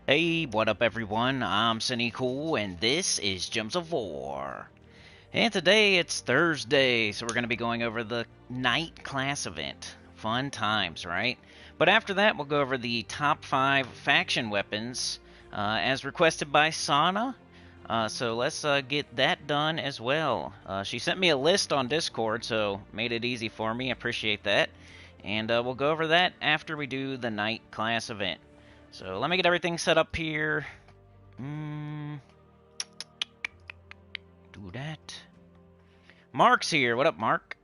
Hey, what up everyone? I'm Sinnycool and this is Gems of War. And today it's Thursday, so we're going to be going over the night class event. Fun times, right? But after that, we'll go over the top 5 faction weapons as requested by Sana. So let's get that done as well. She sent me a list on Discord, so made it easy for me. Appreciate that. And we'll go over that after we do the night class event. So let me get everything set up here. Do that. Mark's here. What up, Mark?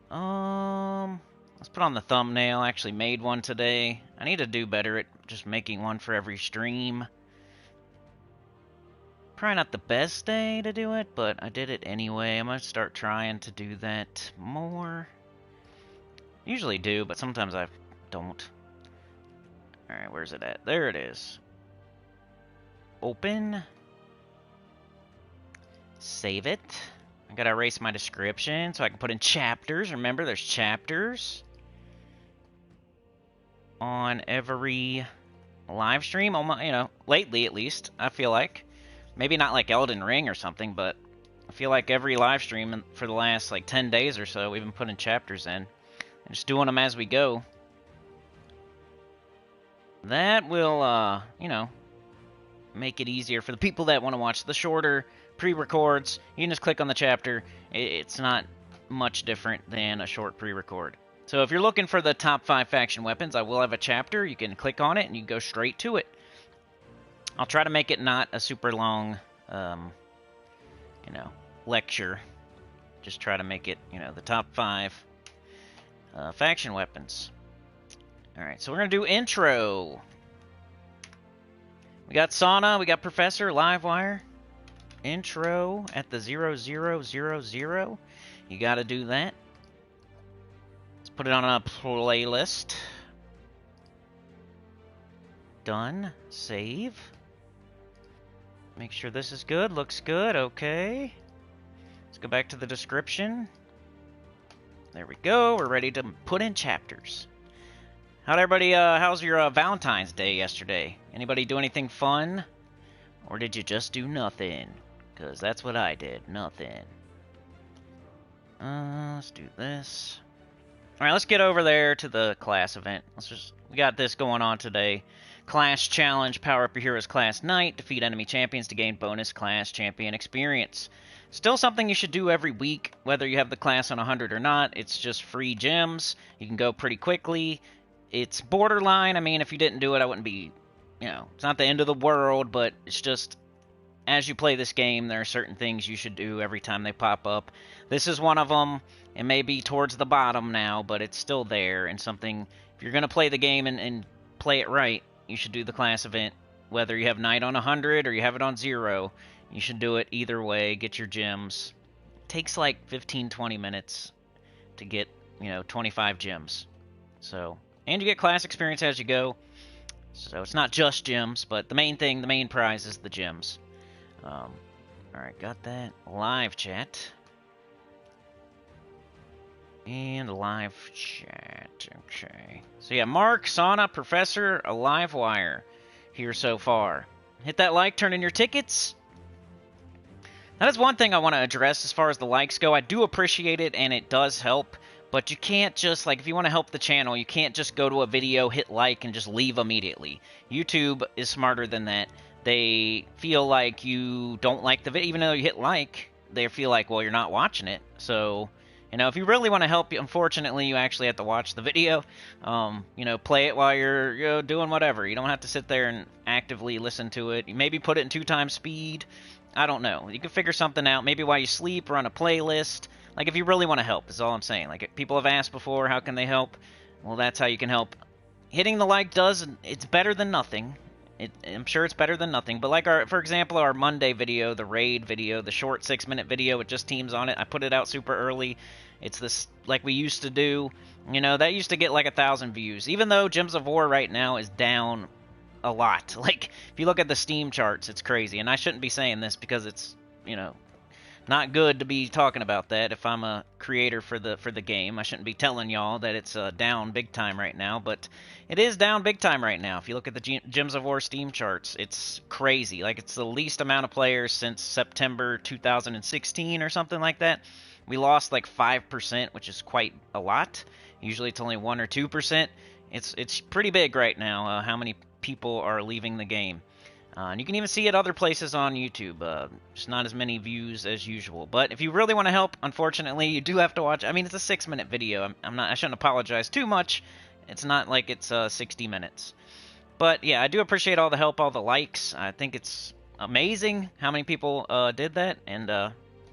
Let's put on the thumbnail. I actually made one today. I need to do better at just making one for every stream. Probably not the best day to do it, but I did it anyway. I'm gonna start trying to do that more. Usually do, but sometimes I don't. Alright, where's it at? There it is. Open. Save it. I gotta erase my description so I can put in chapters. Remember, there's chapters on every live stream. You know, lately at least, I feel like. Maybe not like Elden Ring or something, but I feel like every live stream for the last like 10 days or so, we've been putting chapters in. And just doing them as we go. That will, you know, make it easier for the people that want to watch the shorter pre-records. You can just click on the chapter. It's not much different than a short pre-record. So if you're looking for the top 5 faction weapons, I will have a chapter. You can click on it and you can go straight to it. I'll try to make it not a super long, you know, lecture. Just try to make it, you know, the top 5 faction weapons. Alright, so we're going to do intro. We got Sana, we got Professor, Livewire. Intro at the 0000. You got to do that. Let's put it on a playlist. Done. Save. Make sure this is good. Looks good. Okay. Let's go back to the description. There we go. We're ready to put in chapters. How'd everybody, how's your Valentine's Day yesterday? Anybody do anything fun? Or did you just do nothing? Because that's what I did. Nothing. Let's do this. Alright, let's get over there to the class event. We got this going on today. Class Challenge, power up your heroes class night, defeat enemy champions to gain bonus class champion experience. Still something you should do every week, whether you have the class on 100 or not. It's just free gems. You can go pretty quickly. It's borderline. I mean, if you didn't do it, I wouldn't be, you know, it's not the end of the world, but it's just, as you play this game, there are certain things you should do every time they pop up. This is one of them. It may be towards the bottom now, but it's still there, and something, if you're going to play the game and play it right, you should do the class event. Whether you have night on 100 or you have it on 0, you should do it either way, get your gems. It takes like 15-20 minutes to get, you know, 25 gems. So, and you get class experience as you go. So it's not just gems, but the main thing, the main prize is the gems. Alright, got that. Live chat. And live chat. Okay. So yeah, Mark, Sana, Professor, a Livewire here so far. Hit that like, turn in your tickets. That is one thing I want to address as far as the likes go. I do appreciate it, and it does help. But you can't just, like, if you want to help the channel, you can't just go to a video, hit like, and just leave immediately. YouTube is smarter than that. They feel like you don't like the video, even though you hit like, they feel like, well, you're not watching it. So, you know, if you really want to help, unfortunately, you actually have to watch the video. You know, play it while you're, you know, doing whatever. You don't have to sit there and actively listen to it. You maybe put it in 2x speed. I don't know. You can figure something out. Maybe while you sleep, run a playlist. Like, if you really want to help, is all I'm saying. Like, people have asked before, how can they help? Well, that's how you can help. Hitting the like it's better than nothing. I'm sure it's better than nothing. But like, for example, our Monday video, the raid video, the short 6-minute video with just teams on it, I put it out super early. It's this, like we used to do. You know, that used to get like 1,000 views. Even though Gems of War right now is down a lot. Like, if you look at the Steam charts, it's crazy. And I shouldn't be saying this because it's, you know, not good to be talking about that if I'm a creator for the game. I shouldn't be telling y'all that it's down big time right now, but it is down big time right now. If you look at the Gems of War Steam charts, it's crazy. Like, it's the least amount of players since September 2016 or something like that. We lost like 5%, which is quite a lot. Usually it's only 1 or 2%. It's pretty big right now, how many people are leaving the game. And you can even see it other places on YouTube. Just not as many views as usual. But if you really want to help, unfortunately, you do have to watch. I mean, it's a 6-minute video. I shouldn't apologize too much. It's not like it's 60 minutes. But yeah, I do appreciate all the help, all the likes. I think it's amazing how many people did that. And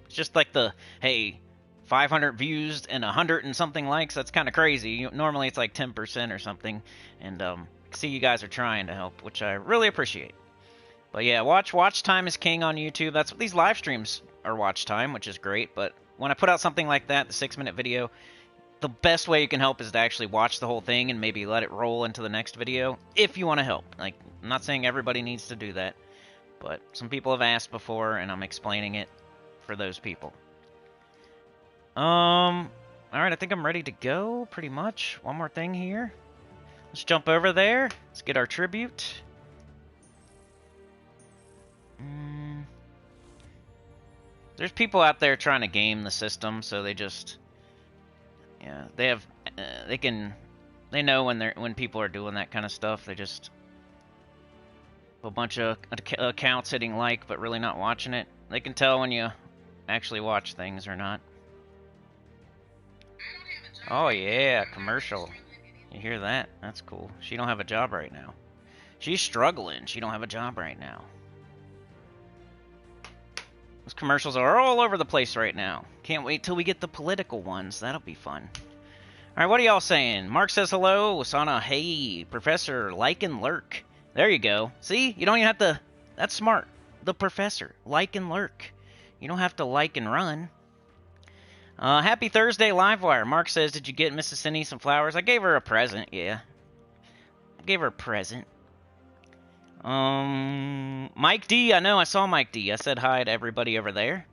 it's just like hey, 500 views and 100 and something likes. That's kind of crazy. Normally it's like 10% or something. And see, you guys are trying to help, which I really appreciate. But yeah, watch time is king on YouTube. That's what these live streams are, watch time, which is great. But when I put out something like that, the 6-minute video, the best way you can help is to actually watch the whole thing and maybe let it roll into the next video if you want to help. Like, I'm not saying everybody needs to do that, but some people have asked before, and I'm explaining it for those people. Alright, I think I'm ready to go, pretty much. One more thing here. Let's jump over there. Let's get our tribute. There's people out there trying to game the system, so they just, yeah, they know when people are doing that kind of stuff. They just a bunch of accounts hitting like, but really not watching it. They can tell when you actually watch things or not. Oh yeah, commercial. You hear that? That's cool. She don't have a job right now. She's struggling. She don't have a job right now. Those commercials are all over the place right now. Can't wait till we get the political ones. That'll be fun. Alright, what are y'all saying? Mark says hello. Wasana, hey. Professor, like and lurk. There you go. See? You don't even have to... That's smart. The professor. Like and lurk. You don't have to like and run. Happy Thursday, Livewire. Mark says, did you get Mrs. Cindy some flowers? I gave her a present, yeah. I gave her a present. Mike D, I know, I saw Mike D. I said hi to everybody over there.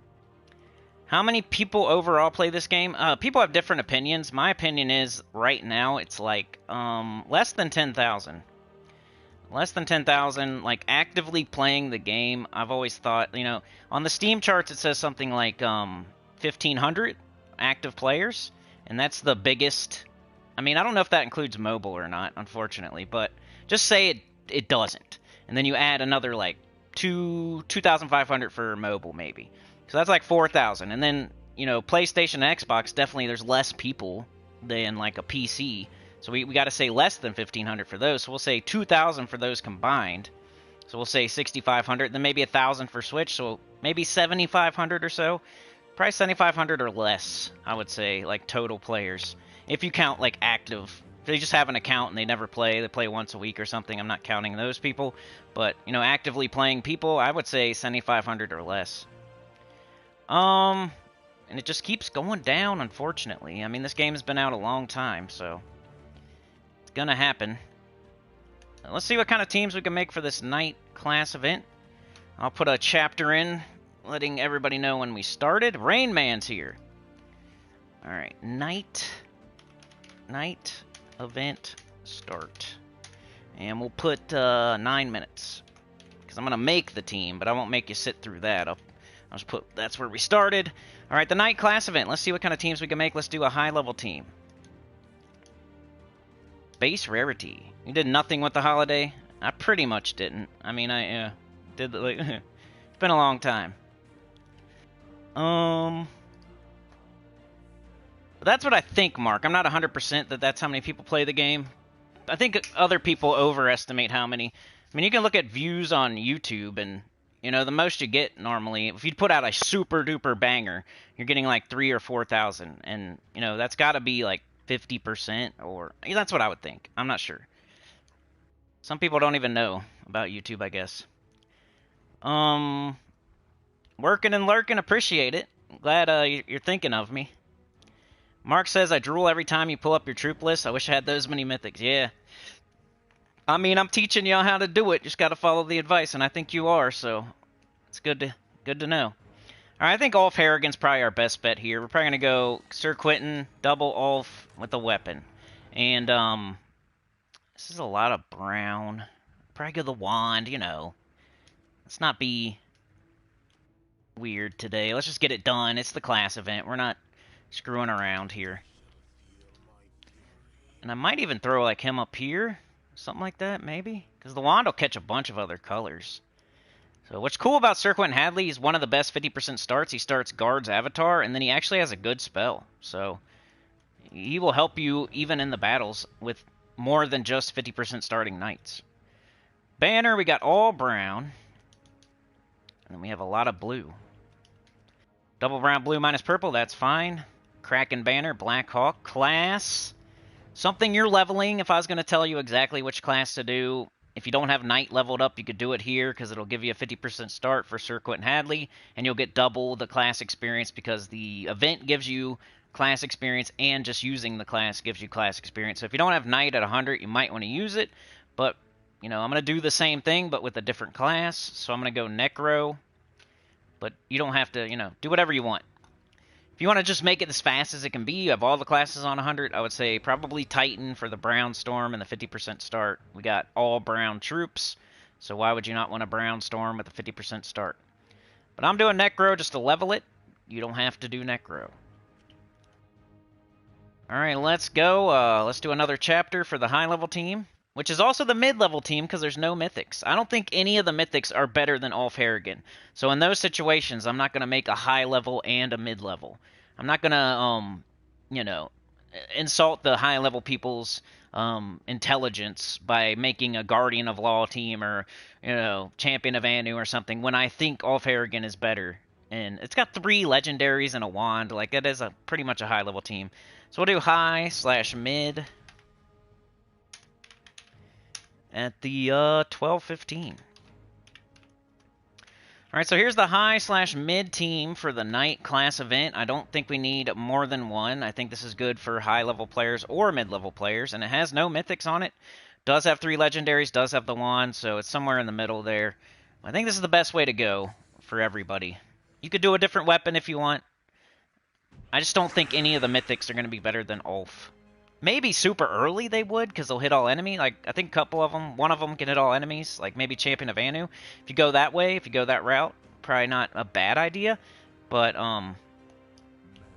How many people overall play this game? People have different opinions. My opinion is, right now, it's like, less than 10,000. Less than 10,000, like, actively playing the game. I've always thought, you know, on the Steam charts it says something like, 1,500 active players, and that's the biggest. I mean, I don't know if that includes mobile or not, unfortunately, but just say it doesn't. And then you add another, like, 2,500 for mobile, maybe. So that's like 4,000. And then, you know, PlayStation and Xbox, definitely there's less people than, like, a PC. So we got to say less than 1,500 for those. So we'll say 2,000 for those combined. So we'll say 6,500. Then maybe 1,000 for Switch. So maybe 7,500 or so. Probably 7,500 or less, I would say, like, total players. If you count, like, active. If they just have an account and they never play, they play once a week or something, I'm not counting those people. But, you know, actively playing people, I would say 7,500 or less. And it just keeps going down, unfortunately. I mean, this game has been out a long time, so it's gonna happen. Let's see what kind of teams we can make for this night class event. I'll put a chapter in, letting everybody know when we started. Rain Man's here. Alright, night event start. And we'll put 9 minutes. Because I'm going to make the team, but I won't make you sit through that. I'll just put, that's where we started. Alright, the night class event. Let's see what kind of teams we can make. Let's do a high-level team. Base rarity. You did nothing with the holiday? I pretty much didn't. I mean, I did the, like, it's been a long time. But that's what I think, Mark. I'm not 100% that that's how many people play the game. I think other people overestimate how many. I mean, you can look at views on YouTube, and, you know, the most you get normally, if you put out a super-duper banger, you're getting like 3,000 or 4,000. And, you know, that's got to be like 50%, or that's what I would think. I'm not sure. Some people don't even know about YouTube, I guess. Working and lurking, appreciate it. Glad you're thinking of me. Mark says, I drool every time you pull up your troop list. I wish I had those many mythics. Yeah. I mean, I'm teaching y'all how to do it. Just got to follow the advice, and I think you are, so it's good to know. All right, I think Ulf Harrigan's probably our best bet here. We're probably going to go Sir Quentin, double Ulf with a weapon. And, this is a lot of brown. Probably go the wand, you know. Let's not be weird today. Let's just get it done. It's the class event. We're not screwing around here. And I might even throw, like, him up here. Something like that, maybe? Because the wand will catch a bunch of other colors. So what's cool about Sir Quentin Hadley, he's one of the best 50% starts. He starts Guard's Avatar, and then he actually has a good spell. So he will help you even in the battles with more than just 50% starting knights. Banner, we got all brown. And then we have a lot of blue. Double brown, blue minus purple, that's fine. Kraken Banner, Black Hawk. Class, something you're leveling. If I was going to tell you exactly which class to do, if you don't have Knight leveled up, you could do it here because it'll give you a 50% start for Sir Quentin Hadley, and you'll get double the class experience because the event gives you class experience and just using the class gives you class experience. So if you don't have Knight at 100, you might want to use it, but, you know, I'm going to do the same thing but with a different class, so I'm going to go Necro, but you don't have to, you know, do whatever you want. If you want to just make it as fast as it can be, you have all the classes on 100, I would say probably Titan for the Brown Storm and the 50% start. We got all brown troops, so why would you not want a Brown Storm with a 50% start? But I'm doing Necro just to level it. You don't have to do Necro. Alright, let's go. Let's do another chapter for the high-level team, which is also the mid-level team because there's no mythics. I don't think any of the mythics are better than Ulf Harrigan. So in those situations, I'm not going to make a high-level and a mid-level. I'm not going to, you know, insult the high-level people's intelligence by making a Guardian of Law team or, you know, Champion of Anu or something when I think Ulf Harrigan is better. And it's got 3 legendaries and a wand. Like, it is a pretty much a high-level team. So we'll do high/mid. At the 12:15. Alright, so here's the high/mid team for the Knight class event. I don't think we need more than one. I think this is good for high-level players or mid-level players, and it has no mythics on it. Does have 3 legendaries, does have the wand, so it's somewhere in the middle there. I think this is the best way to go for everybody. You could do a different weapon if you want. I just don't think any of the mythics are going to be better than Ulf. Maybe super early they would, because they'll hit all enemy. Like, I think a couple of them, one of them can hit all enemies. Like, maybe Champion of Anu. If you go that way, if you go that route, probably not a bad idea. But,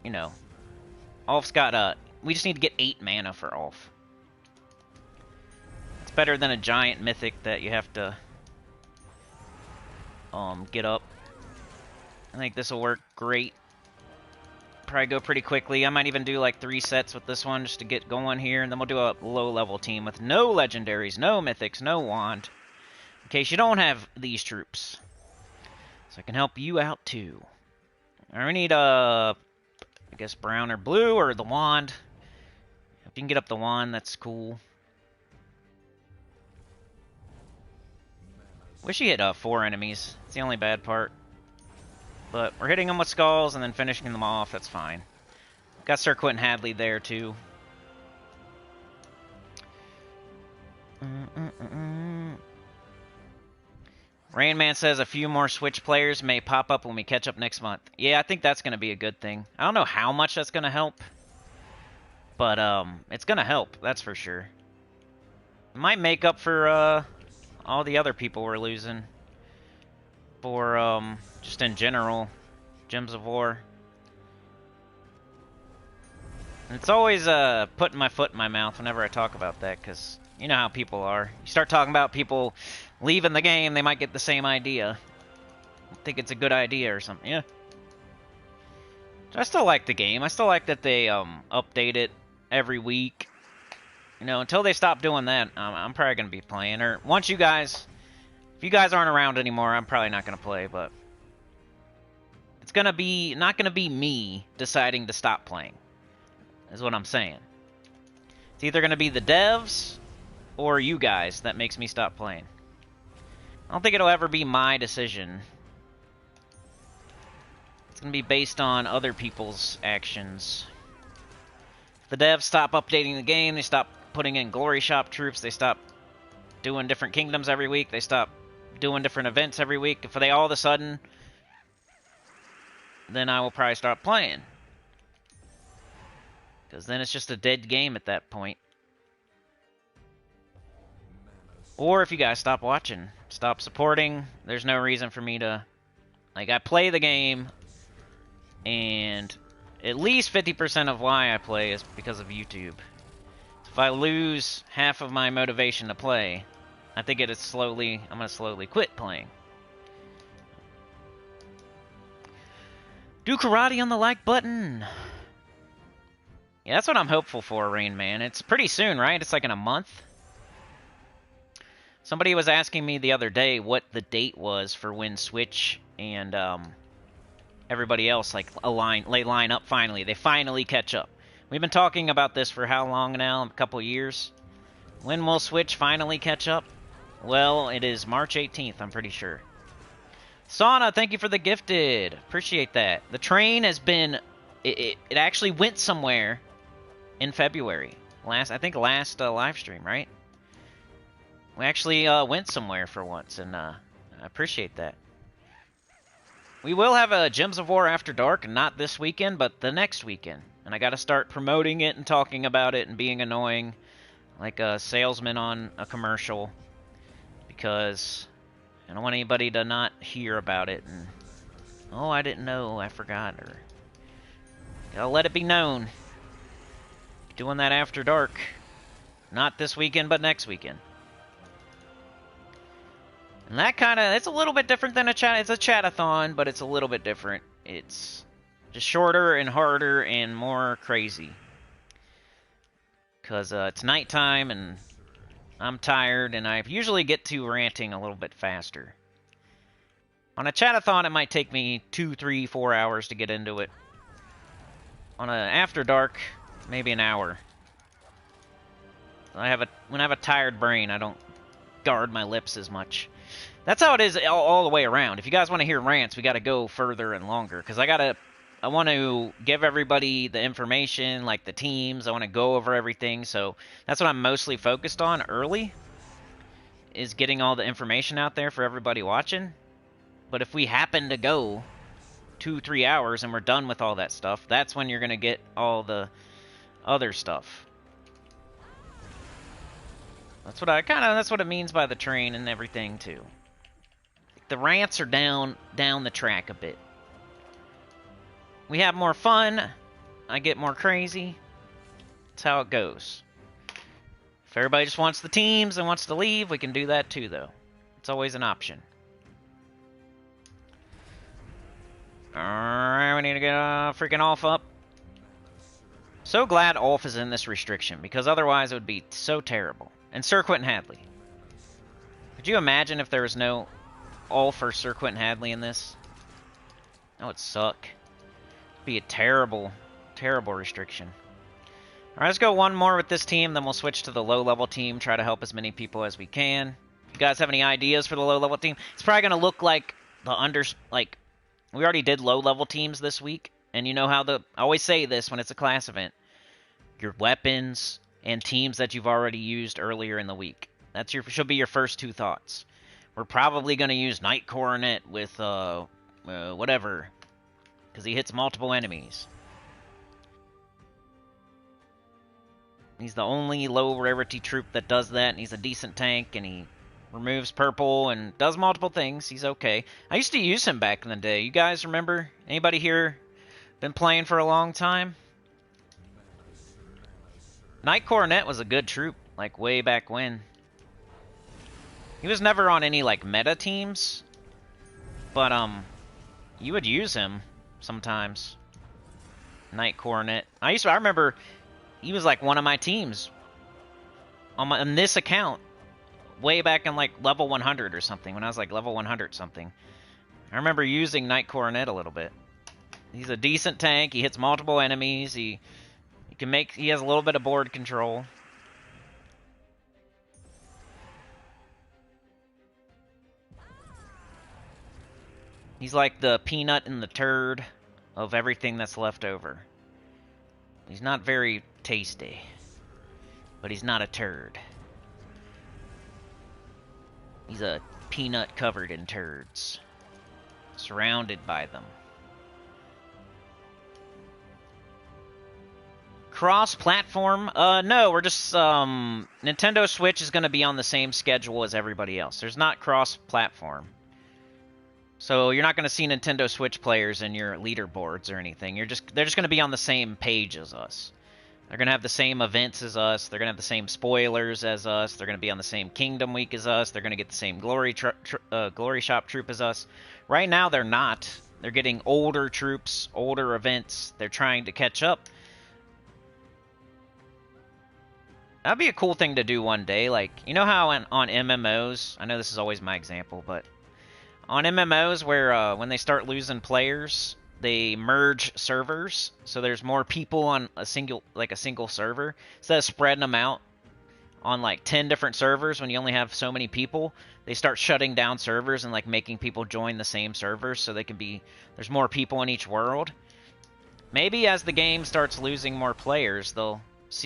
you know, Ulf's got, we just need to get 8 mana for Ulf. It's better than a giant mythic that you have to, get up. I think this will work great. Probably go pretty quickly. I might even do like 3 sets with this one just to get going here, and then we'll do a low-level team with no legendaries, no mythics, no wand, in case you don't have these troops. So I can help you out too. All right, we need I guess brown or blue or the wand. If you can get up the wand, that's cool. Wish you hit 4 enemies. It's the only bad part. But we're hitting them with skulls and then finishing them off. That's fine. Got Sir Quentin Hadley there, too. Rainman says a few more Switch players may pop up when we catch up next month. Yeah, I think that's going to be a good thing. I don't know how much that's going to help. But it's going to help, that's for sure. It might make up for all the other people we're losing. For, just in general, Gems of War. And it's always, putting my foot in my mouth whenever I talk about that, because you know how people are. You start talking about people leaving the game, they might get the same idea. Think it's a good idea or something, yeah. I still like the game. I still like that they, update it every week. You know, until they stop doing that, I'm probably going to be playing. Or, once you guys... If you guys aren't around anymore, I'm probably not going to play, but it's going to be not going to be me deciding to stop playing, is what I'm saying. It's either going to be the devs or you guys that makes me stop playing. I don't think it'll ever be my decision. It's going to be based on other people's actions. If the devs stop updating the game, they stop putting in Glory Shop troops, they stop doing different kingdoms every week, they stop doing different events every week. If they all of a sudden then I will probably stop playing. Because then it's just a dead game at that point. Or if you guys stop watching, stop supporting, there's no reason for me to... Like, I play the game, and at least 50% of why I play is because of YouTube. If I lose half of my motivation to play, I think I'm going to slowly quit playing. Do karate on the like button. Yeah, that's what I'm hopeful for, Rain Man. It's pretty soon, right? It's like in a month. Somebody was asking me the other day what the date was for when Switch and everybody else like line up finally. They finally catch up. We've been talking about this for how long now? A couple years. When will Switch finally catch up? Well, it is March 18th, I'm pretty sure. Sauna, thank you for the gifted. Appreciate that. The train has been... It actually went somewhere in February. I think last live stream, right? We actually went somewhere for once, and I appreciate that. We will have a Gems of War After Dark, not this weekend, but the next weekend. And I got to start promoting it and talking about it and being annoying, like a salesman on a commercial, because I don't want anybody to not hear about it and, oh, I didn't know, I forgot, or gotta let it be known. Doing that After Dark, not this weekend, but next weekend. And that kind of, it's a little bit different than a chat. It's a chat-a-thon, but it's a little bit different. It's just shorter and harder and more crazy. Because it's nighttime and I'm tired, and I usually get to ranting a little bit faster. On a chat-a-thon, it might take me 2, 3, 4 hours to get into it. On a After Dark, maybe an hour. When I have a tired brain, I don't guard my lips as much. That's how it is all the way around. If you guys want to hear rants, we got to go further and longer. Because I want to give everybody the information, like the teams. I want to go over everything. So that's what I'm mostly focused on early, is getting all the information out there for everybody watching. But if we happen to go 2, 3 hours and we're done with all that stuff, that's when you're going to get all the other stuff. That's what it means by the train and everything too. The rants are down the track a bit. We have more fun. I get more crazy. That's how it goes. If everybody just wants the teams and wants to leave, we can do that too, though. It's always an option. Alright, we need to get freaking Ulf up. So glad Ulf is in this restriction, because otherwise it would be so terrible. And Sir Quentin Hadley. Could you imagine if there was no Ulf or Sir Quentin Hadley in this? That would suck. It'd be a terrible, terrible restriction. Alright, let's go one more with this team, then we'll switch to the low-level team, try to help as many people as we can. If you guys have any ideas for the low-level team? It's probably going to look like we already did low-level teams this week, and you know how I always say this when it's a class event. Your weapons and teams that you've already used earlier in the week. That should be your first 2 thoughts. We're probably going to use Knight Coronet with, whatever, because he hits multiple enemies. He's the only low-rarity troop that does that, and he's a decent tank, and he removes purple and does multiple things. He's okay. I used to use him back in the day. You guys remember? Anybody here been playing for a long time? Knight Coronet was a good troop, like, way back when. He was never on any, like, meta teams, but, you would use him sometimes. Knight Coronet. I remember he was, like, one of my teams on this account way back in, like, level 100 or something, when I was, like, level 100 something. I remember using Knight Coronet a little bit. He's a decent tank. He hits multiple enemies. He has a little bit of board control. He's like the peanut in the turd of everything that's left over. He's not very tasty, but he's not a turd. He's a peanut covered in turds, surrounded by them. Cross-platform? No, we're just, Nintendo Switch is going to be on the same schedule as everybody else. There's not cross-platform. So you're not going to see Nintendo Switch players in your leaderboards or anything. They're just going to be on the same page as us. They're going to have the same events as us. They're going to have the same spoilers as us. They're going to be on the same Kingdom Week as us. They're going to get the same Glory Shop troop as us. Right now, they're not. They're getting older troops, older events. They're trying to catch up. That'd be a cool thing to do one day. Like, you know how on MMOs, I know this is always my example, but on MMOs where when they start losing players, they merge servers, so there's more people on a single server. Instead of spreading them out on like 10 different servers when you only have so many people, they start shutting down servers and like making people join the same servers so there's more people in each world. Maybe as the game starts losing more players,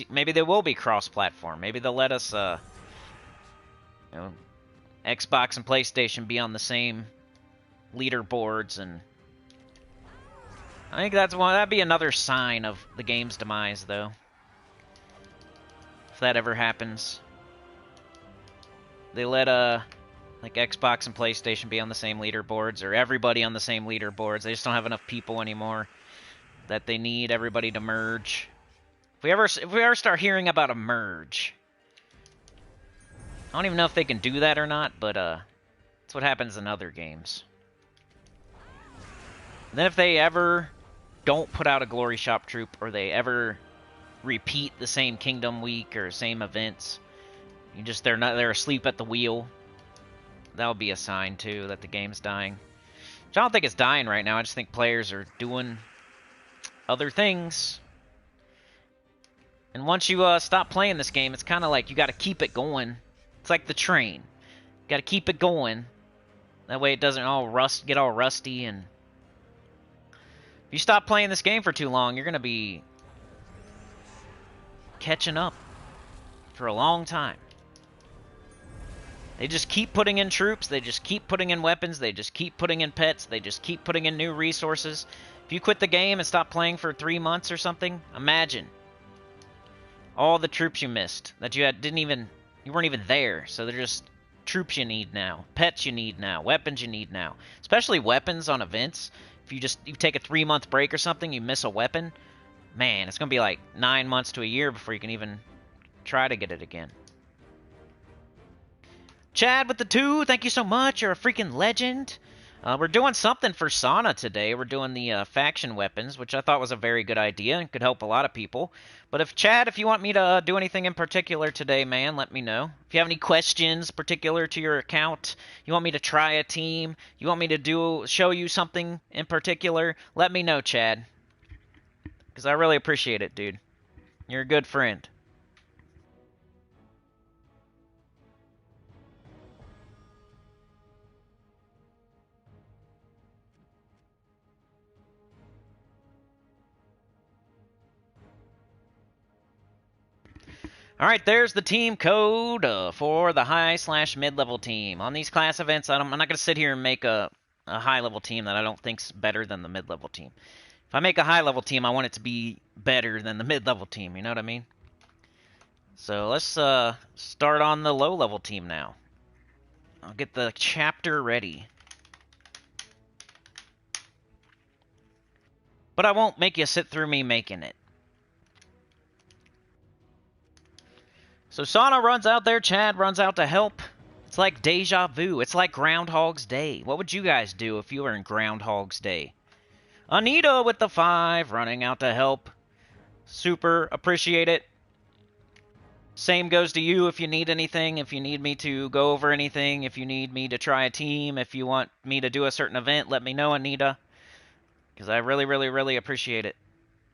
maybe they will be cross-platform. Maybe they'll let us, Xbox and PlayStation be on the same leaderboards, and I think that'd be another sign of the game's demise, though. If that ever happens, they let like Xbox and PlayStation be on the same leaderboards, or everybody on the same leaderboards. They just don't have enough people anymore that they need everybody to merge. If we ever start hearing about a merge, I don't even know if they can do that or not, but that's what happens in other games. And then if they ever don't put out a Glory Shop troop, or they ever repeat the same Kingdom Week or same events, they're asleep at the wheel. That would be a sign too that the game's dying. Which I don't think it's dying right now. I just think players are doing other things. And once you stop playing this game, it's kind of like you got to keep it going. It's like the train. You got to keep it going. That way it doesn't get all rusty. And if you stop playing this game for too long, you're going to be catching up for a long time. They just keep putting in troops. They just keep putting in weapons. They just keep putting in pets. They just keep putting in new resources. If you quit the game and stop playing for 3 months or something, imagine all the troops you missed that you weren't even there. So they're just troops you need now, pets you need now, weapons you need now. Especially weapons on events. If you take a 3-month break or something, you miss a weapon, man, it's gonna be like 9 months to a year before you can even try to get it again. Chad with the 2, thank you so much. You're a freaking legend. We're doing something for Sana today. We're doing the faction weapons, which I thought was a very good idea and could help a lot of people. But Chad, if you want me to do anything in particular today, man, let me know. If you have any questions particular to your account, you want me to try a team, you want me to show you something in particular, let me know, Chad. Because I really appreciate it, dude. You're a good friend. Alright, there's the team code for the high/mid-level team. On these class events, I'm not going to sit here and make a high-level team that I don't think's better than the mid-level team. If I make a high-level team, I want it to be better than the mid-level team, you know what I mean? So let's start on the low-level team now. I'll get the chapter ready. But I won't make you sit through me making it. So Sana runs out there, Chad runs out to help. It's like deja vu. It's like Groundhog's Day. What would you guys do if you were in Groundhog's Day? Anita with the 5, running out to help. Super appreciate it. Same goes to you if you need anything, if you need me to go over anything, if you need me to try a team, if you want me to do a certain event, let me know, Anita. Because I really, really, really appreciate it.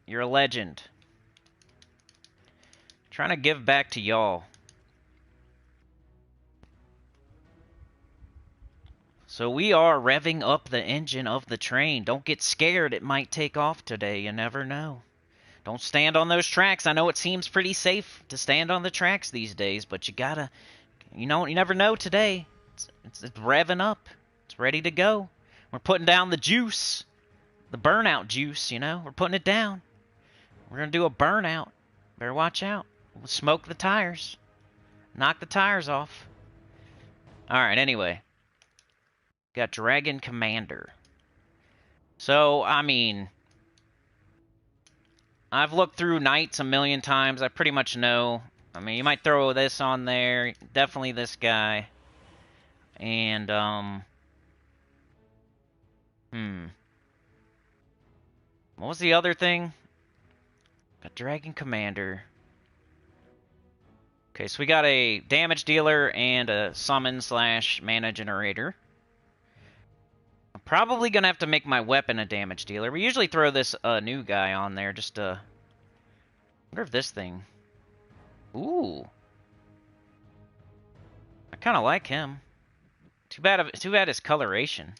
You're a legend. Trying to give back to y'all. So we are revving up the engine of the train. Don't get scared. It might take off today. You never know. Don't stand on those tracks. I know it seems pretty safe to stand on the tracks these days, but you gotta, you never know today. It's revving up. It's ready to go. We're putting down the juice. The burnout juice, We're putting it down. We're going to do a burnout. Better watch out. We'll smoke the tires. Knock the tires off. Alright, anyway. Got Dragon Commander. So, I mean, I've looked through Knights a million times. I pretty much know. I mean, you might throw this on there. Definitely this guy. And, what was the other thing? Got Dragon Commander. Okay, so we got a damage dealer and a summon / mana generator. I'm probably gonna have to make my weapon a damage dealer. We usually throw this new guy on there just to... wonder if this thing... Ooh. I kind of like him. Too bad his coloration.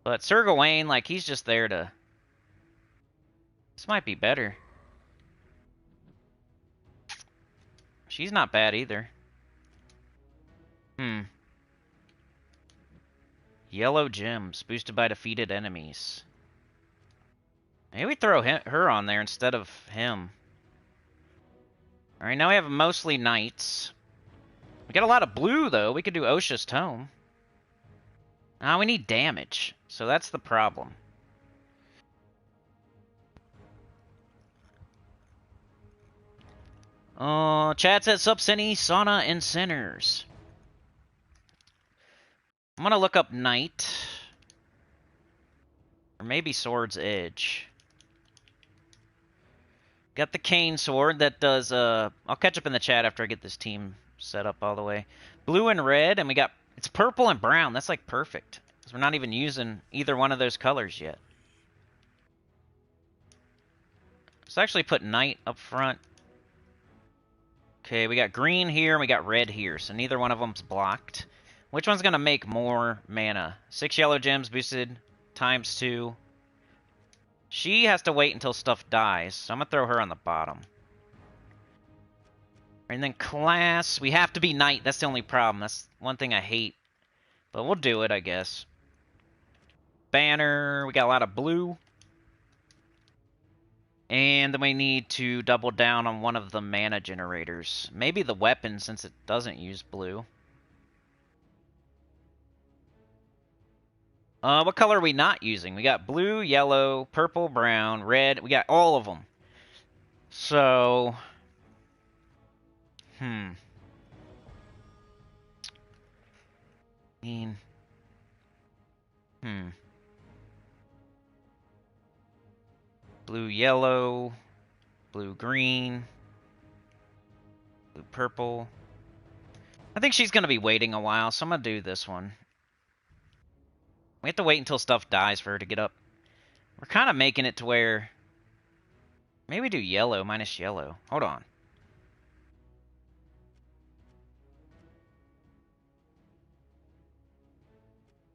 But Sir Gawain, like, he's just there to... This might be better. She's not bad either. Yellow gems, boosted by defeated enemies. Maybe we throw her on there instead of him. Alright, now we have mostly knights. We got a lot of blue, though. We could do Osha's Tome. Now we need damage, so that's the problem. Chad says, sup, Sinny, Sauna, and Sinners. I'm gonna look up Knight. Or maybe Sword's Edge. Got the Cane Sword that does, I'll catch up in the chat after I get this team set up all the way. Blue and red, and we got, it's purple and brown. That's like perfect. Because we're not even using either one of those colors yet. Let's actually put Knight up front. Okay, we got green here and we got red here, so neither one of them's blocked. Which one's going to make more mana? 6 yellow gems boosted ×2. She has to wait until stuff dies, so I'm going to throw her on the bottom. And then class, we have to be knight. That's the only problem. That's one thing I hate. But we'll do it, I guess. Banner, we got a lot of blue. And then we need to double down on one of the mana generators. Maybe the weapon, since it doesn't use blue. What color are we not using? We got blue, yellow, purple, brown, red. We got all of them. So... Blue, yellow, blue, green, blue, purple. I think she's going to be waiting a while, so I'm going to do this one. We have to wait until stuff dies for her to get up. We're kind of making it to where... Maybe do yellow minus yellow. Hold on.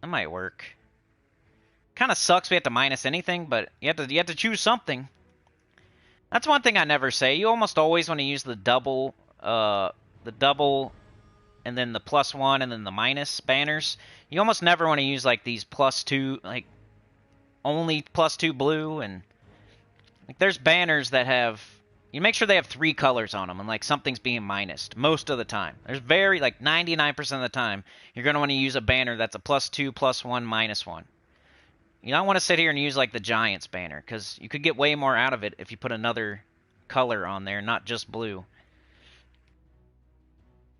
That might work. Kind of sucks we have to minus anything, but you have to choose something. That's one thing I never say. You almost always want to use the double, and then the +1, and then the minus banners. You almost never want to use like these +2, like only +2 blue, and like there's banners that have. You make sure they have 3 colors on them, and like something's being minused most of the time. There's like 99% of the time you're gonna want to use a banner that's a +2, +1, -1. You don't want to sit here and use like the Giants banner, because you could get way more out of it if you put another color on there, not just blue.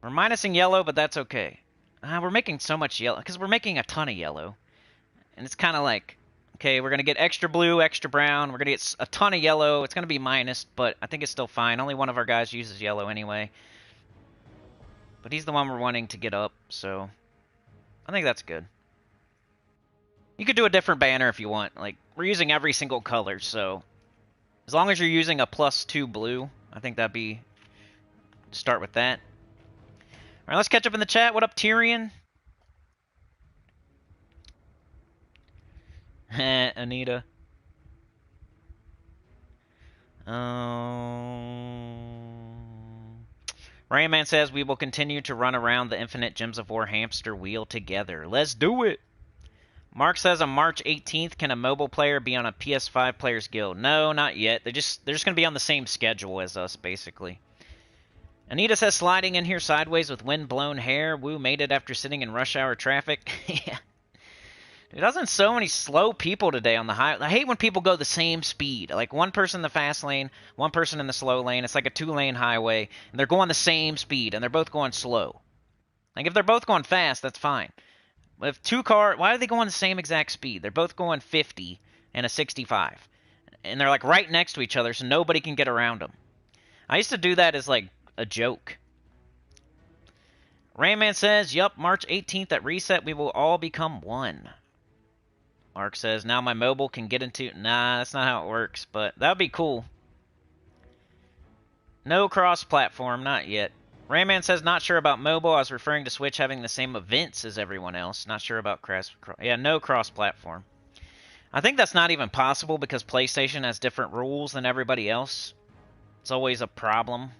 We're minusing yellow, but that's okay. We're making so much yellow, because we're making a ton of yellow. And it's kind of like, okay, we're going to get extra blue, extra brown. We're going to get a ton of yellow. It's going to be minus, but I think it's still fine. Only one of our guys uses yellow anyway. But he's the one we're wanting to get up, so I think that's good. You could do a different banner if you want. Like, we're using every single color, so as long as you're using a +2 blue, I think that'd be... Start with that. All right, let's catch up in the chat. What up, Tyrion? Anita. Rayman says, we will continue to run around the Infinite Gems of War hamster wheel together. Let's do it! Mark says on March 18th, can a mobile player be on a PS5 player's guild? No, not yet. They're just going to be on the same schedule as us, basically. Anita says sliding in here sideways with wind-blown hair. Woo, made it after sitting in rush hour traffic. Yeah. It doesn't so many slow people today on the highway. I hate when people go the same speed. Like one person in the fast lane, one person in the slow lane. It's like a 2-lane highway, and they're going the same speed, and they're both going slow. Like if they're both going fast, that's fine. If two cars, why are they going the same exact speed? They're both going 50 and a 65. And they're like right next to each other, so nobody can get around them. I used to do that as like a joke. Rayman says, yup, March 18th at reset, we will all become one. Mark says, now my mobile can get into... Nah, that's not how it works, but that would be cool. No cross-platform, not yet. Rayman says, not sure about mobile. I was referring to Switch having the same events as everyone else. Not sure about yeah, no cross-platform. I think that's not even possible because PlayStation has different rules than everybody else. It's always a problem.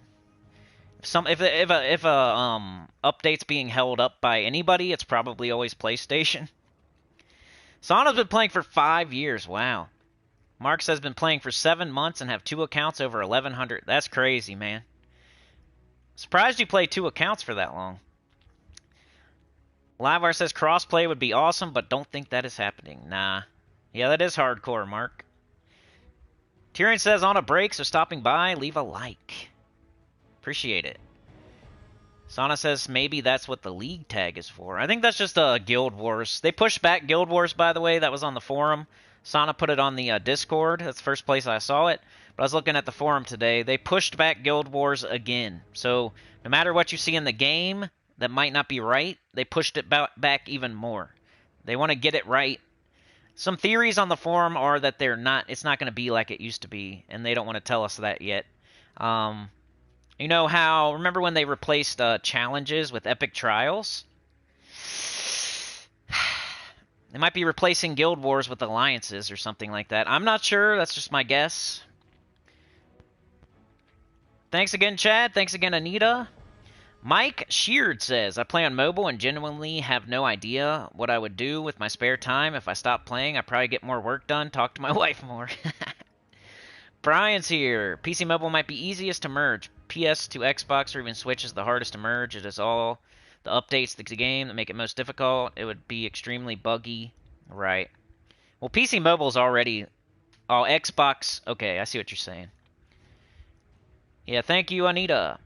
If a update's being held up by anybody, it's probably always PlayStation. Sana's been playing for 5 years. Wow. Mark says been playing for 7 months and have 2 accounts over 1,100. That's crazy, man. Surprised you play 2 accounts for that long. Livear says crossplay would be awesome, but don't think that is happening. Nah. Yeah, that is hardcore, Mark. Tyrion says on a break, so stopping by, leave a like. Appreciate it. Sana says maybe that's what the league tag is for. I think that's just Guild Wars. They pushed back Guild Wars, by the way. That was on the forum. Sana put it on the Discord. That's the first place I saw it. But I was looking at the forum today. They pushed back Guild Wars again. So no matter what you see in the game that might not be right, they pushed it back even more. They want to get it right. Some theories on the forum are that it's not going to be like it used to be, and they don't want to tell us that yet. You know how, remember when they replaced challenges with epic trials? They might be replacing Guild Wars with alliances or something like that. I'm not sure. That's just my guess. Thanks again, Chad. Thanks again, Anita. Mike Sheard says, I play on mobile and genuinely have no idea what I would do with my spare time. If I stopped playing, I'd probably get more work done, talk to my wife more. Brian's here. PC mobile might be easiest to merge. PS to Xbox or even Switch is the hardest to merge. It is all the updates to the game that make it most difficult. It would be extremely buggy. Right. Well, PC mobile's already... Oh, Xbox... Okay, I see what you're saying. Yeah, thank you, Anita.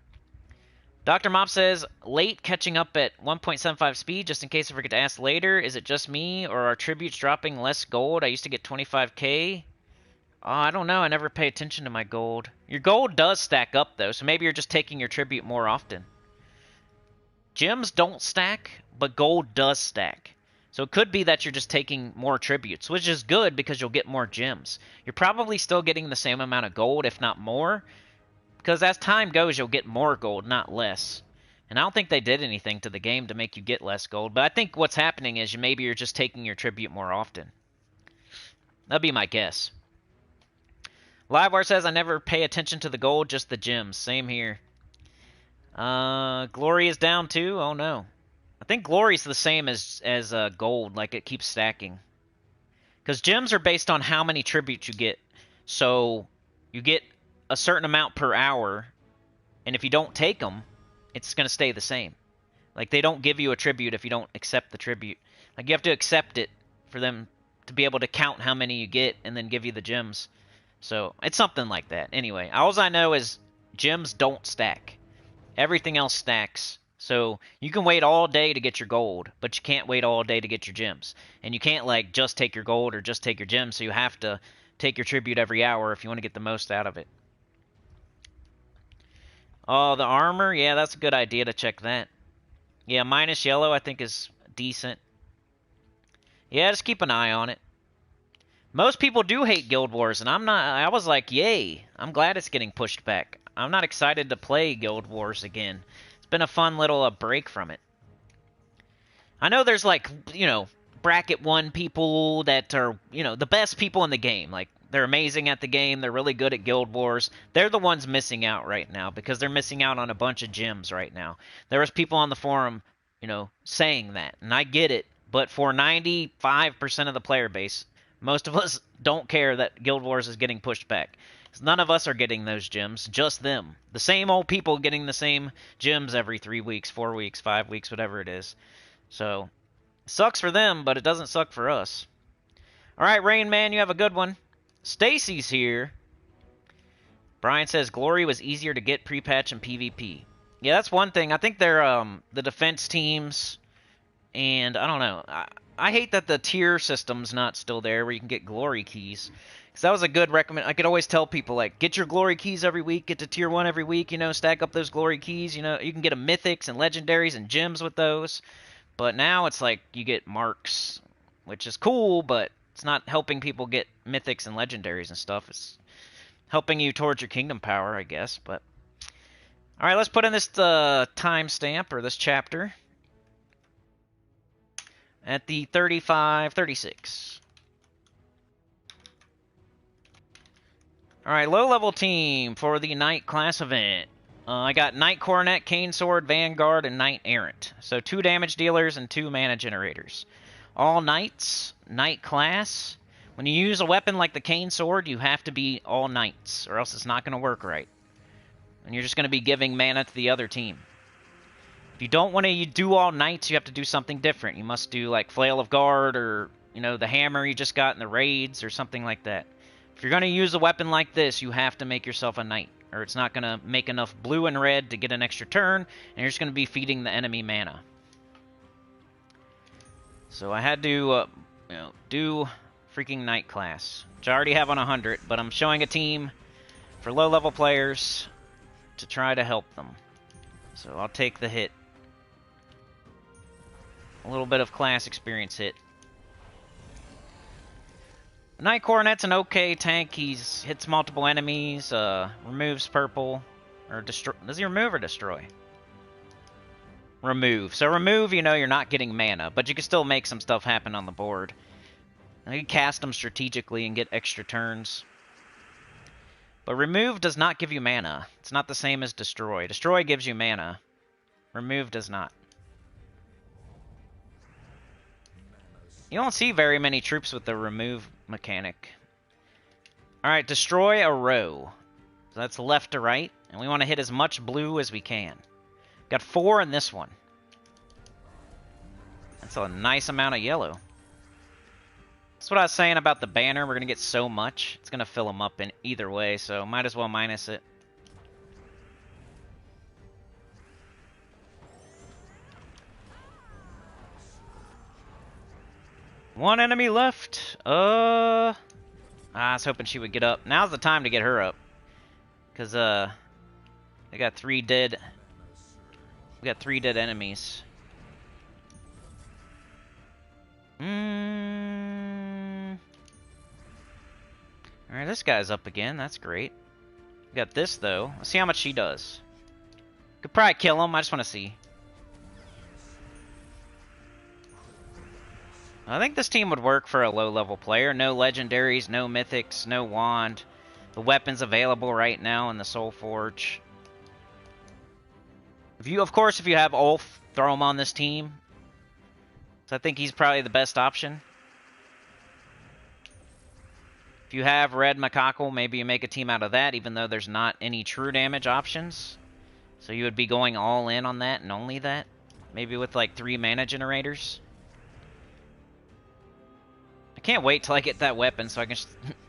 Dr. Mop says, late catching up at 1.75 speed, just in case I forget to ask later. Is it just me, or are tributes dropping less gold? I used to get 25k. Oh, I don't know. I never pay attention to my gold. Your gold does stack up, though, so maybe you're just taking your tribute more often. Gems don't stack, but gold does stack. So it could be that you're just taking more tributes, which is good because you'll get more gems. You're probably still getting the same amount of gold, if not more, because as time goes, you'll get more gold, not less. And I don't think they did anything to the game to make you get less gold, but I think what's happening is maybe you're just taking your tribute more often. That'd be my guess. Livewire says, I never pay attention to the gold, just the gems. Same here. Glory is down too? Oh no. I think Glory's the same as gold, like it keeps stacking. Because gems are based on how many tributes you get. So you get a certain amount per hour, and if you don't take them, it's going to stay the same. Like they don't give you a tribute if you don't accept the tribute. Like you have to accept it for them to be able to count how many you get and then give you the gems. So it's something like that. Anyway, all I know is gems don't stack. Everything else stacks. So you can wait all day to get your gold, but you can't wait all day to get your gems. And you can't like just take your gold or just take your gems, so you have to take your tribute every hour if you want to get the most out of it. Oh, the armor? Yeah, that's a good idea to check that. Yeah, minus yellow I think is decent. Yeah, just keep an eye on it. Most people do hate Guild Wars, and I'm not. I was like, yay. I'm glad it's getting pushed back. I'm not excited to play Guild Wars again. It's been a fun little break from it. I know there's like, you know, bracket 1 people that are, you know, the best people in the game. Like, they're amazing at the game. They're really good at Guild Wars. They're the ones missing out right now because they're missing out on a bunch of gems right now. There was people on the forum, you know, saying that, and I get it. But for 95% of the player base, most of us don't care that Guild Wars is getting pushed back. 'Cause none of us are getting those gems, just them. The same old people getting the same gems every 3 weeks, 4 weeks, 5 weeks, whatever it is. So, it sucks for them, but it doesn't suck for us. Alright, Rain Man, you have a good one. Stacy's here. Brian says Glory was easier to get pre-patch and PvP. Yeah, that's one thing. I think they're the defense teams, and I don't know. I hate that the tier system's not still there where you can get Glory keys. Because that was a good recommend. I could always tell people, like, get your Glory keys every week, get to tier 1 every week, you know, stack up those Glory keys. You know, you can get them mythics and legendaries and gems with those. But now it's like you get marks, which is cool, but it's not helping people get mythics and legendaries and stuff. It's helping you towards your kingdom power, I guess. But all right, let's put in this timestamp or this chapter at the 35:36. All right, low-level team for the Knight class event. I got Knight Coronet, Cane Sword, Vanguard, and Knight Errant. So 2 damage dealers and 2 mana generators. All Knights, Knight class. When you use a weapon like the Cane Sword, you have to be all Knights, or else it's not going to work right. And you're just going to be giving mana to the other team. If you don't want to do all Knights, you have to do something different. You must do like Flail of Guard, or, you know, the hammer you just got in the raids, or something like that. If you're going to use a weapon like this, you have to make yourself a Knight, or it's not going to make enough blue and red to get an extra turn, and you're just going to be feeding the enemy mana. So I had to, you know, do freaking Knight class, which I already have on 100, but I'm showing a team for low-level players to try to help them. So I'll take the hit. A little bit of class experience hit. Knight Coronet's an okay tank. He hits multiple enemies, removes purple, or destroy. Does he remove or destroy? Remove. So remove, you know, you're not getting mana, but you can still make some stuff happen on the board. You can cast them strategically and get extra turns. But remove does not give you mana. It's not the same as destroy. Destroy gives you mana. Remove does not. You don't see very many troops with the remove mechanic. Alright, destroy a row. So that's left to right, and we want to hit as much blue as we can. Got 4 in this one. That's a nice amount of yellow. That's what I was saying about the banner. We're going to get so much. It's going to fill them up in either way, so might as well minus it. One enemy left. I was hoping she would get up. Now's the time to get her up. Because, they got 3 dead. We got 3 dead enemies. Alright, this guy's up again. That's great. We got this, though. Let's see how much she does. Could probably kill him. I just want to see. I think this team would work for a low-level player. No legendaries, no mythics, no wand. The weapons available right now in the Soul Forge. Of course, if you have Ulf, throw him on this team. So I think he's probably the best option. If you have Red Macaco, maybe you make a team out of that, even though there's not any true damage options. So you would be going all in on that and only that. Maybe with like 3 mana generators. I can't wait till I get that weapon so I can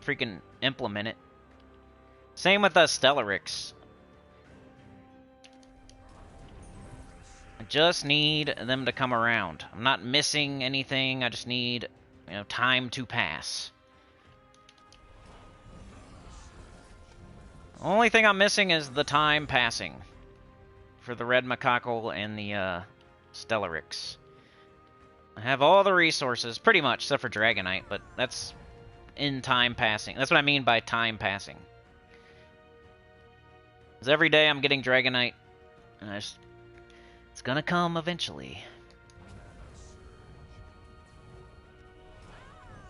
freaking implement it. Same with Stellarix. I just need them to come around. I'm not missing anything. I just need, you know, time to pass. The only thing I'm missing is the time passing for the Red Macaco and the Stellarix. I have all the resources, pretty much, except for Dragonite, but that's in time passing. That's what I mean by time passing. Because every day I'm getting Dragonite, and it's gonna come eventually.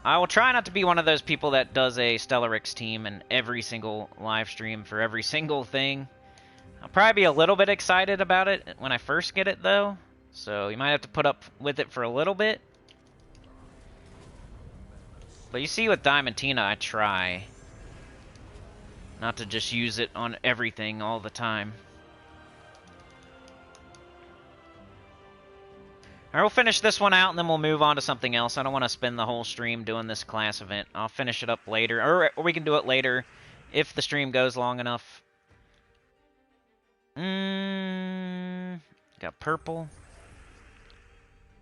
I will try not to be one of those people that does a Stellarix team in every single live stream for every single thing. I'll probably be a little bit excited about it when I first get it, though. So you might have to put up with it for a little bit. But you see with Diamantina, I try not to just use it on everything all the time. Alright, we'll finish this one out and then we'll move on to something else. I don't want to spend the whole stream doing this class event. I'll finish it up later, or we can do it later if the stream goes long enough. Got purple.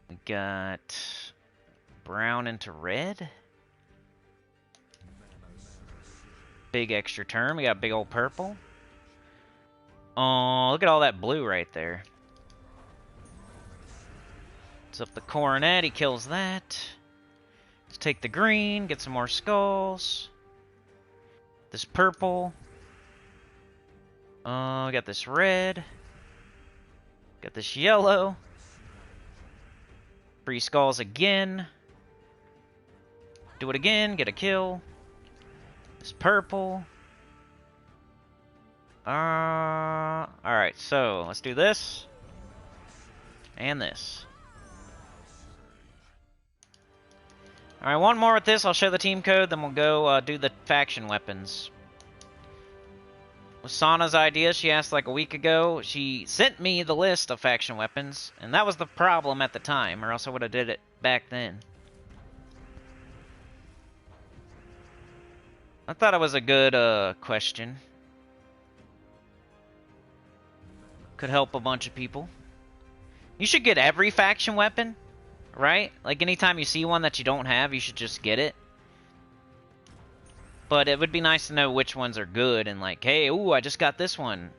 We got brown into red. Big extra turn. We got big old purple. Oh, look at all that blue right there. It's up the coronet, he kills that. Let's take the green, get some more skulls. This purple. We got this red. Got this yellow. Free skulls again. Do it again, get a kill. This purple. Alright, so let's do this. And this. Alright, one more with this. I'll show the team code, then we'll go do the faction weapons. Was Sana's idea, she asked like a week ago. She sent me the list of faction weapons, and that was the problem at the time, or else I would have did it back then. I thought it was a good question. Could help a bunch of people. You should get every faction weapon. Right? Like, anytime you see one that you don't have, you should just get it. But it would be nice to know which ones are good, and like, hey, ooh, I just got this one.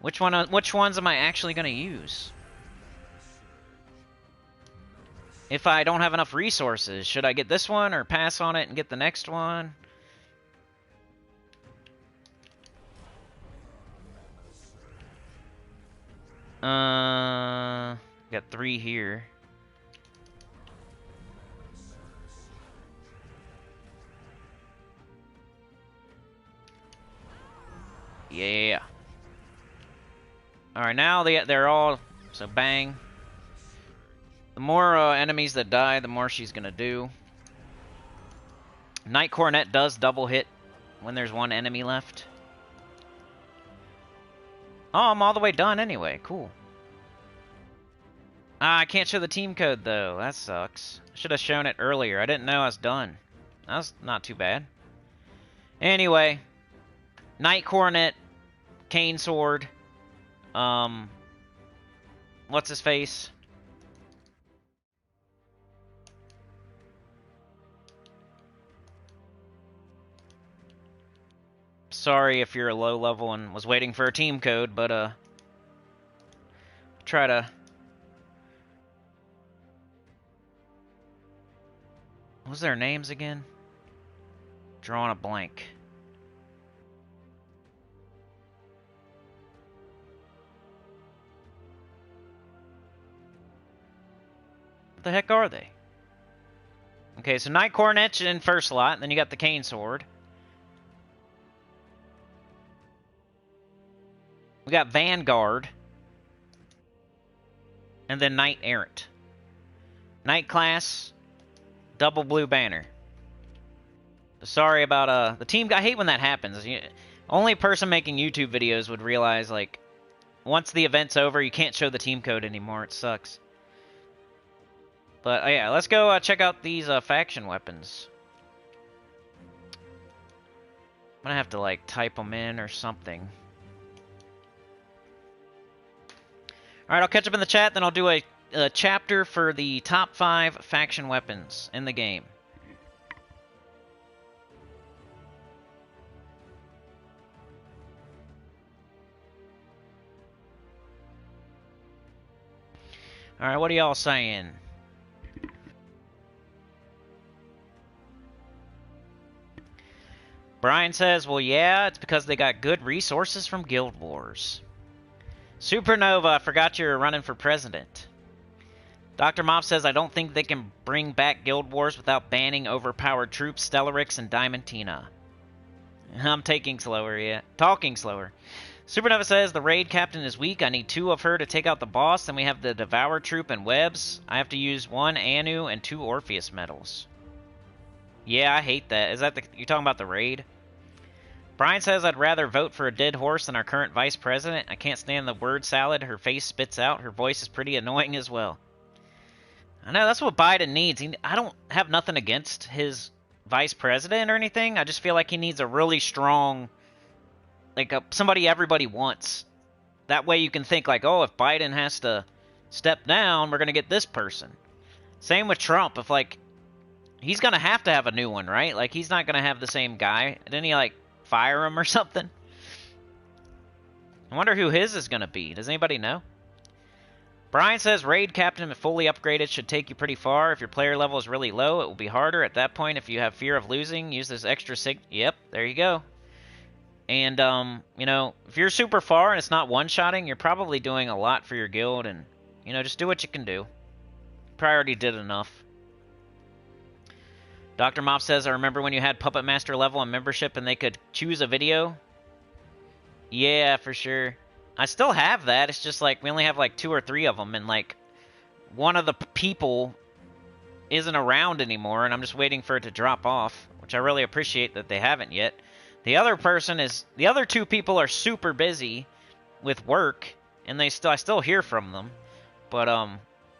Which ones am I actually going to use? If I don't have enough resources, should I get this one, or pass on it and get the next one? Got 3 here. Yeah. Alright, now they're all... So, bang. The more enemies that die, the more she's gonna do. Knight Coronet does double hit when there's one enemy left. Oh, I'm all the way done anyway. Cool. I can't show the team code, though. That sucks. Should have shown it earlier. I didn't know I was done. That was not too bad. Anyway. Knight Coronet. Cane Sword. What's his face? Sorry if you're a low level and was waiting for a team code, but try to... What was their names again? Drawing a blank. What the heck are they? Okay, so Knight Coronet in first slot, and then you got the Cane Sword. We got Vanguard. And then Knight Errant. Knight class, double blue banner. Sorry about the team. I hate when that happens. Only person making YouTube videos would realize, like, once the event's over, you can't show the team code anymore. It sucks. But yeah, let's go check out these faction weapons. I'm gonna have to like type them in or something. Alright, I'll catch up in the chat, then I'll do a chapter for the top 5 faction weapons in the game. Alright, what are y'all saying? Brian says, well, yeah, it's because they got good resources from Guild Wars. Supernova, I forgot you were running for president. Dr. Mop says, I don't think they can bring back Guild Wars without banning overpowered troops, Stellarix, and Diamantina. I'm taking slower, yeah. Talking slower. Supernova says, the raid captain is weak. I need 2 of her to take out the boss. Then we have the Devour troop and webs. I have to use 1 Anu and 2 Orpheus medals. Yeah, I hate that. Is that the... You talking about the raid? Brian says I'd rather vote for a dead horse than our current vice president. I can't stand the word salad her face spits out. Her voice is pretty annoying as well. I know, that's what Biden needs. I don't have nothing against his vice president or anything. I just feel like he needs a really strong, like somebody everybody wants. That way you can think like, oh, if Biden has to step down, we're going to get this person. Same with Trump. If like, he's going to have a new one, right? Like, he's not going to have the same guy. Didn't he like fire him or something? I wonder who his is going to be. Does anybody know? Brian says raid captain fully upgraded should take you pretty far. If your player level is really low, it will be harder. At that point, if you have fear of losing, use this extra Yep, there you go. And, you know, if you're super far and it's not one-shotting, you're probably doing a lot for your guild. And, you know, just do what you can do. Probably already did enough. Dr. Mop says, I remember when you had Puppet Master level and membership and they could choose a video. Yeah, for sure. I still have that. It's just like we only have like 2 or 3 of them, and like one of the people isn't around anymore, and I'm just waiting for it to drop off, which I really appreciate that they haven't yet. The other 2 people are super busy with work, and I still hear from them, but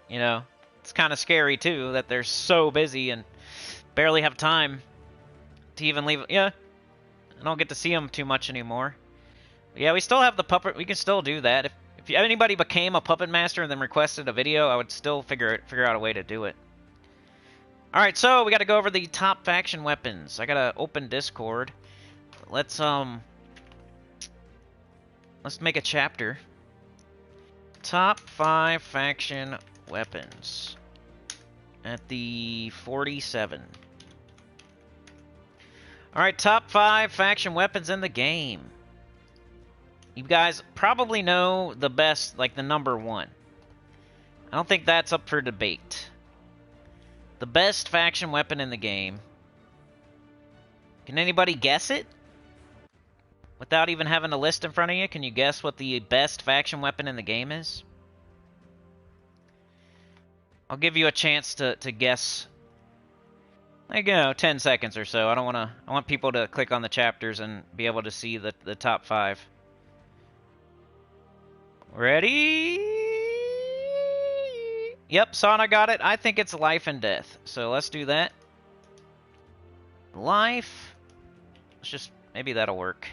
you know, it's kind of scary too that they're so busy and barely have time to even leave. Yeah, I don't get to see them too much anymore. Yeah, we still have the puppet. We can still do that. If anybody became a puppet master and then requested a video, I would still figure out a way to do it. All right, so we got to go over the top faction weapons. I gotta open Discord. Let's make a chapter. Top 5 faction weapons at the 47. All right, top 5 faction weapons in the game. You guys probably know the best, like the number 1. I don't think that's up for debate. The best faction weapon in the game. Can anybody guess it? Without even having a list in front of you, can you guess what the best faction weapon in the game is? I'll give you a chance to guess. Like, you know, 10 seconds or so. I want people to click on the chapters and be able to see the top 5. Ready? Yep, Sana got it. I think it's life and death. So let's do that. Life. Let's just, maybe that'll work.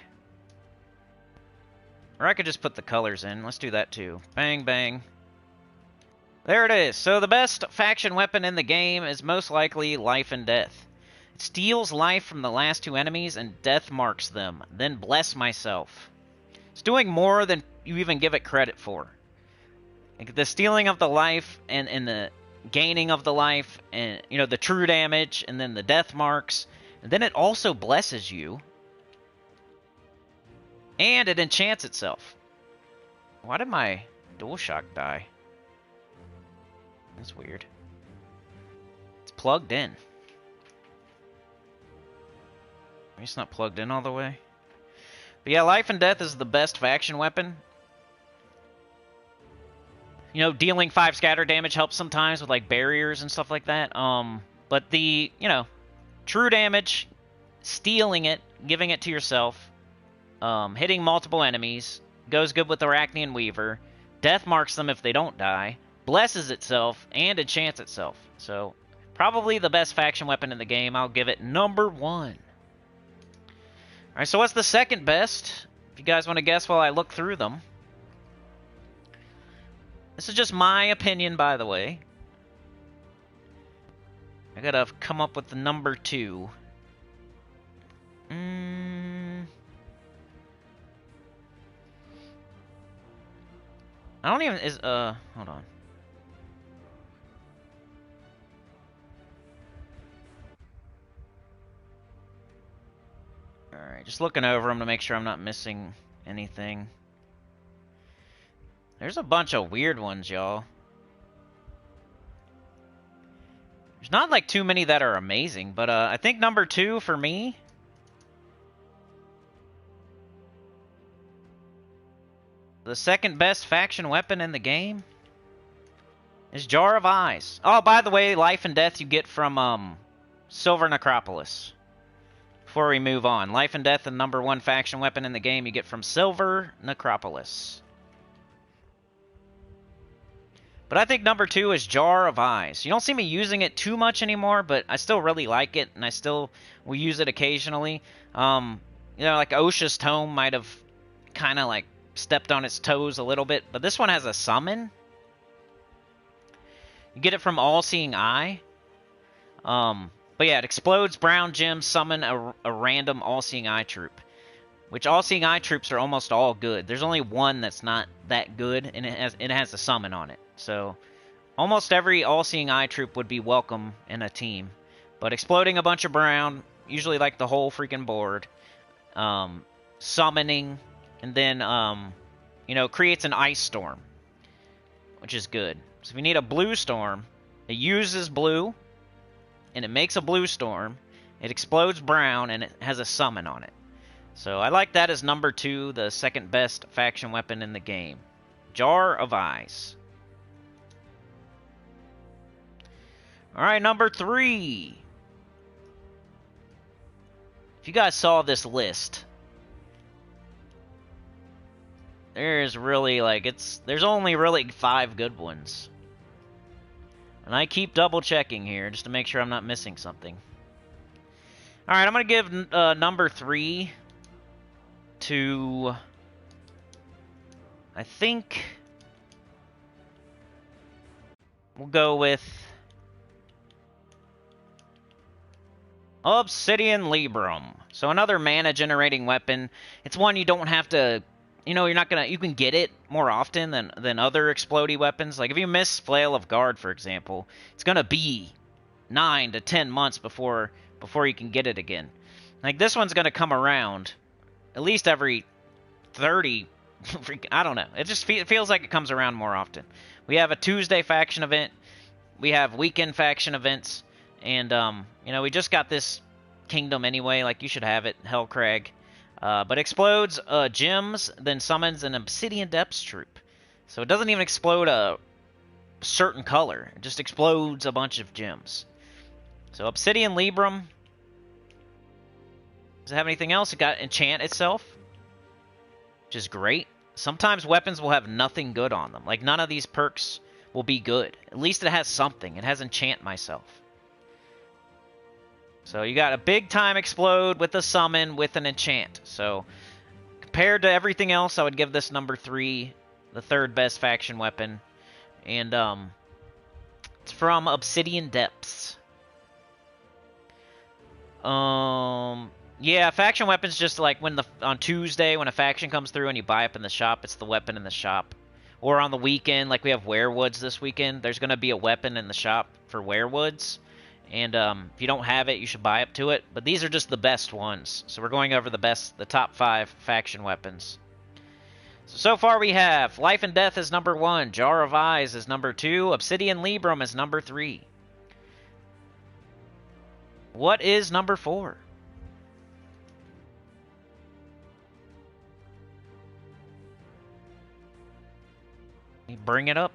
Or I could just put the colors in. Let's do that too. Bang, bang. There it is. So the best faction weapon in the game is most likely life and death. It steals life from the last 2 enemies and death marks them. Then bless myself. It's doing more than you even give it credit for. Like the stealing of the life and the gaining of the life and, you know, the true damage and then the death marks. And then it also blesses you. And it enchants itself. Why did my DualShock die? That's weird. It's plugged in. Maybe it's not plugged in all the way. But yeah, life and death is the best faction weapon. You know, dealing 5 scatter damage helps sometimes with like barriers and stuff like that. But the, you know, true damage, stealing it, giving it to yourself, hitting multiple enemies, goes good with Arachnean Weaver, death marks them if they don't die, blesses itself, and enchants itself. So, probably the best faction weapon in the game. I'll give it number 1. Alright, so what's the second best? If you guys want to guess while I look through them. This is just my opinion, by the way. I gotta come up with the number 2. I don't even, hold on. Alright, just looking over them to make sure I'm not missing anything. There's a bunch of weird ones, y'all. There's not like too many that are amazing, but I think number 2 for me. The second best faction weapon in the game is Jar of Eyes. Oh, by the way, life and death you get from Silver Necropolis. Before we move on, Life and Death, the #1 faction weapon in the game you get from Silver Necropolis. But I think #2 is Jar of Eyes. You don't see me using it too much anymore, but I still really like it, and I still will use it occasionally. You know, like Osha's Tome might have kind of like stepped on its toes a little bit, but this one has a summon. You get it from All Seeing Eye. But yeah, it explodes brown gems, summon a random All Seeing Eye troop. Which All Seeing Eye troops are almost all good. There's only one that's not that good, and it has a summon on it. So almost every All Seeing Eye troop would be welcome in a team. But exploding a bunch of brown, usually like the whole freaking board, summoning, and then you know, creates an ice storm, which is good. So if you need a blue storm, it uses blue, and it makes a blue storm. It explodes brown, and it has a summon on it. So I like that as #2, the second best faction weapon in the game. Jar of Eyes. Alright, #3. If you guys saw this list, there's really, like, there's only really 5 good ones. And I keep double checking here just to make sure I'm not missing something. Alright, I'm going to give #3 to, I think we'll go with Obsidian Librum. So another mana generating weapon. It's one you don't have to, you know, you can get it more often than other explodey weapons. Like if you miss Flail of Guard, for example, it's gonna be 9 to 10 months before you can get it again. Like this one's gonna come around at least every 30, I don't know. It just feels like it comes around more often. We have a Tuesday faction event. We have weekend faction events. And, you know, we just got this kingdom anyway. Like, you should have it, Hellcrag. But explodes gems, then summons an Obsidian Depths troop. So it doesn't even explode a certain color. It just explodes a bunch of gems. So Obsidian Librum. Does it have anything else? It got Enchant itself, which is great. Sometimes weapons will have nothing good on them. Like, none of these perks will be good. At least it has something. It has Enchant Myself. So you got a big time explode with a summon with an enchant. So compared to everything else, I would give this #3, the third best faction weapon. And it's from Obsidian Depths. Yeah, faction weapons just like on Tuesday when a faction comes through and you buy up in the shop, it's the weapon in the shop. Or on the weekend, like we have Werewoods this weekend, there's going to be a weapon in the shop for Werewoods. And if you don't have it, you should buy up to it. But these are just the best ones. So we're going over the top 5 faction weapons. So far we have Life and Death is #1, Jar of Eyes is #2, Obsidian Librum is #3. What is #4? Bring it up.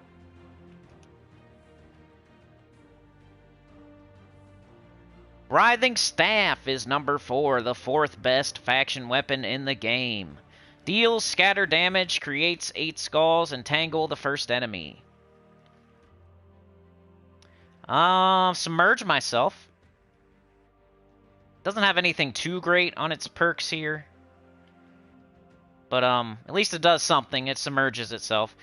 Writhing Staff is #4, the 4th best faction weapon in the game. Deals scatter damage, creates 8 skulls, and tangle the first enemy. Submerge Myself. Doesn't have anything too great on its perks here. But at least it does something. It submerges itself.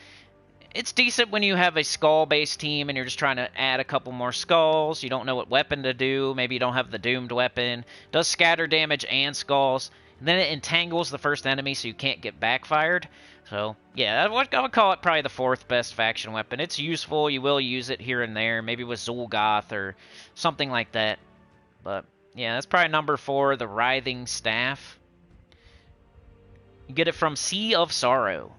It's decent when you have a skull-based team and you're just trying to add a couple more skulls. You don't know what weapon to do. Maybe you don't have the doomed weapon. Does scatter damage and skulls. And then it entangles the first enemy so you can't get backfired. So, yeah, I would call it probably the 4th best faction weapon. It's useful. You will use it here and there. Maybe with Zul'Goth or something like that. But, yeah, that's probably #4, the Writhing Staff. You get it from Sea of Sorrow.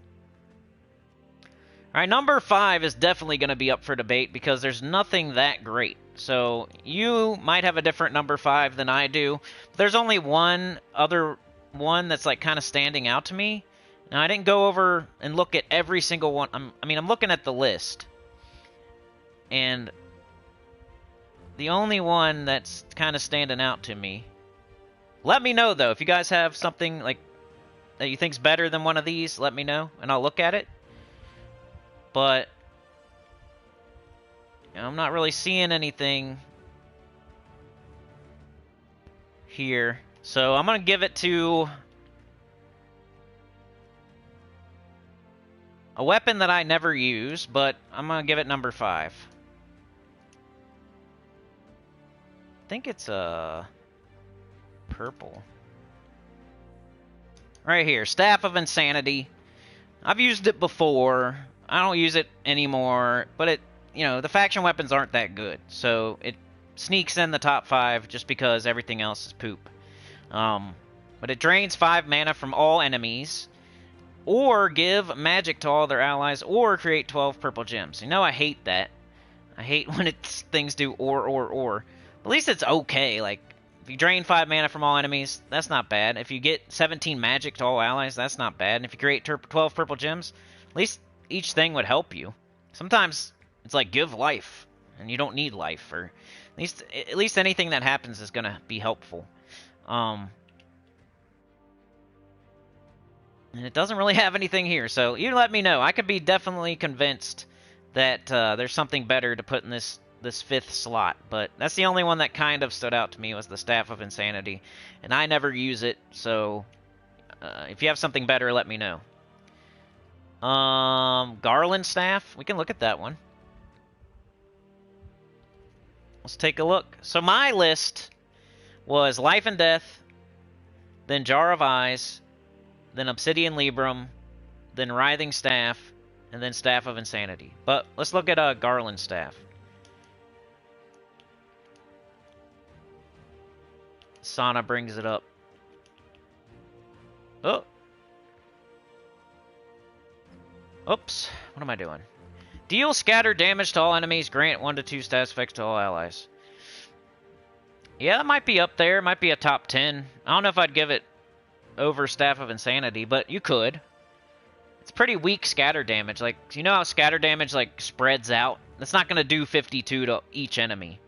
Alright, #5 is definitely going to be up for debate because there's nothing that great. So, you might have a different #5 than I do. There's only one other one that's like kind of standing out to me. Now, I didn't go over and look at every single one. I'm looking at the list. And the only one that's kind of standing out to me. Let me know, though. If you guys have something like that you think's better than one of these, let me know, and I'll look at it. But I'm not really seeing anything here. So I'm going to give it to a weapon that I never use, but I'm going to give it number 5. I think it's purple. Right here, Staff of Insanity. I've used it before. I don't use it anymore, but it, you know, the faction weapons aren't that good, so it sneaks in the top 5 just because everything else is poop. But it drains 5 mana from all enemies, or give magic to all their allies, or create 12 purple gems. You know, I hate that. I hate when it's things do or. At least it's okay. Like, if you drain 5 mana from all enemies, that's not bad. If you get 17 magic to all allies, that's not bad. And if you create 12 purple gems, at least each thing would help you. Sometimes it's like, give life, and you don't need life. Or at least anything that happens is going to be helpful. And it doesn't really have anything here, so you let me know. I could be definitely convinced that there's something better to put in this 5th slot, but that's the only one that kind of stood out to me was the Staff of Insanity, and I never use it, so if you have something better, let me know. Garland Staff, we can look at that one. Let's take a look. So my list was Life and Death, then Jar of Eyes, then Obsidian Librum, then Writhing Staff, and then Staff of Insanity. But let's look at Garland Staff. Sana brings it up. Oh. Oops. What am I doing? Deal scatter damage to all enemies. Grant 1 to 2 status effects to all allies. Yeah, that might be up there. It might be a top 10. I don't know if I'd give it over Staff of Insanity, but you could. It's pretty weak scatter damage. Like, you know how scatter damage, like, spreads out? It's not going to do 52 to each enemy.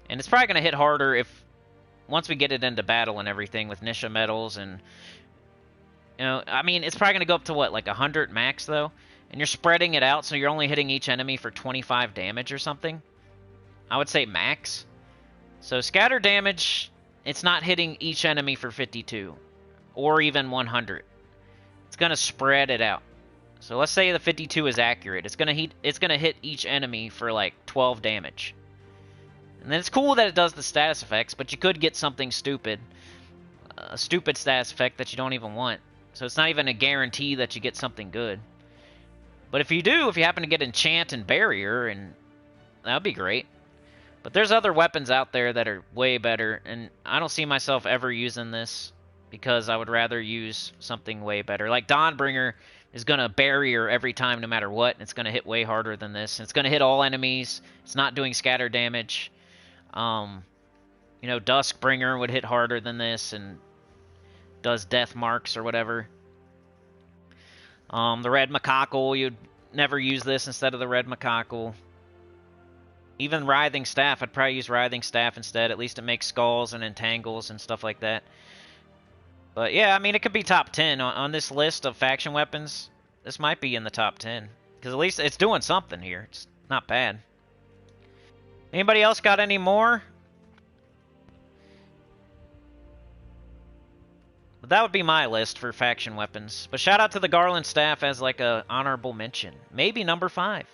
And it's probably going to hit harder if, once we get it into battle and everything with Nisha medals and, you know, I mean, it's probably going to go up to, what, like 100 max, though? And you're spreading it out, so you're only hitting each enemy for 25 damage or something. I would say max. So scatter damage, it's not hitting each enemy for 52. Or even 100. It's going to spread it out. So let's say the 52 is accurate. It's going to hit each enemy for like 12 damage. And then it's cool that it does the status effects, but you could get something stupid. A stupid status effect that you don't even want. So it's not even a guarantee that you get something good. But if you do, if you happen to get Enchant and Barrier, and that would be great. But there's other weapons out there that are way better, and I don't see myself ever using this, because I would rather use something way better. Like Dawnbringer is going to barrier every time no matter what. And it's going to hit way harder than this. And it's going to hit all enemies. It's not doing scatter damage. You know, Duskbringer would hit harder than this and does death marks or whatever. The Red Macacal, you'd never use this instead of the Red Macacal. Even Writhing Staff, I'd probably use Writhing Staff instead. At least it makes skulls and entangles and stuff like that. But yeah, I mean, it could be top 10 on this list of faction weapons. This might be in the top 10. Because at least it's doing something here. It's not bad. Anybody else got any more? But that would be my list for faction weapons. But shout out to the Garland Staff as like a honorable mention. Maybe number 5.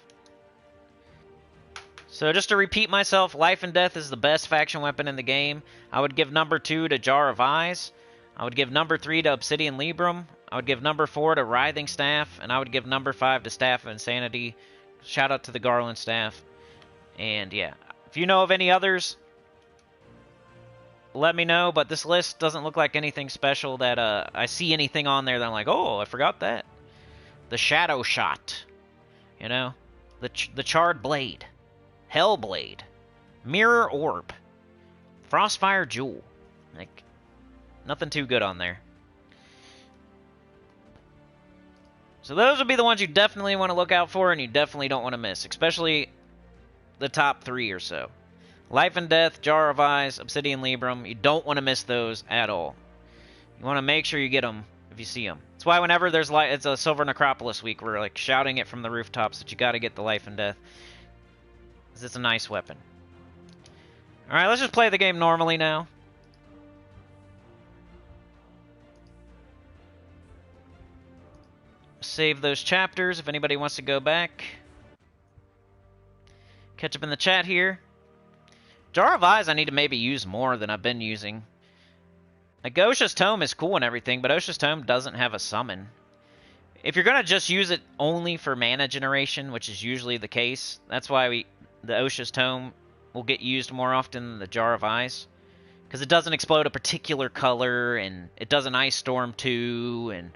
So just to repeat myself, Life and Death is the best faction weapon in the game. I would give number 2 to Jar of Eyes. I would give number 3 to Obsidian Librum. I would give number 4 to Writhing Staff. And I would give number 5 to Staff of Insanity. Shout out to the Garland Staff. And yeah, if you know of any others, let me know. But this list doesn't look like anything special that I see anything on there that I'm like, oh, I forgot that. The Shadow Shot. You know? The Charred Blade. Hellblade. Mirror Orb. Frostfire Jewel. Like, nothing too good on there. So those would be the ones you definitely want to look out for and you definitely don't want to miss. Especially the top 3 or so. Life and Death, Jar of Eyes, Obsidian Librum. You don't want to miss those at all. You want to make sure you get them if you see them. That's why whenever there's it's a Silver Necropolis week, we're like shouting it from the rooftops that you got to get the Life and Death. Because it's a nice weapon. Alright, let's just play the game normally now. Save those chapters if anybody wants to go back. Catch up in the chat here. Jar of Eyes I need to maybe use more than I've been using. Like, Osha's Tome is cool and everything, but Osha's Tome doesn't have a summon. If you're going to just use it only for mana generation, which is usually the case, that's why the Osha's Tome will get used more often than the Jar of Eyes. Because it doesn't explode a particular color, and it does an Ice Storm too, and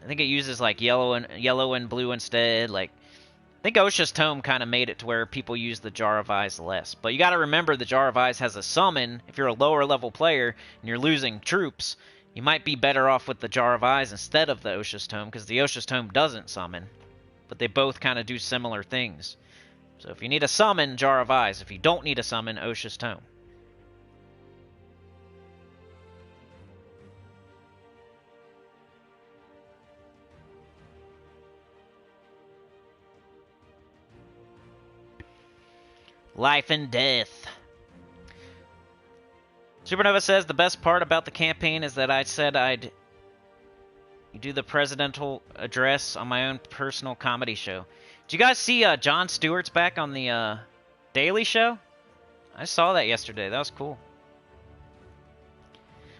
I think it uses like yellow and blue instead. Like, I think Osha's Tome kind of made it to where people use the Jar of Eyes less. But you got to remember the Jar of Eyes has a summon. If you're a lower level player and you're losing troops, you might be better off with the Jar of Eyes instead of the Osha's Tome, because the Osha's Tome doesn't summon. But they both kind of do similar things. So if you need a summon, Jar of Eyes. If you don't need a summon, Osha's Tome. Life and Death. Supernova says the best part about the campaign is that I said I'd do the presidential address on my own personal comedy show. Did you guys see Jon Stewart's back on the Daily Show? I saw that yesterday. That was cool.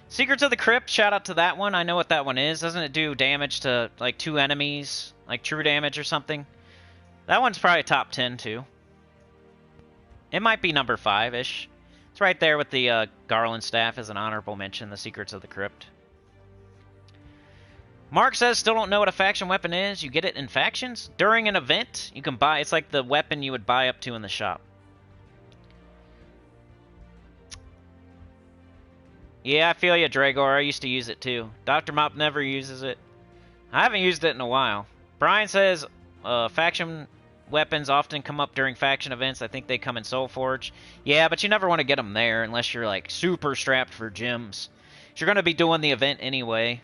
Secrets of the Crypt, shout out to that one. I know what that one is. Doesn't it do damage to like 2 enemies, like true damage or something? That one's probably top 10 too. It might be number 5-ish. It's right there with the Garland staff as an honorable mention, the Secrets of the Crypt. Mark says, still don't know what a faction weapon is. You get it in factions? During an event, you can buy. It's like the weapon you would buy up to in the shop. Yeah, I feel you, Dragor. I used to use it too. Dr. Mop never uses it. I haven't used it in a while. Brian says, faction weapons often come up during faction events. I think they come in Soulforge. Yeah, but you never want to get them there unless you're like super strapped for gems. You're going to be doing the event anyway.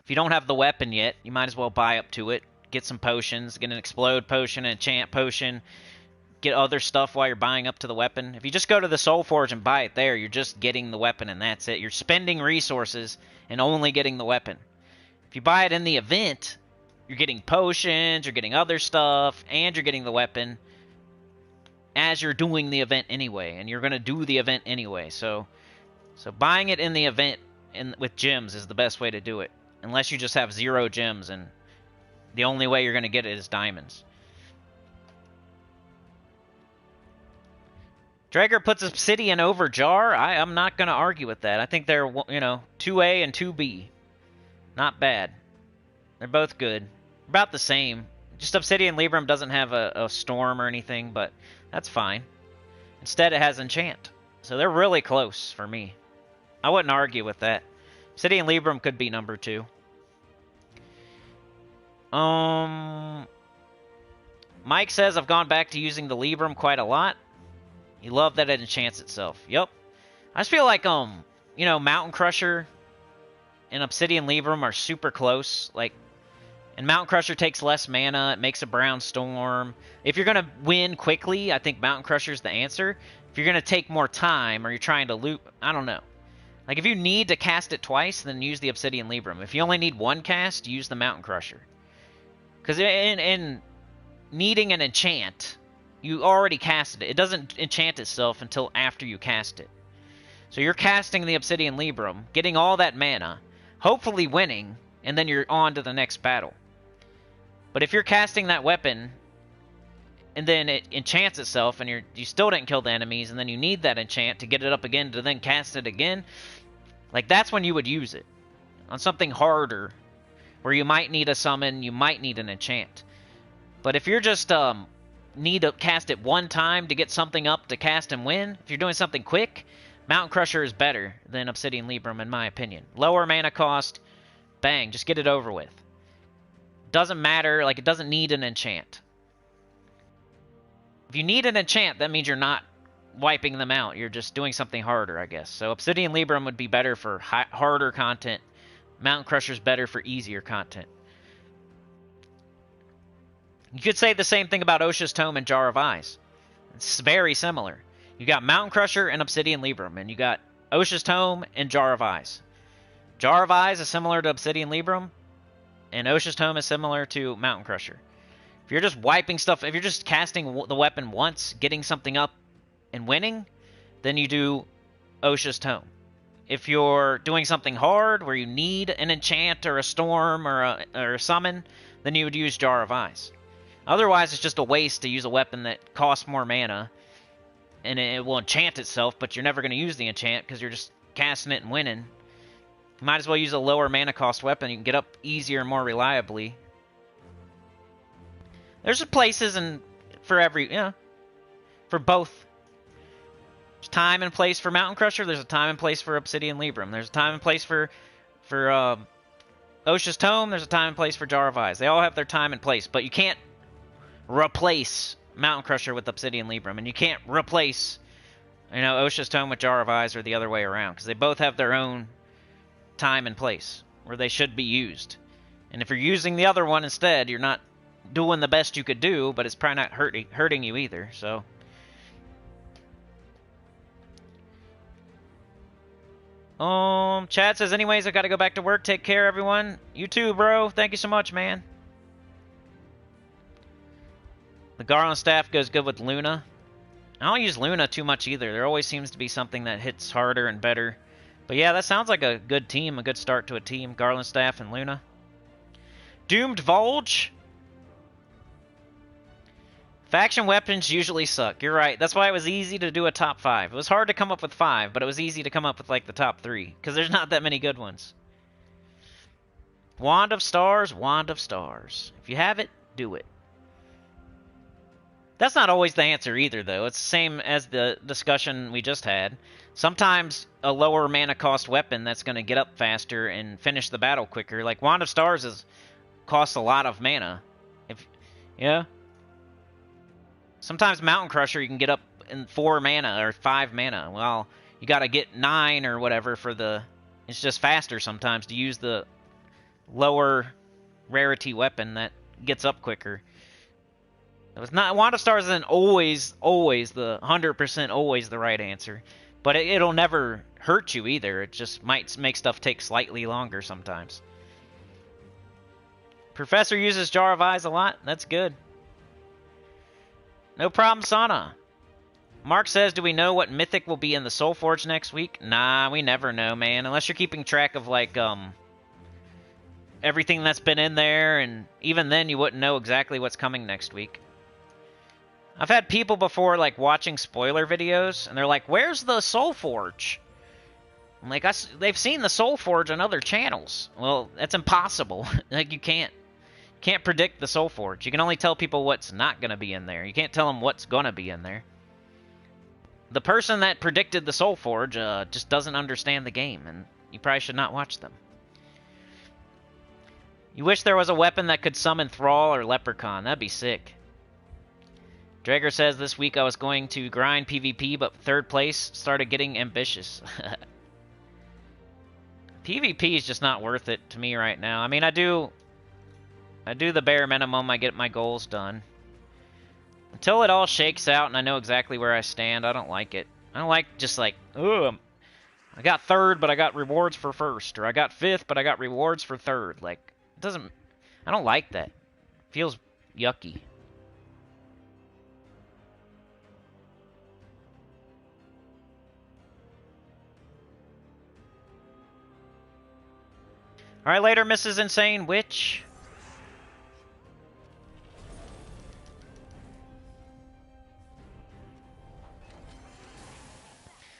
If you don't have the weapon yet, you might as well buy up to it. Get some potions. Get an explode potion, an enchant potion. Get other stuff while you're buying up to the weapon. If you just go to the Soulforge and buy it there, you're just getting the weapon and that's it. You're spending resources and only getting the weapon. If you buy it in the event, you're getting potions, you're getting other stuff, and you're getting the weapon as you're doing the event anyway, and you're going to do the event anyway. So buying it in the event with gems is the best way to do it, unless you just have 0 gems, and the only way you're going to get it is diamonds. Drager puts Obsidian over Jar. I'm not going to argue with that. I think they're, 2A and 2B. Not bad. They're both good. About the same. Just Obsidian Librum doesn't have a storm or anything, but that's fine. Instead, it has enchant. So they're really close for me. I wouldn't argue with that. Obsidian Librum could be number 2. Mike says, I've gone back to using the Librum quite a lot. You love that it enchants itself. Yep. I just feel like, Mountain Crusher and Obsidian Librum are super close. And Mountain Crusher takes less mana. It makes a brown storm. If you're going to win quickly, I think Mountain Crusher's the answer. If you're going to take more time or you're trying to loop, I don't know. Like, if you need to cast it twice, then use the Obsidian Librum. If you only need 1 cast, use the Mountain Crusher. Because in needing an enchant, you already casted it. It doesn't enchant itself until after you cast it. So you're casting the Obsidian Librum, getting all that mana, hopefully winning, and then you're on to the next battle. But if you're casting that weapon, and then it enchants itself, and you still didn't kill the enemies, and then you need that enchant to get it up again to then cast it again, like, that's when you would use it. On something harder, where you might need a summon, you might need an enchant. But if you're just need to cast it 1 time to get something up to cast and win, if you're doing something quick, Mountain Crusher is better than Obsidian Librum, in my opinion. Lower mana cost, bang, just get it over with. Doesn't matter, like, it doesn't need an enchant. If you need an enchant, that means you're not wiping them out. You're just doing something harder, I guess. So Obsidian Libram would be better for harder content. Mountain Crusher's better for easier content. You could say the same thing about Osha's Tome and Jar of Eyes. It's very similar. You got Mountain Crusher and Obsidian Libram, and you got Osha's Tome and Jar of Eyes. Jar of Eyes is similar to Obsidian Libram, and Osha's Tome is similar to Mountain Crusher. If you're just wiping stuff, if you're just casting the weapon once, getting something up, and winning, then you do Osha's Tome. If you're doing something hard where you need an enchant or a storm or a summon, then you would use Jar of Eyes. Otherwise, it's just a waste to use a weapon that costs more mana, and it will enchant itself, but you're never going to use the enchant because you're just casting it and winning. You might as well use a lower mana cost weapon. You can get up easier and more reliably. There's places for both. There's time and place for Mountain Crusher. There's a time and place for Obsidian Libram. There's a time and place for Osha's Tome. There's a time and place for Jar of Eyes. They all have their time and place, but you can't replace Mountain Crusher with Obsidian Libram, and you can't replace, Osha's Tome with Jar of Eyes or the other way around, because they both have their own time and place where they should be used. And if you're using the other one instead, you're not doing the best you could do, but it's probably not hurting you either. So Chad says, anyways, I gotta go back to work. Take care, everyone. You too, bro. Thank you so much, man. The Garland staff goes good with Luna. I don't use Luna too much either. There always seems to be something that hits harder and better. But yeah, that sounds like a good team, a good start to a team. Garland staff and Luna. Doomed Volge. Faction weapons usually suck. You're right. That's why it was easy to do a top 5. It was hard to come up with 5, but it was easy to come up with like the top 3. Because there's not that many good ones. Wand of Stars, Wand of Stars. If you have it, do it. That's not always the answer either, though. It's the same as the discussion we just had. Sometimes a lower mana cost weapon that's going to get up faster and finish the battle quicker. Like Wand of Stars costs a lot of mana. Sometimes Mountain Crusher you can get up in 4 mana or 5 mana. Well, you got to get 9 or whatever for the... It's just faster sometimes to use the lower rarity weapon that gets up quicker. Wand of Stars isn't always the 100% always the right answer, but it'll never hurt you either. It just might make stuff take slightly longer sometimes. Professor uses Jar of Eyes a lot. That's good. No problem, Sana. Mark says, do we know what mythic will be in the Soul Forge next week? Nah, we never know, man. Unless you're keeping track of like everything that's been in there, and even then you wouldn't know exactly what's coming next week. I've had people before, like, watching spoiler videos, and they're like, where's the Soul Forge? I'm like, they've seen the Soul Forge on other channels. Well, that's impossible. Like, you can't predict the Soul Forge. You can only tell people what's not going to be in there. You can't tell them what's going to be in there. The person that predicted the Soul Forge just doesn't understand the game, and you probably should not watch them. You wish there was a weapon that could summon Thrall or Leprechaun. That'd be sick. Drager says, this week I was going to grind PvP, but 3rd place started getting ambitious. PvP is just not worth it to me right now. I mean, I do the bare minimum. I get my goals done. Until it all shakes out and I know exactly where I stand, I don't like it. I don't like just like, oh, I got 3rd, but I got rewards for 1st. Or I got 5th, but I got rewards for 3rd. Like, I don't like that. It feels yucky. Alright, later, Mrs. Insane Witch.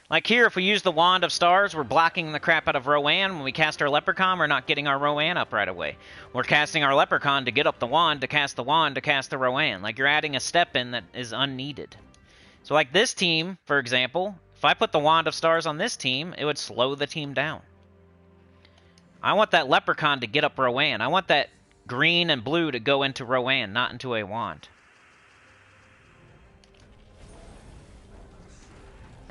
Like here, if we use the Wand of Stars, we're blocking the crap out of Rowan. When we cast our Leprechaun, we're not getting our Rowan up right away. We're casting our Leprechaun to get up the Wand, to cast the Wand, to cast the Rowan. Like, you're adding a step in that is unneeded. So like this team, for example, if I put the Wand of Stars on this team, it would slow the team down. I want that Leprechaun to get up Rowan. I want that green and blue to go into Rowan, not into a Wand.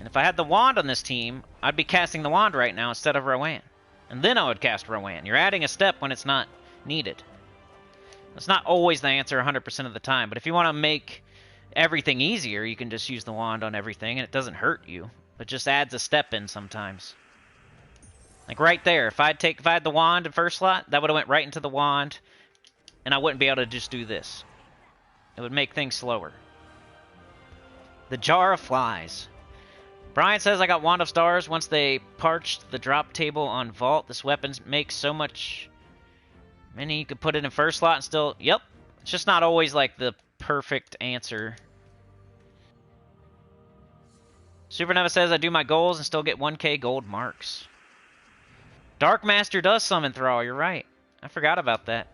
And if I had the wand on this team, I'd be casting the wand right now instead of Rowan. And then I would cast Rowan. You're adding a step when it's not needed. It's not always the answer 100% of the time, but if you want to make everything easier, you can just use the wand on everything, and it doesn't hurt you. It just adds a step in sometimes. Like right there, if I had the wand in first slot, that would have went right into the wand, and I wouldn't be able to just do this. It would make things slower. The Jar of Flies. Brian says I got Wand of Stars once they parched the drop table on Vault. This weapon makes so much... Many you could put it in first slot and still... Yep. It's just not always like the perfect answer. Supernova says I do my goals and still get 1k gold marks. Dark Master does summon Thrall, you're right. I forgot about that.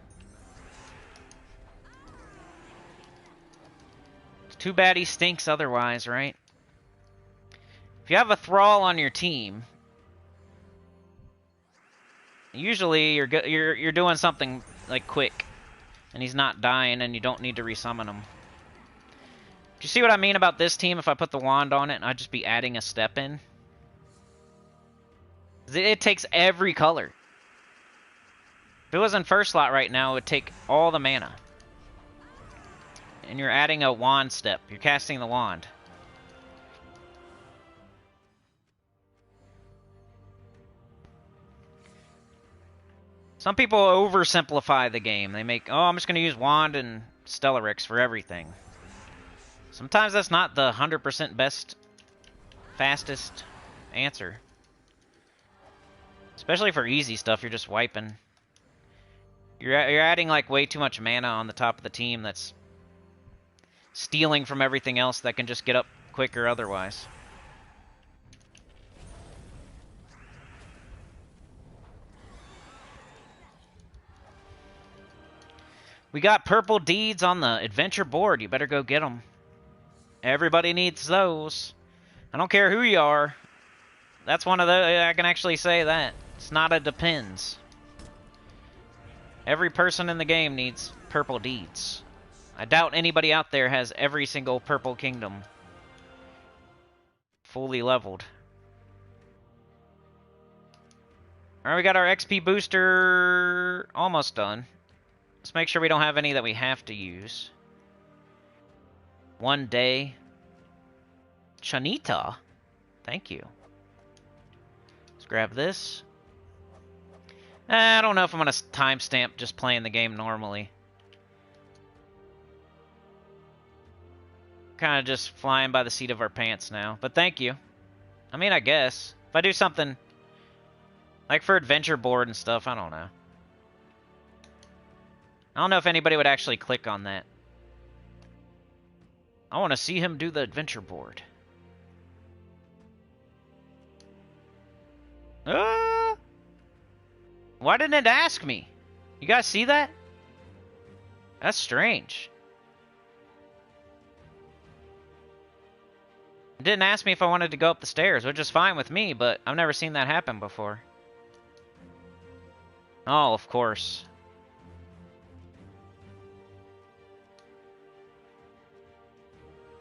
It's too bad he stinks otherwise, right? If you have a Thrall on your team, usually you're doing something like quick, and he's not dying, and you don't need to resummon him. Do you see what I mean about this team? If I put the wand on it, and I'd just be adding a step in, it takes every color. If it was in first slot right now, it would take all the mana, and you're adding a wand step. You're casting the wand. Some people oversimplify the game. They make, oh, I'm just going to use Wand and Stellarix for everything. Sometimes that's not the 100% best, fastest answer. Especially for easy stuff, you're just wiping. You're adding like way too much mana on the top of the team that's stealing from everything else that can just get up quicker otherwise. We got purple deeds on the adventure board. You better go get them. Everybody needs those. I don't care who you are. That's one of the... I can actually say that. It's not a depends. Every person in the game needs purple deeds. I doubt anybody out there has every single purple kingdom fully leveled. Alright, we got our XP booster almost done. Let's make sure we don't have any that we have to use. One day. Chanita. Thank you. Let's grab this. I don't know if I'm going to timestamp just playing the game normally. Kind of just flying by the seat of our pants now. But thank you. I mean, I guess. If I do something like for adventure board and stuff, I don't know. I don't know if anybody would actually click on that. I want to see him do the adventure board. Why didn't it ask me? You guys see that? That's strange. It didn't ask me if I wanted to go up the stairs, which is fine with me, but I've never seen that happen before. Oh, of course.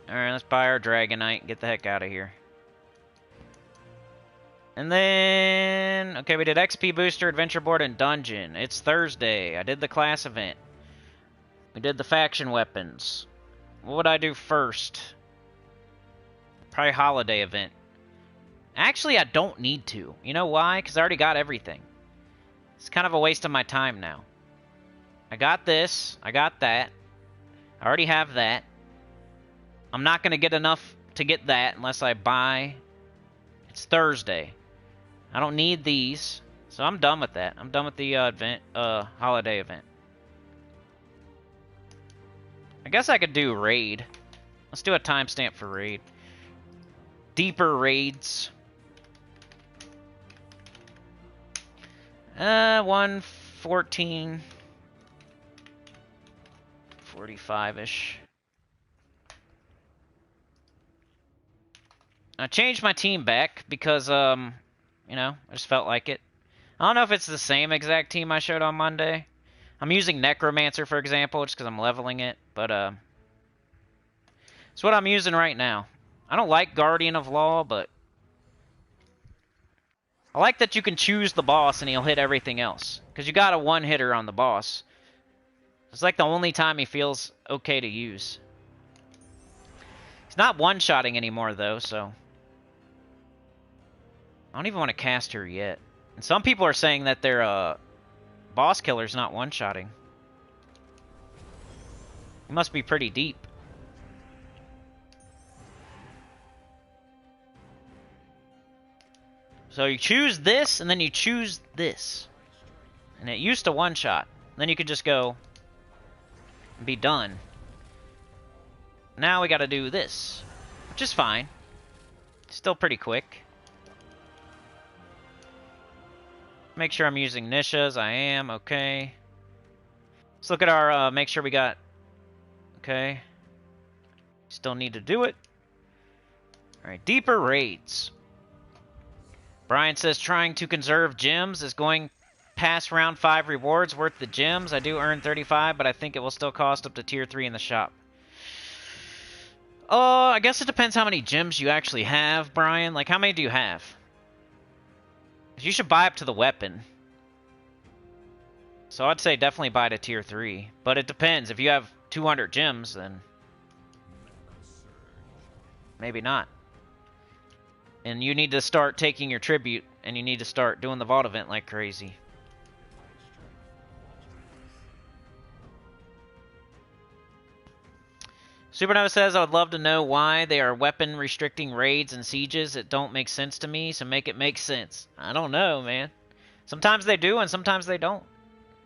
Alright, let's buy our Dragonite and get the heck out of here. And then... Okay, we did XP Booster, Adventure Board, and Dungeon. It's Thursday. I did the class event. We did the faction weapons. What would I do first? Probably holiday event. Actually, I don't need to. You know why? Because I already got everything. It's kind of a waste of my time now. I got this. I got that. I already have that. I'm not going to get enough to get that unless I buy. It's Thursday. I don't need these. So I'm done with that. I'm done with the holiday event. I guess I could do raid. Let's do a timestamp for raid. Deeper raids. 1:14. 45-ish. I changed my team back because, you know, I just felt like it. I don't know if it's the same exact team I showed on Monday. I'm using Necromancer, for example, just because I'm leveling it, but, it's what I'm using right now. I don't like Guardian of Law, but I like that you can choose the boss and he'll hit everything else. Because you got a one-hitter on the boss. It's like the only time he feels okay to use. He's not one-shotting anymore, though, so... I don't even want to cast her yet. And some people are saying that their boss killer's not one-shotting. He must be pretty deep. So you choose this, and then you choose this. And it used to one-shot. Then you could just go and be done. Now we gotta do this, which is fine. Still pretty quick. Make sure I'm using Nisha's. I am. Okay. Let's look at our, make sure we got... Okay. Still need to do it. Alright, deeper raids. Brian says trying to conserve gems is going past round 5 rewards worth the gems. I do earn 35, but I think it will still cost up to tier 3 in the shop. I guess it depends how many gems you actually have, Brian. Like, how many do you have? You should buy up to the weapon. So I'd say definitely buy to tier 3. But it depends. If you have 200 gems, then maybe not. And you need to start taking your tribute, and you need to start doing the vault event like crazy. Supernova says, I would love to know why they are weapon restricting raids and sieges. It don't make sense to me, so make it make sense. I don't know, man. Sometimes they do, and sometimes they don't.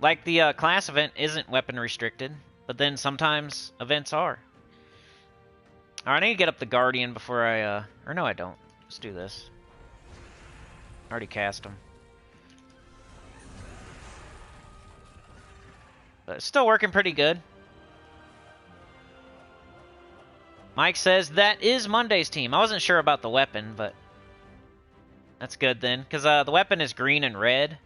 Like the class event isn't weapon restricted, but then sometimes events are. Alright, I need to get up the Guardian before I, or no I don't. Let's do this. Already cast him. But it's still working pretty good. Mike says, that is Monday's team. I wasn't sure about the weapon, but that's good then. Because the weapon is green and red,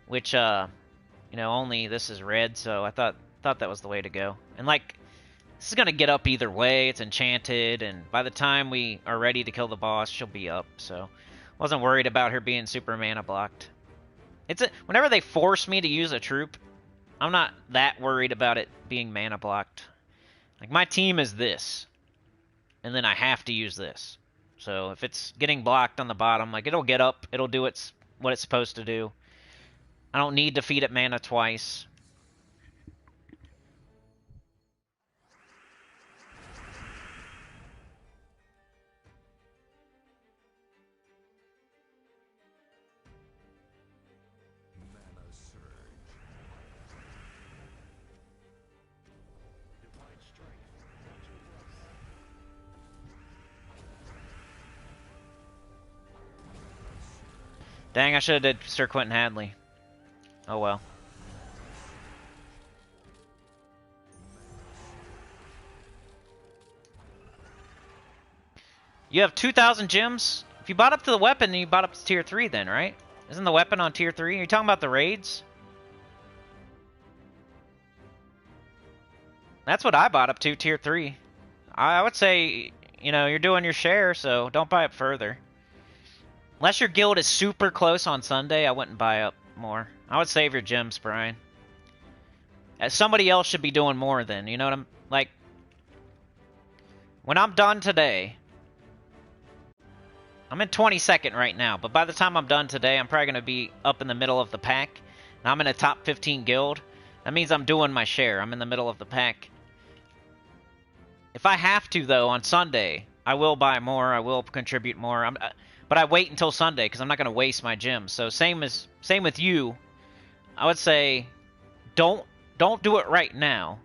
which, you know, only this is red, so I thought that was the way to go. And, like, this is going to get up either way. It's enchanted, and by the time we are ready to kill the boss, she'll be up, so wasn't worried about her being super mana blocked. Whenever they force me to use a troop, I'm not that worried about it being mana blocked. Like, my team is this. And then I have to use this. So if it's getting blocked on the bottom, like, it'll get up, it'll do what it's supposed to do. I don't need to feed it mana twice. Dang, I should have did Sir Quentin Hadley. Oh well. You have 2,000 gems? If you bought up to the weapon, then you bought up to tier 3 then, right? Isn't the weapon on tier 3? Are you talking about the raids? That's what I bought up to, tier 3. I would say, you know, you're doing your share, so don't buy up further. Unless your guild is super close on Sunday, I wouldn't buy up more. I would save your gems, Brian. Somebody else should be doing more then, you know what I'm... Like, when I'm done today... I'm in 22nd right now, but by the time I'm done today, I'm probably going to be up in the middle of the pack. And I'm in a top 15 guild. That means I'm doing my share. I'm in the middle of the pack. If I have to, though, on Sunday, I will buy more. I will contribute more. But I wait until Sunday because I'm not going to waste my gems. So same with you. I would say don't do it right now.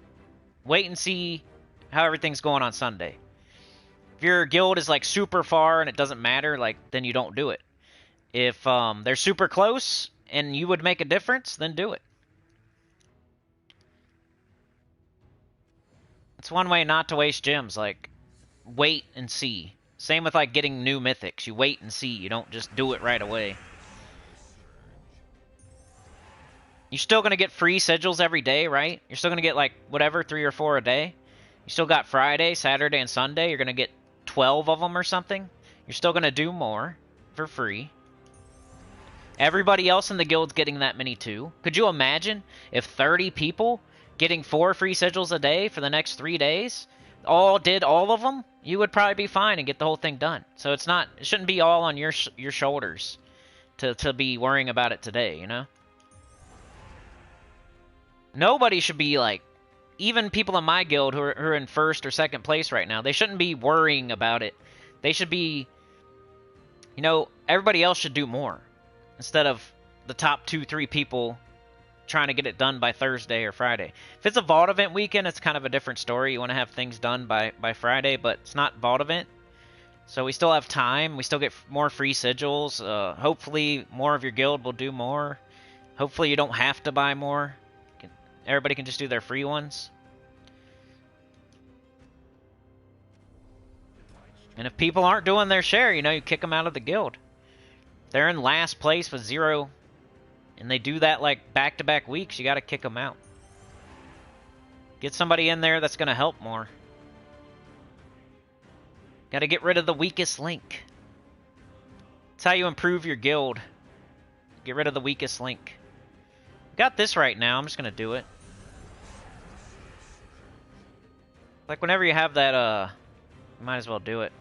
Wait and see how everything's going on Sunday. If your guild is like super far and it doesn't matter, like then you don't do it. If they're super close and you would make a difference, then do it. It's one way not to waste gems. Like wait and see. Same with like getting new mythics. You wait and see. You don't just do it right away. You're still going to get free sigils every day, right? You're still going to get like whatever, 3 or 4 a day. You still got Friday, Saturday, and Sunday. You're going to get 12 of them or something. You're still going to do more for free. Everybody else in the guild's getting that many too. Could you imagine if 30 people getting 4 free sigils a day for the next 3 days all did all of them? You would probably be fine and get the whole thing done. So it shouldn't be all on your shoulders to be worrying about it today, you know? Nobody should be like, even people in my guild who are in first or second place right now, they shouldn't be worrying about it. They should be, you know, everybody else should do more instead of the top 2-3 people trying to get it done by Thursday or Friday. If it's a Vault event weekend, it's kind of a different story. You want to have things done by Friday, but it's not Vault event. So we still have time. We still get more free sigils. Hopefully more of your guild will do more. Hopefully you don't have to buy more. Everybody can just do their free ones. And if people aren't doing their share, you know, you kick them out of the guild. They're in last place with 0, and they do that like back-to-back weeks, you got to kick them out. Get somebody in there that's going to help more. Got to get rid of the weakest link. That's how you improve your guild. Get rid of the weakest link. Got this right now. I'm just going to do it. Like, whenever you have that, you might as well do it.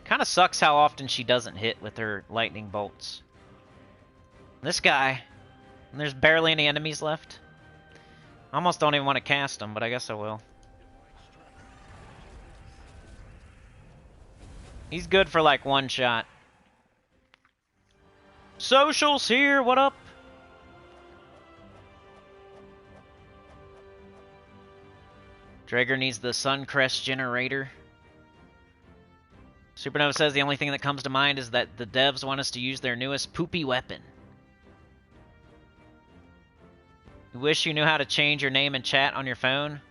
Kind of sucks how often she doesn't hit with her lightning bolts. This guy, and there's barely any enemies left. I almost don't even want to cast them, but I guess I will. He's good for like one shot. Social's here, what up? Drager needs the Suncrest generator. Supernova says the only thing that comes to mind is that the devs want us to use their newest poopy weapon. You wish you knew how to change your name and chat on your phone?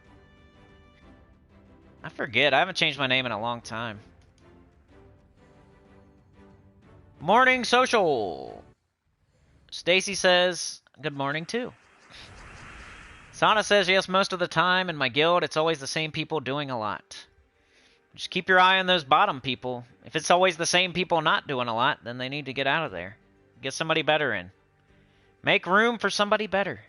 I forget. I haven't changed my name in a long time. Morning social. Stacy says good morning too. Sana says yes, most of the time in my guild it's always the same people doing a lot. Just keep your eye on those bottom people. If it's always the same people not doing a lot, then they need to get out of there. Get somebody better in. Make room for somebody better.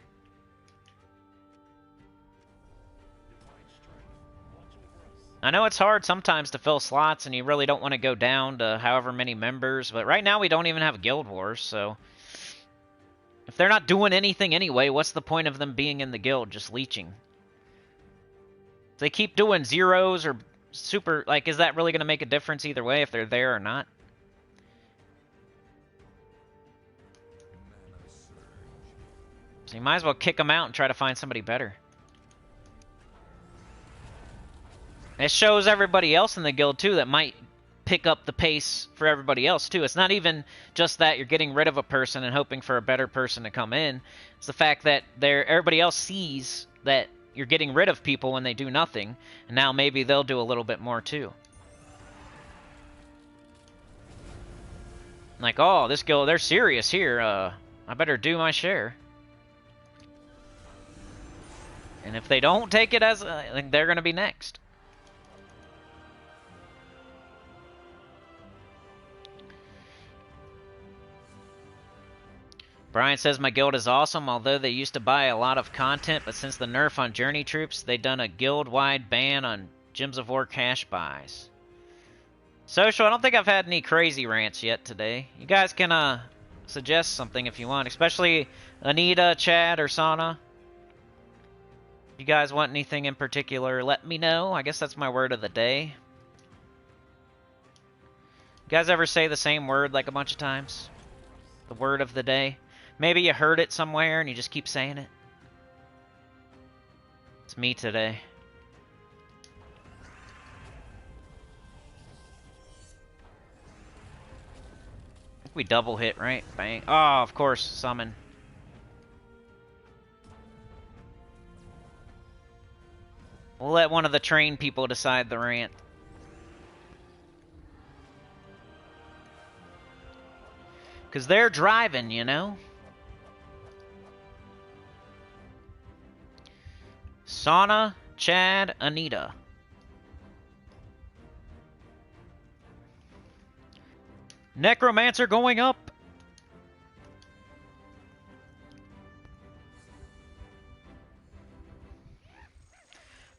I know it's hard sometimes to fill slots and you really don't want to go down to however many members, but right now we don't even have Guild Wars, so if they're not doing anything anyway, what's the point of them being in the guild just leeching? If they keep doing zeros or super, like, is that really going to make a difference either way if they're there or not? So you might as well kick them out and try to find somebody better. It shows everybody else in the guild too that might pick up the pace for everybody else too. It's not even just that you're getting rid of a person and hoping for a better person to come in. It's the fact that everybody else sees that you're getting rid of people when they do nothing, and now maybe they'll do a little bit more too. Like, oh, this guild, they're serious here. I better do my share. And if they don't take it as, like, they're going to be next. Brian says, my guild is awesome, although they used to buy a lot of content, but since the nerf on Journey troops, they've done a guild-wide ban on Gems of War cash buys. Social, I don't think I've had any crazy rants yet today. You guys can suggest something if you want, especially Anita, Chad, or Sana. If you guys want anything in particular, let me know. I guess that's my word of the day. You guys ever say the same word like a bunch of times? The word of the day? Maybe you heard it somewhere and you just keep saying it. It's me today. I think we double hit, right? Bang. Oh, of course, summon. We'll let one of the train people decide the rant. Because they're driving, you know? Sana, Chad, Anita. Necromancer going up.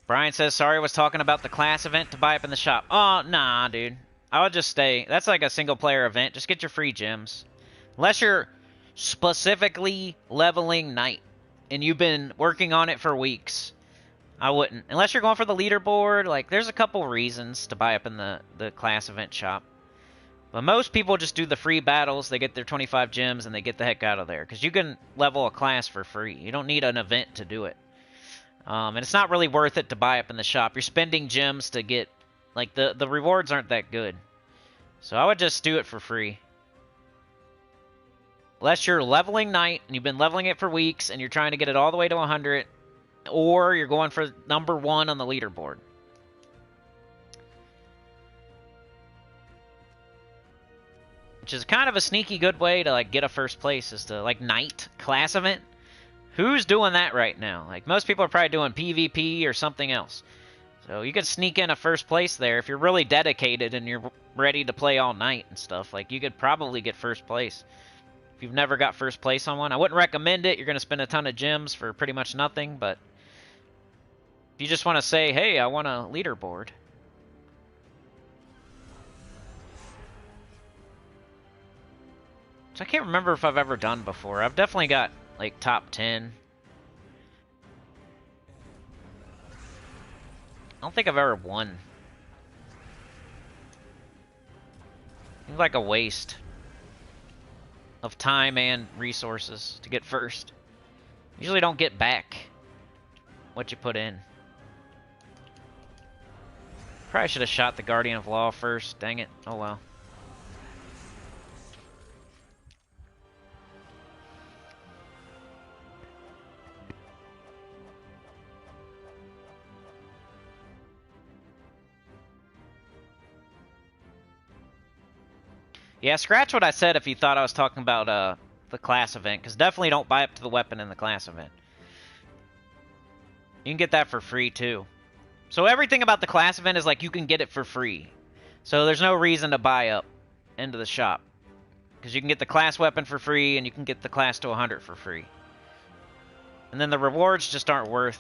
Brian says, sorry, I was talking about the class event to buy up in the shop. Oh, nah, dude. I would just stay. That's like a single-player event. Just get your free gems. Unless you're specifically leveling Knight, and you've been working on it for weeks. I wouldn't. Unless you're going for the leaderboard, like, there's a couple reasons to buy up in the class event shop. But most people just do the free battles, they get their 25 gems, and they get the heck out of there. Because you can level a class for free. You don't need an event to do it. And it's not really worth it to buy up in the shop. You're spending gems to get... Like, the rewards aren't that good. So I would just do it for free. Unless you're leveling Knight, and you've been leveling it for weeks, and you're trying to get it all the way to 100, or you're going for number 1 on the leaderboard. Which is kind of a sneaky good way to, like, get a first place, is to, like, Knight class event. Who's doing that right now? Like, most people are probably doing PvP or something else. So you could sneak in a first place there. If you're really dedicated and you're ready to play all night and stuff, like, you could probably get first place. If you've never got first place on one, I wouldn't recommend it. You're going to spend a ton of gems for pretty much nothing, but if you just want to say, hey, I want a leaderboard. So I can't remember if I've ever done before. I've definitely got, like, top 10. I don't think I've ever won. Seems like a waste of time and resources to get first. Usually don't get back what you put in. Probably should have shot the Guardian of Law first. Dang it. Oh well. Yeah, scratch what I said if you thought I was talking about the class event, because definitely don't buy up to the weapon in the class event. You can get that for free, too. So everything about the class event is like you can get it for free. So there's no reason to buy up into the shop. Because you can get the class weapon for free, and you can get the class to 100 for free. And then the rewards just aren't worth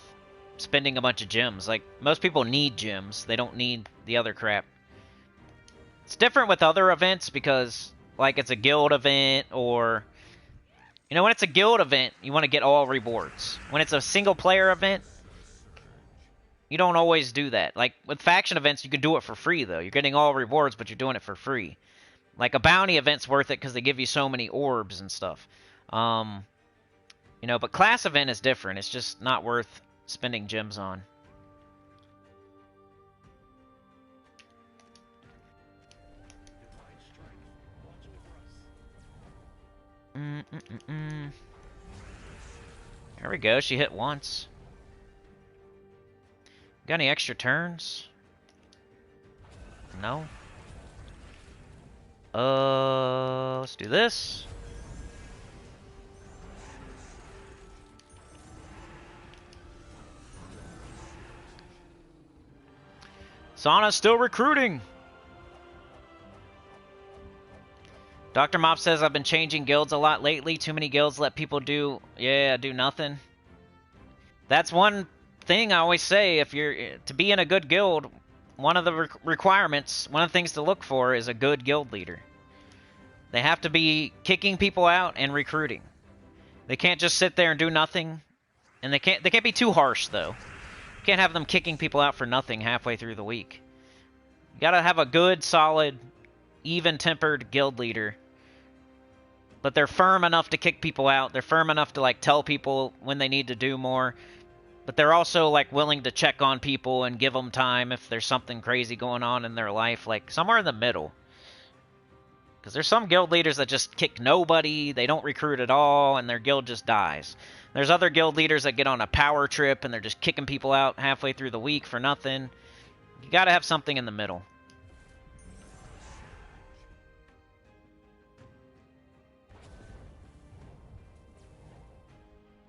spending a bunch of gems. Like, most people need gems. They don't need the other crap. It's different with other events because, like, it's a guild event or... You know, when it's a guild event, you want to get all rewards. When it's a single-player event, you don't always do that. Like, with faction events, you can do it for free, though. You're getting all rewards, but you're doing it for free. Like, a bounty event's worth it because they give you so many orbs and stuff. You know, but class event is different. It's just not worth spending gems on. There we go, she hit once. Got any extra turns? No? Let's do this. Sauna's still recruiting! Dr. Mop says, I've been changing guilds a lot lately. Too many guilds let people do nothing. That's one thing I always say. If you're to be in a good guild, one of the requirements, one of the things to look for is a good guild leader. They have to be kicking people out and recruiting. They can't just sit there and do nothing. And they can't be too harsh, though. You can't have them kicking people out for nothing halfway through the week. You gotta have a good, solid, even-tempered guild leader. But they're firm enough to kick people out. They're firm enough to, like, tell people when they need to do more. But they're also, like, willing to check on people and give them time if there's something crazy going on in their life. Like, somewhere in the middle. Because there's some guild leaders that just kick nobody. They don't recruit at all, and their guild just dies. There's other guild leaders that get on a power trip, and they're just kicking people out halfway through the week for nothing. You gotta have something in the middle.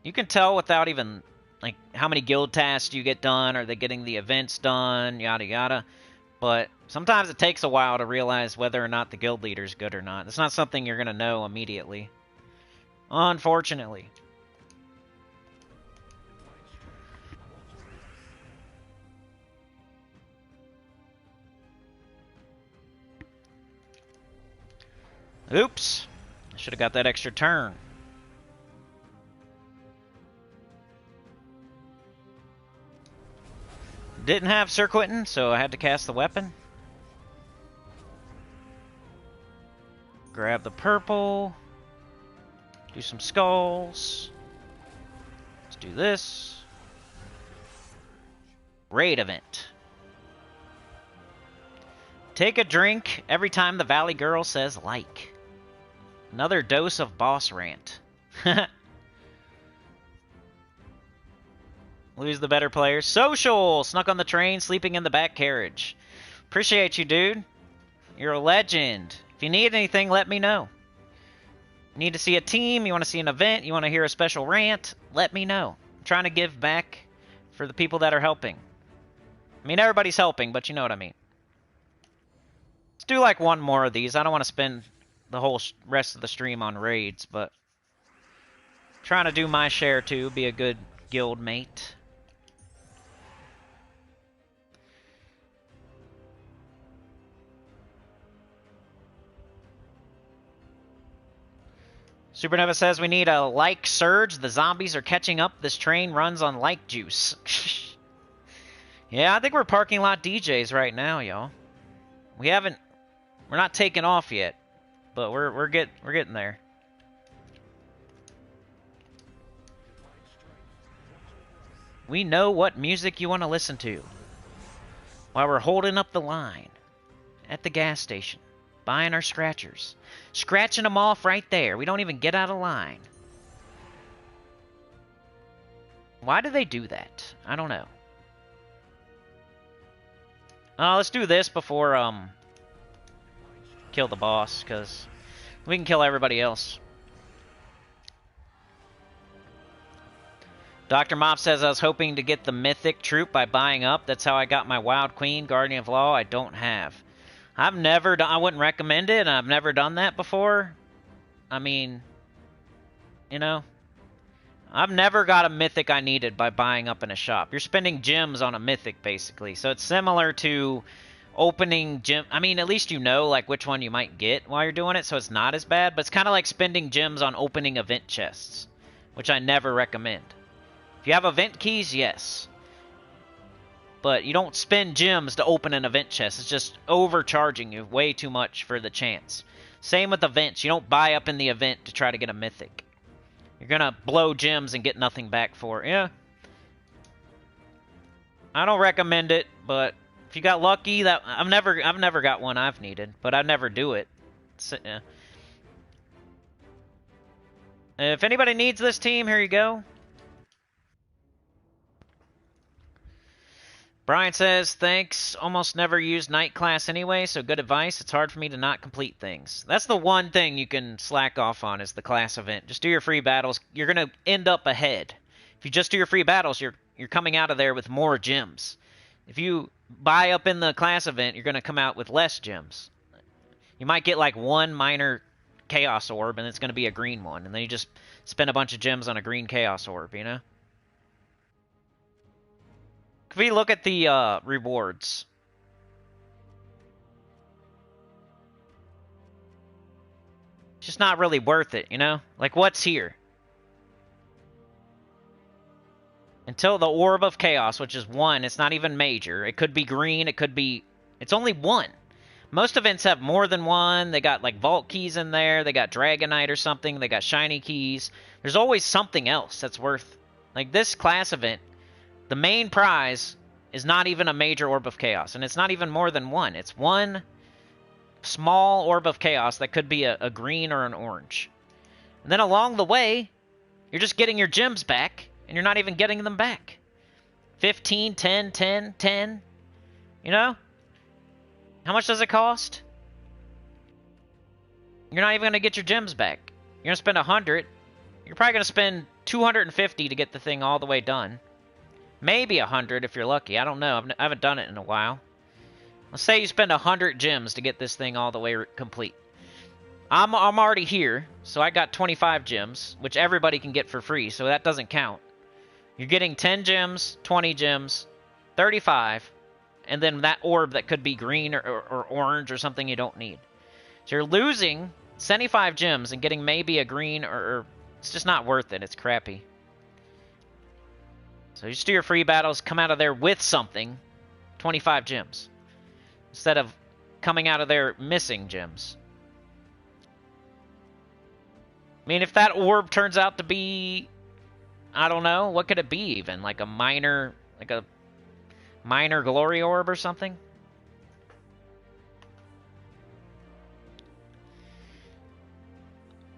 You can tell without even, like, how many guild tasks you get done, are they getting the events done, yada yada. But Sometimes it takes a while to realize whether or not the guild leader's good or not. It's not something you're going to know immediately. Unfortunately. Oops. I should have got that extra turn. Didn't have Sir Quentin, so I had to cast the weapon. Grab the purple. Do some skulls. Let's do this. Raid event. Take a drink every time the Valley Girl says like. Another dose of boss rant. Lose the better players. Social! Snuck on the train, sleeping in the back carriage. Appreciate you, dude. You're a legend. If you need anything, let me know. You need to see a team, you want to see an event, you want to hear a special rant, let me know. I'm trying to give back for the people that are helping. I mean, everybody's helping, but you know what I mean. Let's do like one more of these. I don't want to spend the whole rest of the stream on raids, but I'm trying to do my share too, be a good guild mate. Supernova says we need a like surge. The zombies are catching up. This train runs on like juice. Yeah, I think we're parking lot DJs right now, y'all. We're not taking off yet, but we're getting there. We know what music you want to listen to while we're holding up the line at the gas station, buying our scratchers. Scratching them off right there. We don't even get out of line. Why do they do that? I don't know. Let's do this before, kill the boss, because we can kill everybody else. Dr. Mop says I was hoping to get the mythic troop by buying up. That's how I got my Wild Queen, Guardian of Law. I don't have. I've never done, I wouldn't recommend it, and I've never done that before. I mean, you know, I've never got a mythic I needed by buying up in a shop. You're spending gems on a mythic, basically. So it's similar to opening gem. I mean, at least you know, like, which one you might get while you're doing it, so it's not as bad. But it's kind of like spending gems on opening event chests, which I never recommend. If you have event keys, yes. But you don't spend gems to open an event chest. It's just overcharging you way too much for the chance. Same with events. You don't buy up in the event to try to get a mythic. You're going to blow gems and get nothing back for it. Yeah. I don't recommend it, but if you got lucky, that I've never got one I've needed, but I never do it. Yeah. If anybody needs this team, here you go. Brian says, thanks. Almost never use night class anyway, so good advice. It's hard for me to not complete things. That's the one thing you can slack off on is the class event. Just do your free battles. You're going to end up ahead. If you just do your free battles, you're coming out of there with more gems. If you buy up in the class event, you're going to come out with less gems. You might get like one minor chaos orb, and it's going to be a green one. And then you just spend a bunch of gems on a green chaos orb, you know? If we look at the rewards. It's just not really worth it, you know? Like, what's here? Until the Orb of Chaos, which is 1, it's not even major. It could be green, it could be... It's only 1. Most events have more than 1. They got, like, Vault Keys in there. They got Dragonite or something. They got Shiny Keys. There's always something else that's worth... Like, this class event... The main prize is not even a major Orb of Chaos, and it's not even more than 1. It's 1 small Orb of Chaos that could be a green or an orange. And then along the way, you're just getting your gems back, and you're not even getting them back. 15, 10, 10, 10. You know? How much does it cost? You're not even going to get your gems back. You're going to spend 100. You're probably going to spend 250 to get the thing all the way done. Maybe 100 if you're lucky. I don't know. I haven't done it in a while. Let's say you spend 100 gems to get this thing all the way complete. I'm already here, so I got 25 gems, which everybody can get for free, so that doesn't count. You're getting 10 gems, 20 gems, 35, and then that orb that could be green or orange or something you don't need. So you're losing 75 gems and getting maybe a green or it's just not worth it. It's crappy. So you just do your free battles, come out of there with something, 25 gems, instead of coming out of there missing gems. I mean, if that orb turns out to be, I don't know, what could it be even? Like a minor glory orb or something?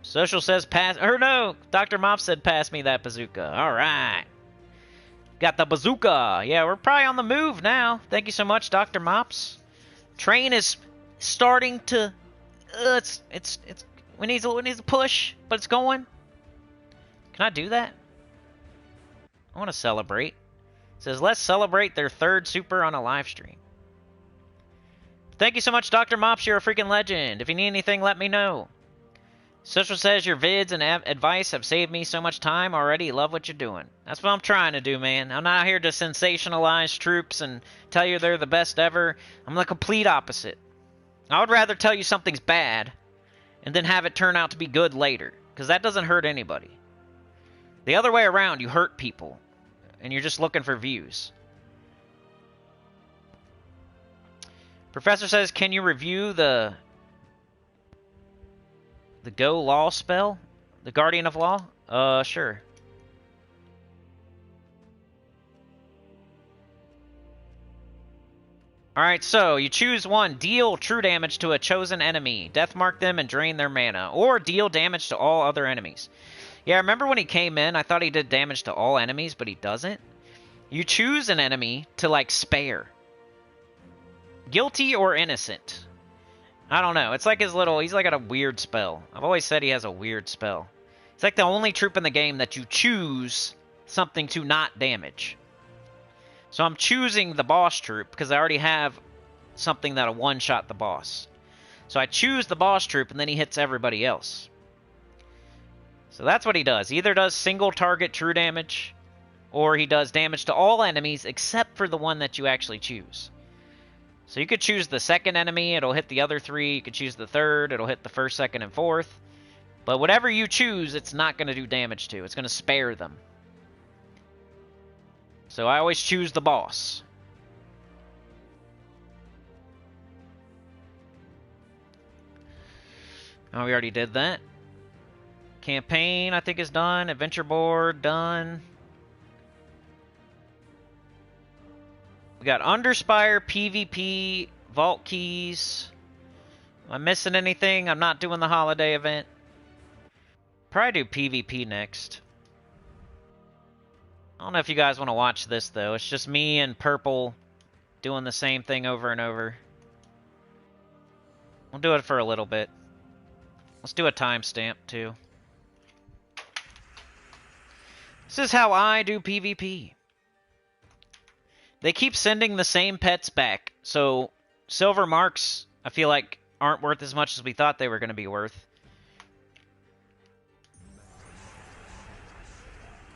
Social says pass, or no, Dr. Mop said pass me that bazooka. All right. Got the bazooka. Yeah, we're probably on the move now. Thank you so much, Dr. Mops. Train is starting to, we need a push, but it's going. Can I do that? I want to celebrate. It says, let's celebrate their 3rd super on a live stream. Thank you so much, Dr. Mops. You're a freaking legend. If you need anything, let me know. Social says, your vids and advice have saved me so much time already. Love what you're doing. That's what I'm trying to do, man. I'm not here to sensationalize troops and tell you they're the best ever. I'm the complete opposite. I would rather tell you something's bad and then have it turn out to be good later, because that doesn't hurt anybody. The other way around, you hurt people, and you're just looking for views. Professor says, can you review the Go Law spell? The Guardian of Law? Sure. Alright, so you choose one. Deal true damage to a chosen enemy. Deathmark them and drain their mana. Or deal damage to all other enemies. Yeah, remember when he came in, I thought he did damage to all enemies, but he doesn't? You choose an enemy to, like, spare. Guilty or innocent. I don't know. It's like his little... He's like got a weird spell. I've always said he has a weird spell. It's like the only troop in the game that you choose something to not damage. So I'm choosing the boss troop because I already have something that'll one-shot the boss. So I choose the boss troop and then he hits everybody else. So that's what he does. He either does single target true damage or he does damage to all enemies except for the one that you actually choose. So you could choose the second enemy, it'll hit the other 3. You could choose the third, it'll hit the first, second, and fourth. But whatever you choose, it's not going to do damage to. It's going to spare them. So I always choose the boss. Oh, we already did that. Campaign, I think, is done. Adventure board, done. We got Underspire, PvP, Vault Keys. Am I missing anything? I'm not doing the holiday event. Probably do PvP next. I don't know if you guys want to watch this, though. It's just me and Purple doing the same thing over and over. We'll do it for a little bit. Let's do a timestamp, too. This is how I do PvP. They keep sending the same pets back, so silver marks, I feel like, aren't worth as much as we thought they were going to be worth.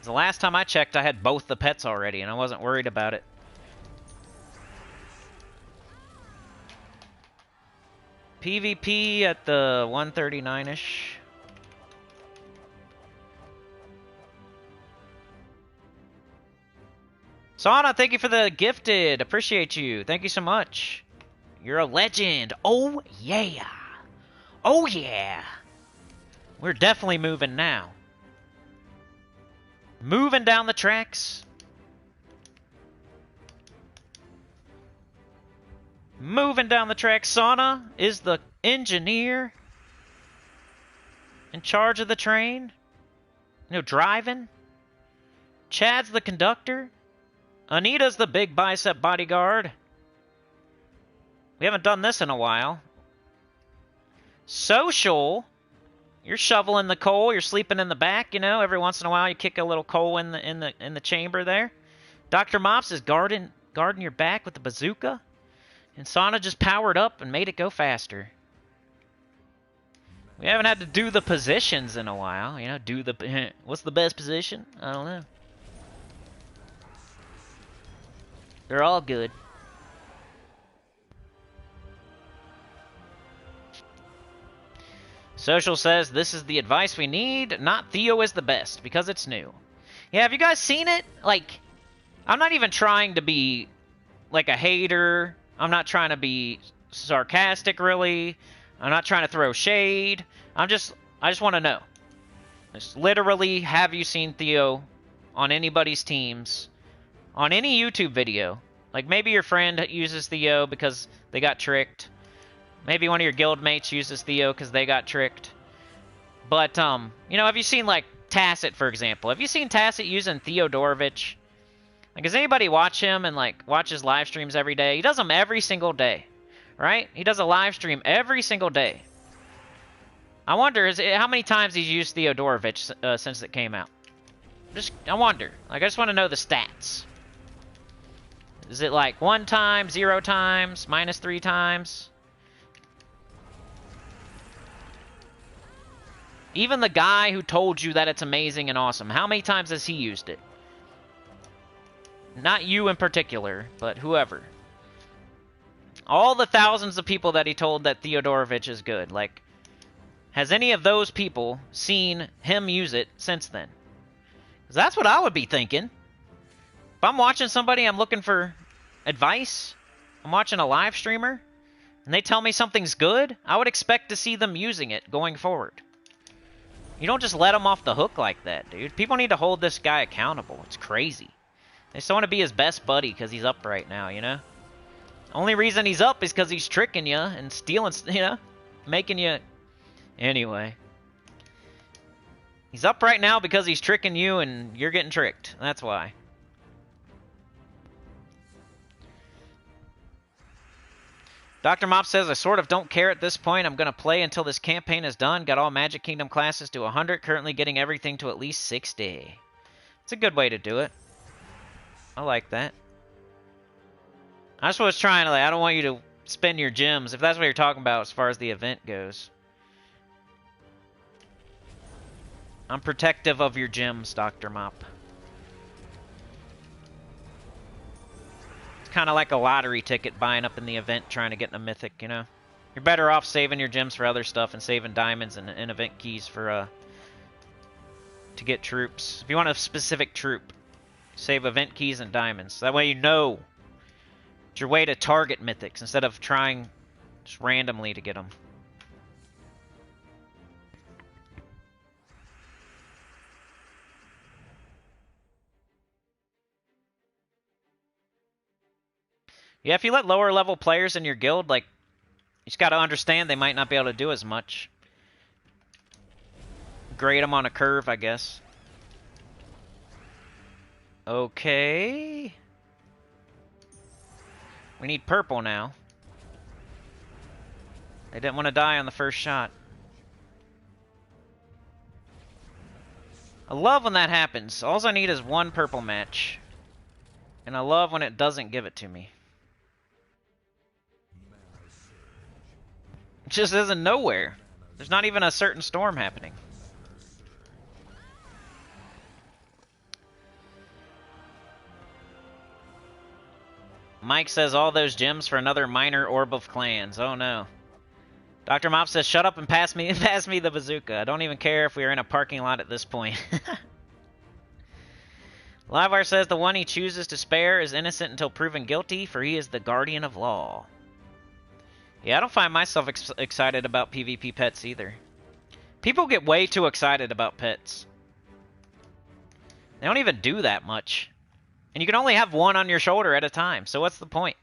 The last time I checked, I had both the pets already, and I wasn't worried about it. PvP at the 139-ish. Sauna, thank you for the gifted. Appreciate you. Thank you so much. You're a legend. Oh, yeah. Oh, yeah. We're definitely moving now. Moving down the tracks. Moving down the tracks. Sauna is the engineer in charge of the train. You know, driving. Chad's the conductor. Anita's the big bicep bodyguard. We haven't done this in a while. Social. You're shoveling the coal. You're sleeping in the back. You know, every once in a while you kick a little coal in the chamber there. Dr. Mops is guarding your back with the bazooka. And Sauna just powered up and made it go faster. We haven't had to do the positions in a while, you know, what's the best position? I don't know. They're all good. Social says, this is the advice we need, not Theo is the best, because it's new. Yeah, have you guys seen it? Like, I'm not even trying to be, like, a hater. I'm not trying to be sarcastic, really. I'm not trying to throw shade. I just want to know. Just literally, have you seen Theo on anybody's teams? On any YouTube video? Like, maybe your friend uses Theo because they got tricked. Maybe one of your guild mates uses Theo because they got tricked. But, you know, have you seen, like, Tacit, for example? Have you seen Tacit using Theodorovich? Like, does anybody watch him and, like, watch his live streams every day? He does them every single day, right? He does a live stream every single day. I wonder how many times he's used Theodorovich since it came out. I wonder. Like, I just want to know the stats. Is it, like, 1 time, 0 times, -3 times? Even the guy who told you that it's amazing and awesome, how many times has he used it? Not you in particular, but whoever. All the thousands of people that he told that Theodorovich is good. Like, has any of those people seen him use it since then? Because that's what I would be thinking. If I'm watching somebody, I'm looking for advice. I'm watching a live streamer, and they tell me something's good, I would expect to see them using it going forward. You don't just let them off the hook like that, dude. People need to hold this guy accountable. It's crazy. They just want to be his best buddy because he's up right now, you know? Only reason he's up is because he's tricking you and stealing, you know? Making you... Anyway. He's up right now because he's tricking you and you're getting tricked. That's why. Dr. Mop says, I sort of don't care at this point. I'm going to play until this campaign is done. Got all Magic Kingdom classes to 100. Currently getting everything to at least 60. It's a good way to do it. I like that. I just was trying to, like, I don't want you to spend your gems, if that's what you're talking about as far as the event goes. I'm protective of your gems, Dr. Mop. Kind of like a lottery ticket buying up in the event trying to get in a mythic, you know? You're better off saving your gems for other stuff and saving diamonds and event keys for, to get troops. If you want a specific troop, save event keys and diamonds. That way you know it's your way to target mythics instead of trying just randomly to get them. Yeah, if you let lower level players in your guild, like, you just gotta understand they might not be able to do as much. Grade them on a curve, I guess. Okay. We need purple now. They didn't want to die on the first shot. I love when that happens. All I need is 1 purple match. And I love when it doesn't give it to me. It just isn't nowhere. There's not even a certain storm happening. Mike says all those gems for another minor orb of clans. Oh no. Dr. Mop says shut up and pass me the bazooka. I don't even care if we are in a parking lot at this point. Livewire says the one he chooses to spare is innocent until proven guilty, for he is the guardian of law. Yeah, I don't find myself excited about PvP pets either. People get way too excited about pets. They don't even do that much. And you can only have 1 on your shoulder at a time, so what's the point?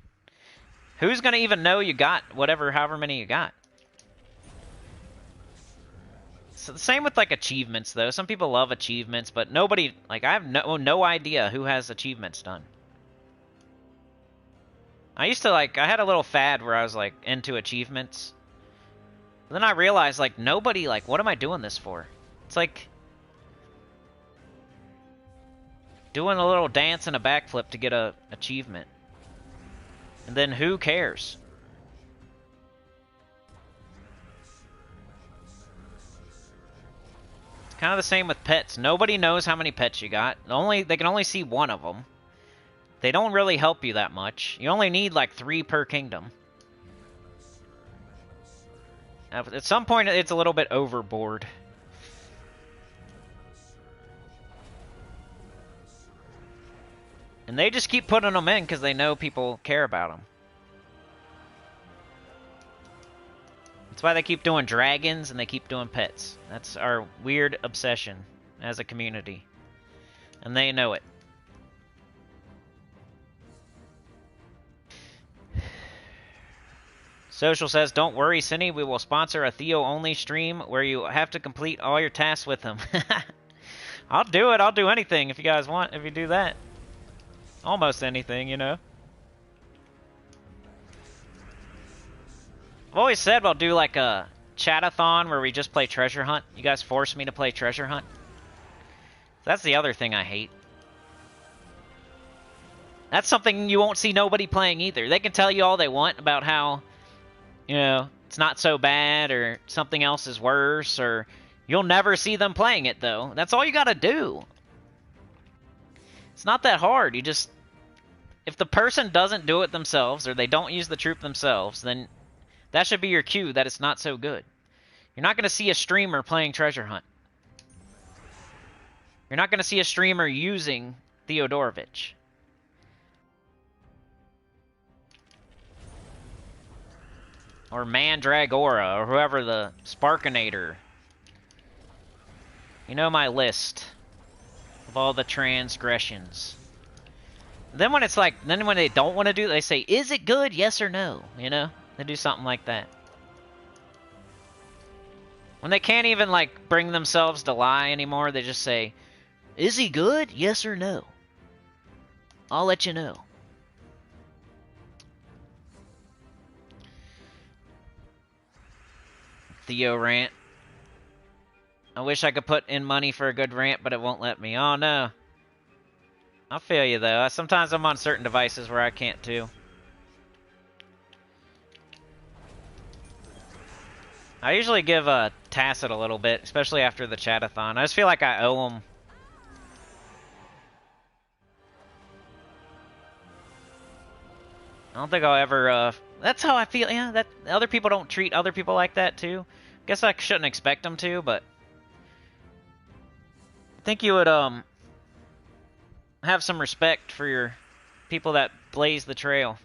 Who's going to even know you got however many you got? So the same with, like, achievements, though. Some people love achievements, but nobody, like, I have no idea who has achievements done. I used to, like, I had a little fad where I was, like, into achievements. But then I realized, like, nobody, like, what am I doing this for? It's like doing a little dance and a backflip to get a achievement. And then who cares? Kind of the same with pets. Nobody knows how many pets you got. They can only see one of them. They don't really help you that much. You only need like 3 per kingdom. At some point, it's a little bit overboard. And they just keep putting them in because they know people care about them. That's why they keep doing dragons and they keep doing pets. That's our weird obsession as a community. And they know it. Social says, don't worry, Cinny. We will sponsor a Theo-only stream where you have to complete all your tasks with him. I'll do it. I'll do anything if you guys want, if you do that. Almost anything, you know. I've always said I'll do like a chat-a-thon where we just play treasure hunt. You guys force me to play treasure hunt. That's the other thing I hate. That's something you won't see nobody playing either. They can tell you all they want about how, you know, it's not so bad or something else is worse, or you'll never see them playing it though. That's all you gotta do. It's not that hard. You just, if the person doesn't do it themselves or they don't use the troop themselves, then that should be your cue that it's not so good. You're not going to see a streamer playing treasure hunt. You're not going to see a streamer using Theodorovich. Or Mandragora, or whoever the Sparkinator. You know my list of all the transgressions. Then when it's like, then when they don't want to do it, they say, is it good? Yes or no? You know? They do something like that. When they can't even, like, bring themselves to lie anymore, they just say, is he good? Yes or no? I'll let you know. Theo rant. I wish I could put in money for a good rant, but it won't let me. Oh, no. I feel you, though. Sometimes I'm on certain devices where I can't, too. I usually give Tacit a little bit, especially after the chat-a-thon. I just feel like I owe him. I don't think I'll ever, that's how I feel, yeah, that other people don't treat other people like that, too. Guess I shouldn't expect them to, but I think you would, have some respect for your people that blaze the trail.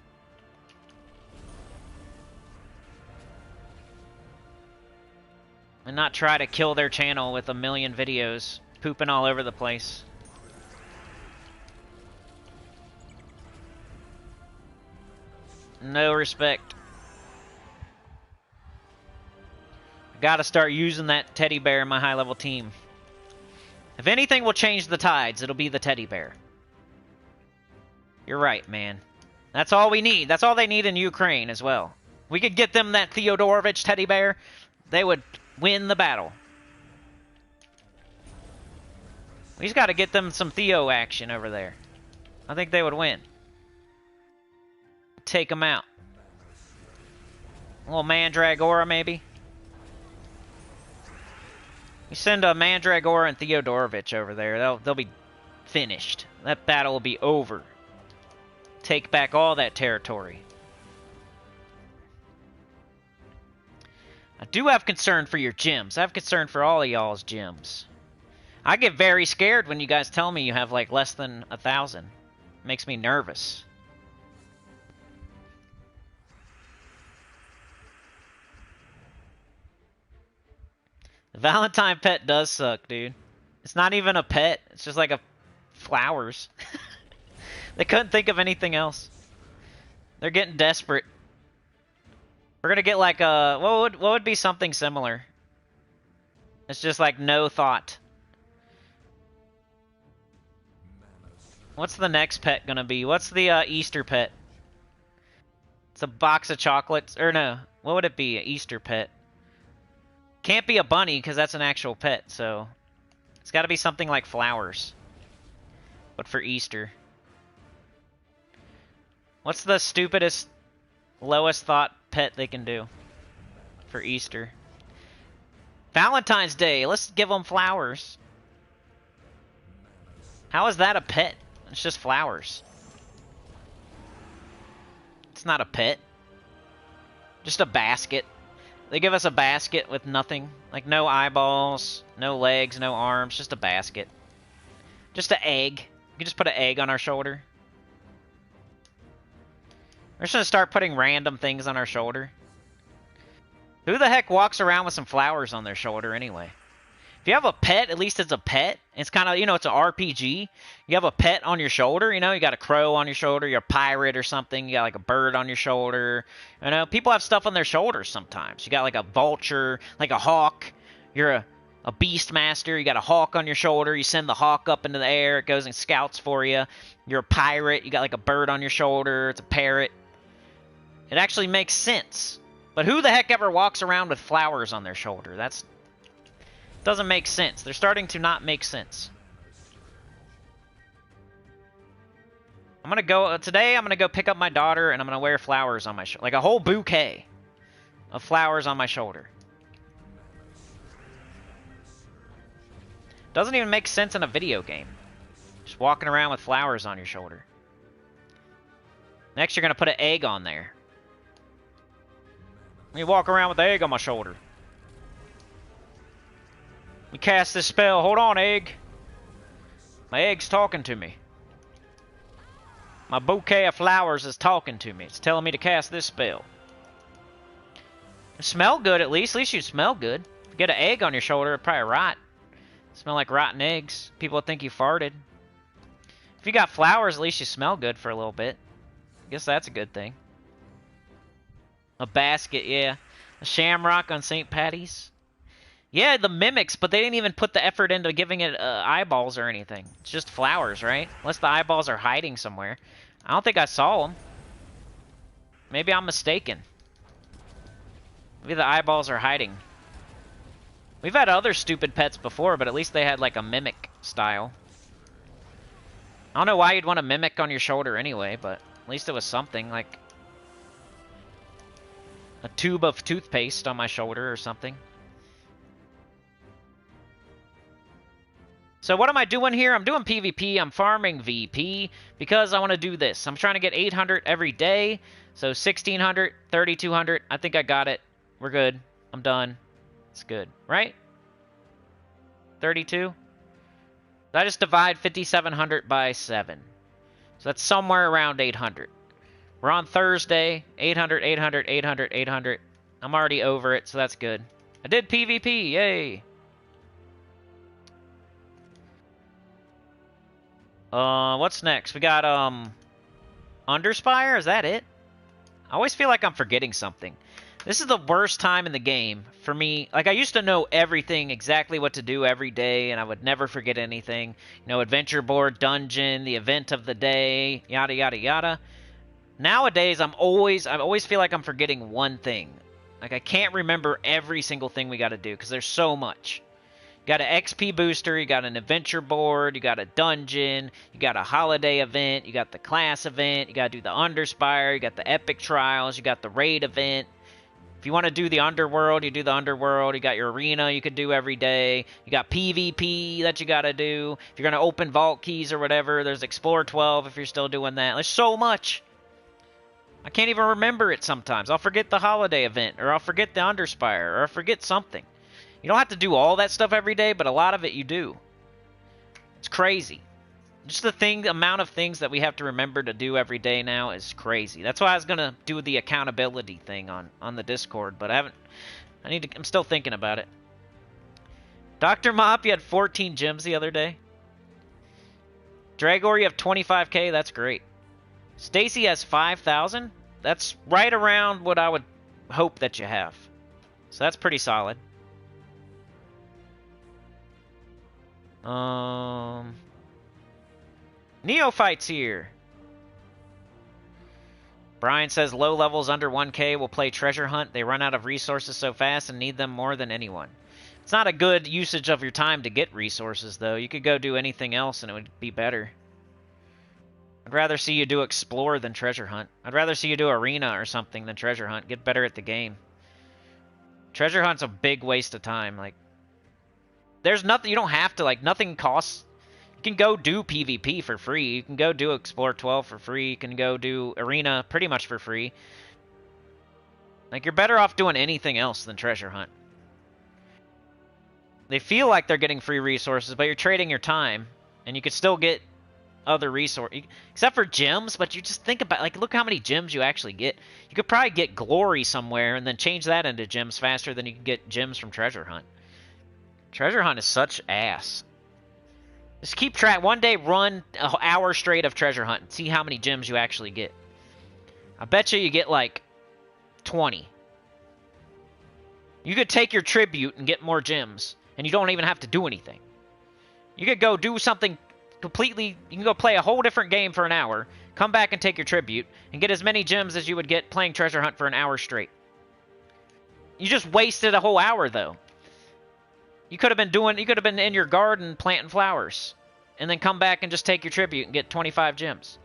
And not try to kill their channel with a million videos pooping all over the place. No respect. I gotta start using that teddy bear in my high-level team. If anything will change the tides, it'll be the teddy bear. You're right, man. That's all we need. That's all they need in Ukraine as well. We could get them that Theodorovich teddy bear. They would win the battle. We just got to get them some Theo action over there. I think they would win. Take them out. A little Mandragora, maybe. You send a Mandragora and Theodorovich over there, they'll be finished. That battle will be over. Take back all that territory. I do have concern for your gyms. I have concern for all of y'all's gyms. I get very scared when you guys tell me you have like less than 1,000. Makes me nervous. The Valentine pet does suck, dude. It's not even a pet. It's just like a flowers. They couldn't think of anything else. They're getting desperate. We're gonna get like a what would be something similar? It's just like no thought. What's the next pet gonna be? What's the Easter pet? It's a box of chocolates, or no? What would it be? An Easter pet? Can't be a bunny because that's an actual pet. So it's got to be something like flowers, but for Easter. What's the stupidest, lowest thought pet they can do for Easter? Valentine's Day. Let's give them flowers. How is that a pet? It's just flowers. It's not a pet. Just a basket. They give us a basket with nothing. Like no eyeballs, no legs, no arms. Just a basket. Just an egg. You can just put an egg on our shoulder. We're just gonna start putting random things on our shoulder. Who the heck walks around with some flowers on their shoulder anyway? If you have a pet, at least it's a pet. It's kind of, you know, it's an RPG. You have a pet on your shoulder, you know, you got a crow on your shoulder, you're a pirate or something, you got like a bird on your shoulder. You know, people have stuff on their shoulders sometimes. You got like a vulture, like a hawk. You're a beast master, you got a hawk on your shoulder, you send the hawk up into the air, it goes and scouts for you. You're a pirate, you got like a bird on your shoulder, it's a parrot. It actually makes sense. But who the heck ever walks around with flowers on their shoulder? That's doesn't make sense. They're starting to not make sense. Today I'm gonna go pick up my daughter and I'm gonna wear flowers on my shoulder. Like a whole bouquet of flowers on my shoulder. Doesn't even make sense in a video game. Just walking around with flowers on your shoulder. Next you're gonna put an egg on there. Let me walk around with the egg on my shoulder. We cast this spell. Hold on, egg. My egg's talking to me. My bouquet of flowers is talking to me. It's telling me to cast this spell. You smell good, at least. At least you smell good. If you get an egg on your shoulder, it'd probably rot. Smell like rotten eggs. People would think you farted. If you got flowers, at least you smell good for a little bit. I guess that's a good thing. A basket, yeah. A shamrock on St. Patty's. Yeah, the mimics, but they didn't even put the effort into giving it eyeballs or anything. It's just flowers, right? Unless the eyeballs are hiding somewhere. I don't think I saw them. Maybe I'm mistaken. Maybe the eyeballs are hiding. We've had other stupid pets before, but at least they had like a mimic style. I don't know why you'd want a mimic on your shoulder anyway, but at least it was something, like a tube of toothpaste on my shoulder or something. So what am I doing here? I'm doing PvP. I'm farming VP because I want to do this. I'm trying to get 800 every day. So 1600, 3200. I think I got it. We're good. I'm done. It's good, right? 32? I just divide 5700 by 7. So that's somewhere around 800. We're on Thursday. 800, 800, 800, 800. I'm already over it, so that's good. I did PvP. Yay. What's next? We got, UNDERSPIRE? Is that it? I always feel like I'm forgetting something. This is the worst time in the game for me. Like, I used to know everything, exactly what to do every day, and I would never forget anything. You know, adventure board, dungeon, the event of the day, yada, yada, yada. Nowadays, I always feel like I'm forgetting one thing. Like, I can't remember every single thing we gotta do, because there's so much. You got an XP booster, you got an adventure board, you got a dungeon, you got a holiday event, you got the class event, you got to do the UNDERSPIRE, you got the epic trials, you got the raid event. If you want to do the underworld, you do the underworld. You got your arena you could do every day. You got PvP that you got to do. If you're going to open vault keys or whatever, there's Explore 12 if you're still doing that. There's so much. I can't even remember it sometimes. I'll forget the holiday event, or I'll forget the UNDERSPIRE, or I'll forget something. You don't have to do all that stuff every day, but a lot of it you do. It's crazy. Just the amount of things that we have to remember to do every day now is crazy. That's why I was gonna do the accountability thing on the Discord, but I'm still thinking about it. Dr. Mop, you had 14 gems the other day. Dragor, you have 25k, that's great. Stacy has 5,000. That's right around what I would hope that you have. So that's pretty solid. Neophyte's here. Brian says low levels under 1k will play treasure hunt. They run out of resources so fast and need them more than anyone. It's not a good usage of your time to get resources, though. You could go do anything else and it would be better. I'd rather see you do explore than treasure hunt. I'd rather see you do arena or something than treasure hunt. Get better at the game. Treasure hunt's a big waste of time. Like, there's nothing, you don't have to, like, nothing costs. You can go do PvP for free. You can go do Explore 12 for free. You can go do Arena pretty much for free. Like, you're better off doing anything else than treasure hunt. They feel like they're getting free resources, but you're trading your time, and you could still get other resources, except for gems. But you just think about, like, look how many gems you actually get. You could probably get glory somewhere and then change that into gems faster than you can get gems from treasure hunt. Treasure hunt is such ass. Just keep track. One day, run an hour straight of treasure hunt and see how many gems you actually get. I bet you get like 20. You could take your tribute and get more gems, and you don't even have to do anything. You could go do something completely. You can go play a whole different game for an hour, come back and take your tribute, and get as many gems as you would get playing treasure hunt for an hour straight. You just wasted a whole hour, though. You could have been in your garden planting flowers, and then come back and just take your tribute and get 25 gems.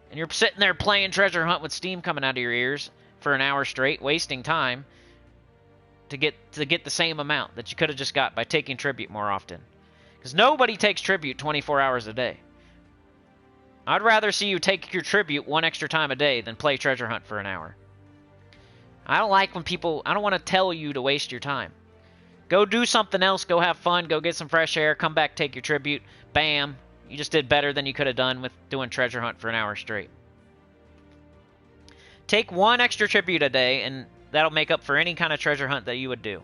And you're sitting there playing treasure hunt with steam coming out of your ears for an hour straight, wasting time to get the same amount that you could have just got by taking tribute more often. Because nobody takes tribute 24 hours a day. I'd rather see you take your tribute one extra time a day than play treasure hunt for an hour. I don't like when people, I don't want to tell you to waste your time. Go do something else, go have fun, go get some fresh air, come back, take your tribute, bam. You just did better than you could have done with doing treasure hunt for an hour straight. Take one extra tribute a day, and that'll make up for any kind of treasure hunt that you would do.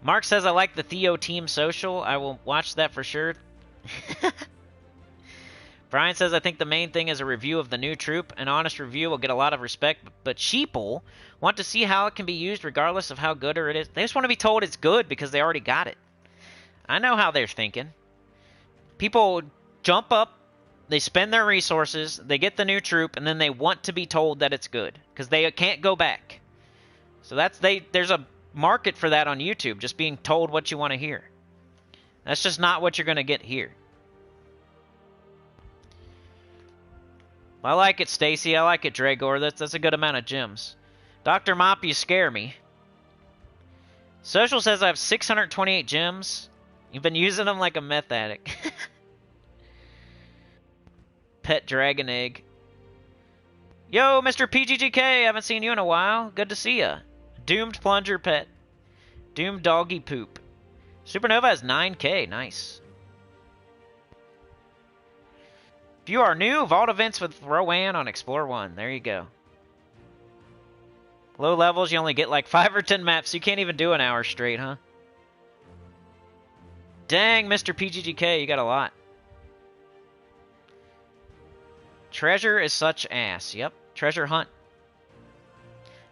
Mark says, I like the Theo Team Social. I will watch that for sure. Brian says, I think the main thing is a review of the new troop. An honest review will get a lot of respect, but sheeple want to see how it can be used regardless of how good or it is. They just want to be told it's good because they already got it. I know how they're thinking. People jump up, they spend their resources, they get the new troop, and then they want to be told that it's good because they can't go back. So there's a market for that on YouTube, just being told what you want to hear. That's just not what you're going to get here. I like it, Stacy. I like it, Dragor. That's a good amount of gems. Dr. Mop, you scare me. Social says I have 628 gems. You've been using them like a meth addict. Pet Dragon Egg. Yo, Mr. PGGK. Haven't seen you in a while. Good to see ya. Doomed Plunger Pet. Doomed Doggy Poop. Supernova has 9K. Nice. If you are new, Vault events with Rowan on Explore 1. There you go. Low levels, you only get like 5 or 10 maps. So you can't even do an hour straight, huh? Dang, Mr. PGGK, you got a lot. Treasure is such ass. Yep, treasure hunt.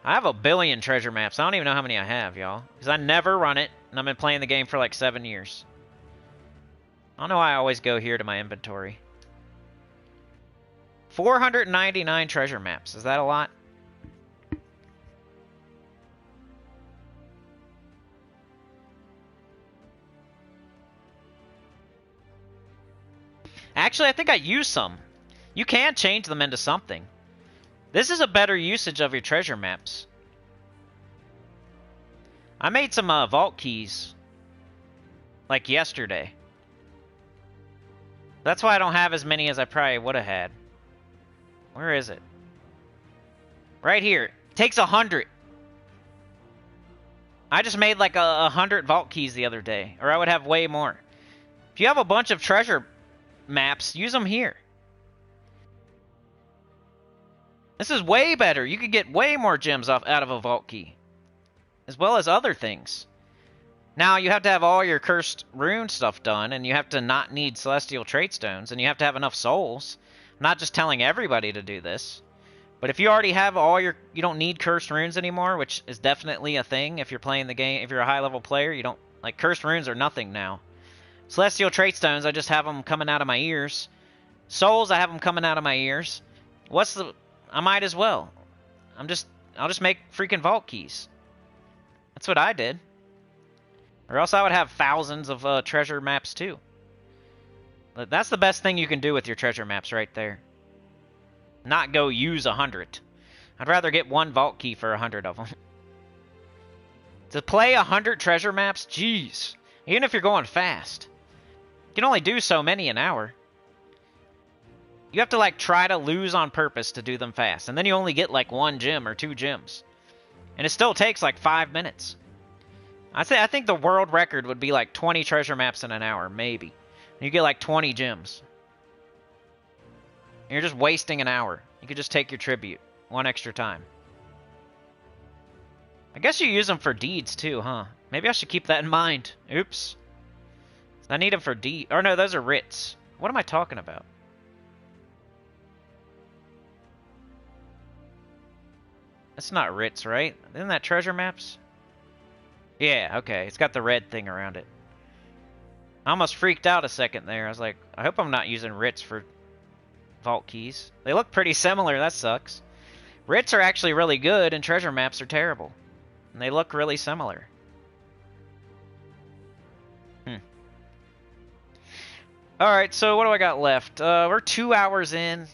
I have a billion treasure maps. I don't even know how many I have, y'all. Because I never run it, and I've been playing the game for like 7 years. I don't know why I always go here to my inventory. 499 treasure maps. Is that a lot? Actually, I think I used some. You can change them into something. This is a better usage of your treasure maps. I made some vault keys like yesterday. That's why I don't have as many as I probably would have had. Where is it? Right here. It takes 100. I just made like 100 vault keys the other day, or I would have way more. If you have a bunch of treasure maps, use them here. This is way better. You could get way more gems out of a vault key, as well as other things. Now, you have to have all your cursed rune stuff done, and you have to not need celestial trait stones, and you have to have enough souls. I'm not just telling everybody to do this. But if you already have all your... You don't need cursed runes anymore, which is definitely a thing if you're playing the game. If you're a high-level player, you don't... Like, cursed runes are nothing now. Celestial trait stones, I just have them coming out of my ears. Souls, I have them coming out of my ears. What's the... I might as well. I'll just make freaking vault keys. That's what I did. Or else I would have thousands of treasure maps too. But that's the best thing you can do with your treasure maps right there. Not go use 100. I'd rather get one vault key for 100 of them. To play 100 treasure maps, jeez. Even if you're going fast. You can only do so many an hour. You have to, like, try to lose on purpose to do them fast. And then you only get, like, 1 gem or 2 gems. And it still takes, like, 5 minutes. I think the world record would be, like, 20 treasure maps in an hour, maybe. You get, like, 20 gems. And you're just wasting an hour. You could just take your tribute 1 extra time. I guess you use them for deeds, too, huh? Maybe I should keep that in mind. Oops. I need them for deeds. Or no, those are writs. What am I talking about? That's not writs, right? Isn't that treasure maps? Yeah, okay. It's got the red thing around it. I almost freaked out a second there. I was like, I hope I'm not using writs for vault keys. They look pretty similar. That sucks. Writs are actually really good, and treasure maps are terrible. And they look really similar. Alright, so what do I got left? We're 2 hours in.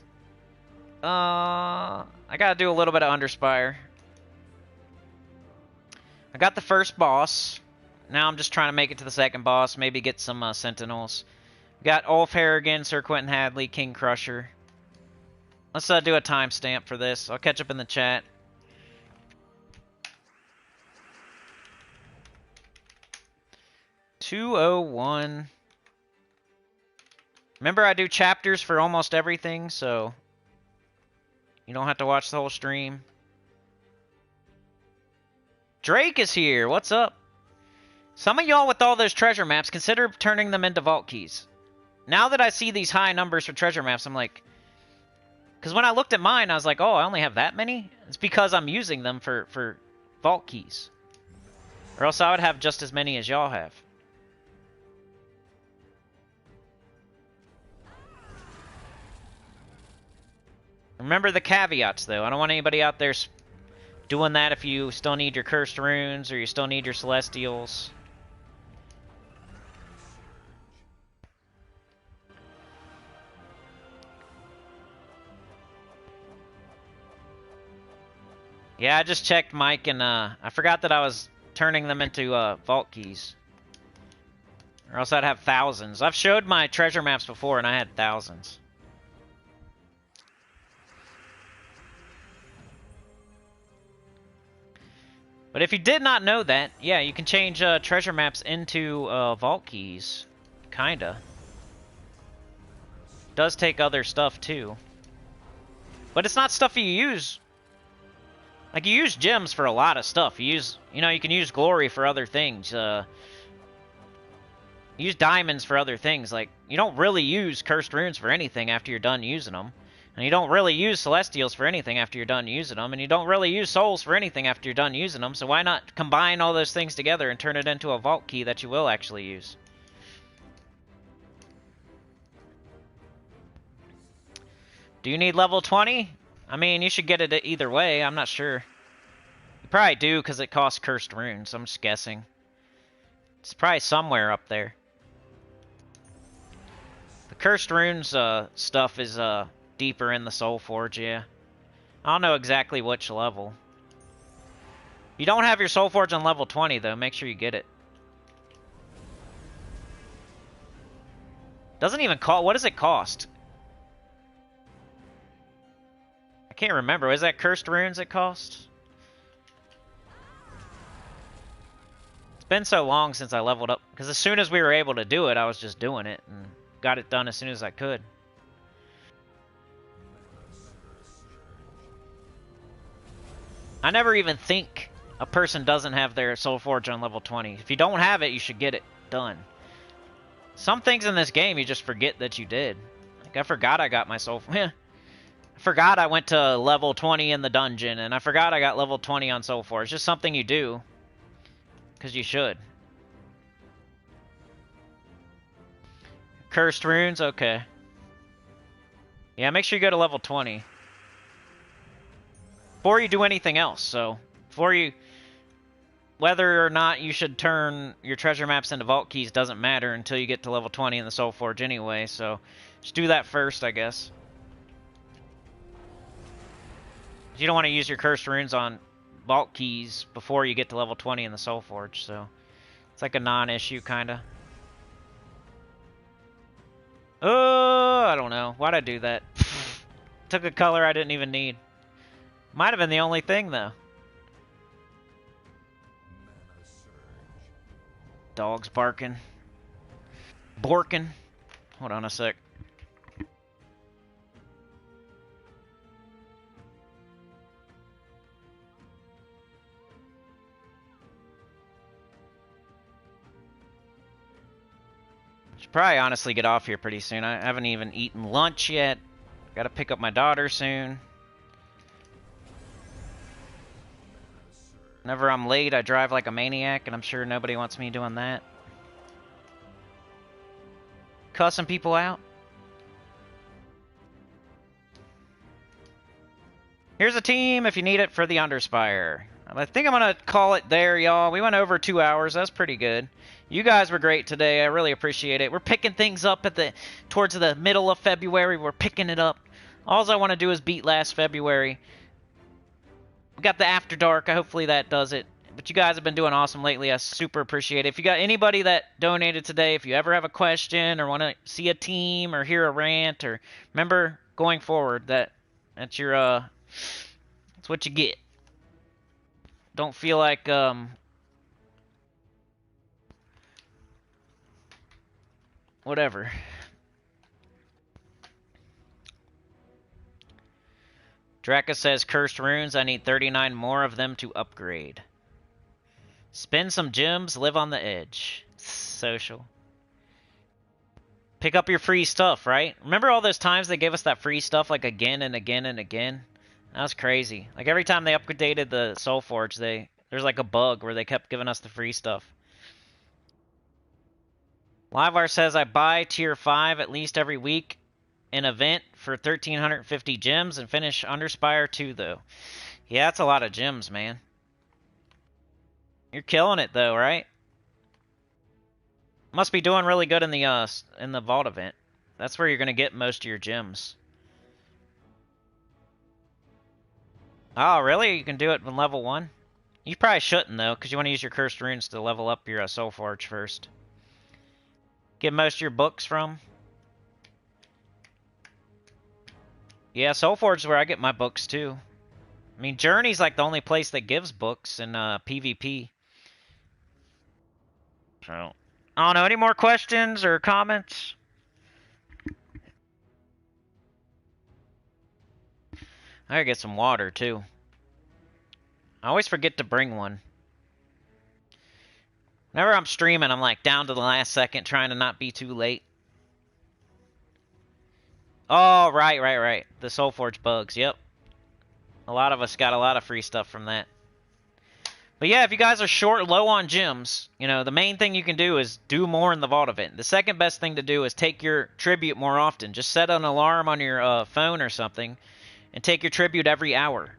I gotta do a little bit of Underspire. I got the first boss. Now I'm just trying to make it to the second boss. Maybe get some Sentinels. Got Ulf Harrigan, Sir Quentin Hadley, King Crusher. Let's do a timestamp for this. I'll catch up in the chat. $2:01. Remember, I do chapters for almost everything, so you don't have to watch the whole stream. Drake is here. What's up? Some of y'all with all those treasure maps, consider turning them into vault keys. Now that I see these high numbers for treasure maps, I'm like... Because when I looked at mine, I was like, oh, I only have that many? It's because I'm using them for vault keys. Or else I would have just as many as y'all have. Remember the caveats, though. I don't want anybody out there doing that if you still need your cursed runes or you still need your celestials. Yeah, I just checked, Mike, and I forgot that I was turning them into vault keys. Or else I'd have thousands. I've showed my treasure maps before, and I had thousands. But if you did not know that, yeah, you can change treasure maps into vault keys. Kinda. Does take other stuff, too. But it's not stuff you use. Like, you use gems for a lot of stuff. You use, you know, you can use glory for other things. Use diamonds for other things. Like, you don't really use cursed runes for anything after you're done using them. And you don't really use celestials for anything after you're done using them. And you don't really use souls for anything after you're done using them. So why not combine all those things together and turn it into a vault key that you will actually use? Do you need level 20? I mean, you should get it either way. I'm not sure. You probably do because it costs cursed runes. I'm just guessing. It's probably somewhere up there. The cursed runes stuff is deeper in the Soul Forge, yeah. I don't know exactly which level. You don't have your Soul Forge on level 20, though. Make sure you get it. Doesn't even cost... What does it cost? I can't remember. Was that cursed runes it cost? It's been so long since I leveled up. Because as soon as we were able to do it, I was just doing it. And got it done as soon as I could. I never even think a person doesn't have their Soul Forge on level 20. If you don't have it, you should get it done. Some things in this game you just forget that you did. Like, I forgot I got my Soul Forge. I forgot I went to level 20 in the dungeon, and I forgot I got level 20 on Soul Forge. It's just something you do. Because you should. Cursed runes? Okay. Yeah, make sure you go to level 20. Before you do anything else, so... Before you... Whether or not you should turn your treasure maps into vault keys doesn't matter until you get to level 20 in the Soul Forge anyway, so... Just do that first, I guess. You don't want to use your cursed runes on vault keys before you get to level 20 in the Soul Forge, so it's like a non-issue, kinda. Oh, I don't know. Why'd I do that? Took a color I didn't even need. Might have been the only thing, though. Dogs barking. Borking. Hold on a sec. Should probably honestly get off here pretty soon. I haven't even eaten lunch yet. Gotta pick up my daughter soon. Whenever I'm late, I drive like a maniac, and I'm sure nobody wants me doing that. Cussing people out. Here's a team if you need it for the Underspire. I think I'm going to call it there, y'all. We went over 2 hours. That's pretty good. You guys were great today. I really appreciate it. We're picking things up towards the middle of February. We're picking it up. All I want to do is beat last February. We got the After Dark. Hopefully that does it. But you guys have been doing awesome lately. I super appreciate it. If you got anybody that donated today, if you ever have a question or want to see a team or hear a rant, or remember going forward that's your that's what you get. Don't feel like whatever. Draka says cursed runes. I need 39 more of them to upgrade. Spend some gems, live on the edge. Social. Pick up your free stuff, right? Remember all those times they gave us that free stuff like again and again and again? That was crazy. Like every time they updated the Soul Forge, there's like a bug where they kept giving us the free stuff. Livewire says I buy tier 5 at least every week. An event for 1,350 gems and finish Underspire 2 though. Yeah, that's a lot of gems, man. You're killing it though, right? Must be doing really good in the vault event. That's where you're gonna get most of your gems. Oh, really? You can do it in level 1? You probably shouldn't though, because you want to use your cursed runes to level up your Soul Forge first. Get most of your books from. Yeah, Soul Forge is where I get my books too. I mean, Journey's like the only place that gives books in PvP. So, I don't know. Any more questions or comments? I gotta get some water too. I always forget to bring one. Whenever I'm streaming, I'm like down to the last second trying to not be too late. Oh, right. The Soul Forge bugs, yep. A lot of us got a lot of free stuff from that. But yeah, if you guys are low on gems, you know, the main thing you can do is do more in the vault event. The second best thing to do is take your tribute more often. Just set an alarm on your phone or something and take your tribute every hour.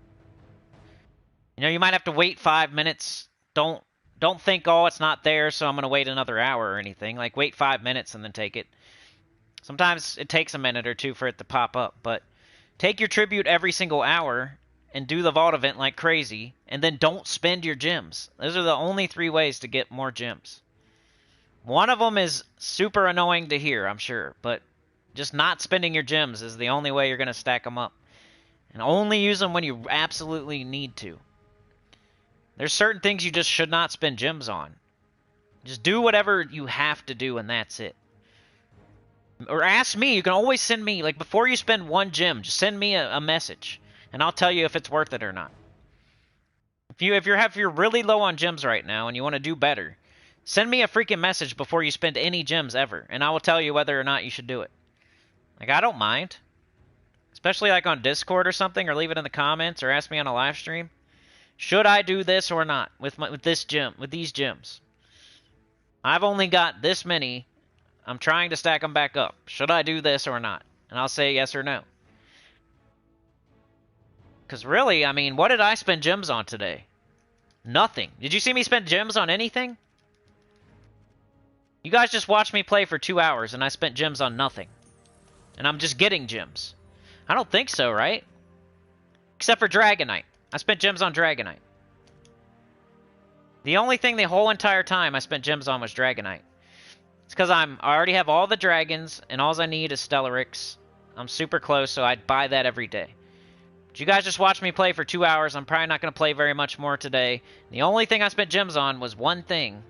You know, you might have to wait 5 minutes. Don't think, oh, it's not there, so I'm going to wait another hour or anything. Like, wait 5 minutes and then take it. Sometimes it takes a minute or two for it to pop up, but take your tribute every single hour and do the vault event like crazy, and then don't spend your gems. Those are the only 3 ways to get more gems. One of them is super annoying to hear, I'm sure, but just not spending your gems is the only way you're going to stack them up. And only use them when you absolutely need to. There's certain things you just should not spend gems on. Just do whatever you have to do, and that's it. Or ask me. You can always send me, like, before you spend 1 gem, just send me a message, and I'll tell you if it's worth it or not. If you're really low on gems right now and you want to do better, send me a freaking message before you spend any gems ever, and I will tell you whether or not you should do it. Like, I don't mind. Especially like on Discord or something, or leave it in the comments, or ask me on a live stream. Should I do this or not with these gems? I've only got this many. I'm trying to stack them back up. Should I do this or not? And I'll say yes or no. Because really, I mean, what did I spend gems on today? Nothing. Did you see me spend gems on anything? You guys just watched me play for 2 hours and I spent gems on nothing. And I'm just getting gems. I don't think so, right? Except for Dragonite. I spent gems on Dragonite. The only thing the whole entire time I spent gems on was Dragonite. It's because I already have all the dragons, and all I need is Stellarix. I'm super close, so I'd buy that every day. But you guys just watched me play for 2 hours. I'm probably not going to play very much more today. The only thing I spent gems on was one thing.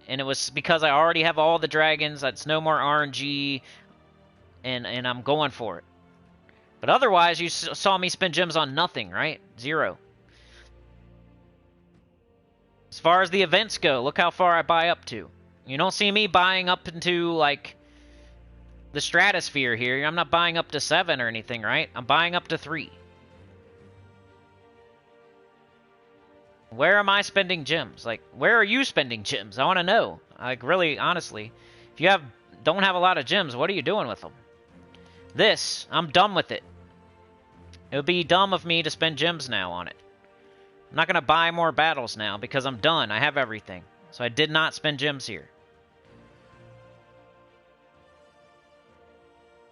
And it was because I already have all the dragons. That's no more RNG, and I'm going for it. But otherwise, you saw me spend gems on nothing, right? 0. As far as the events go, look how far I buy up to. You don't see me buying up into, like, the stratosphere here. I'm not buying up to 7 or anything, right? I'm buying up to 3. Where am I spending gems? Like, where are you spending gems? I want to know. Like, really, honestly. If you don't have a lot of gems, what are you doing with them? This, I'm done with it. It would be dumb of me to spend gems now on it. I'm not going to buy more battles now because I'm done. I have everything. So I did not spend gems here.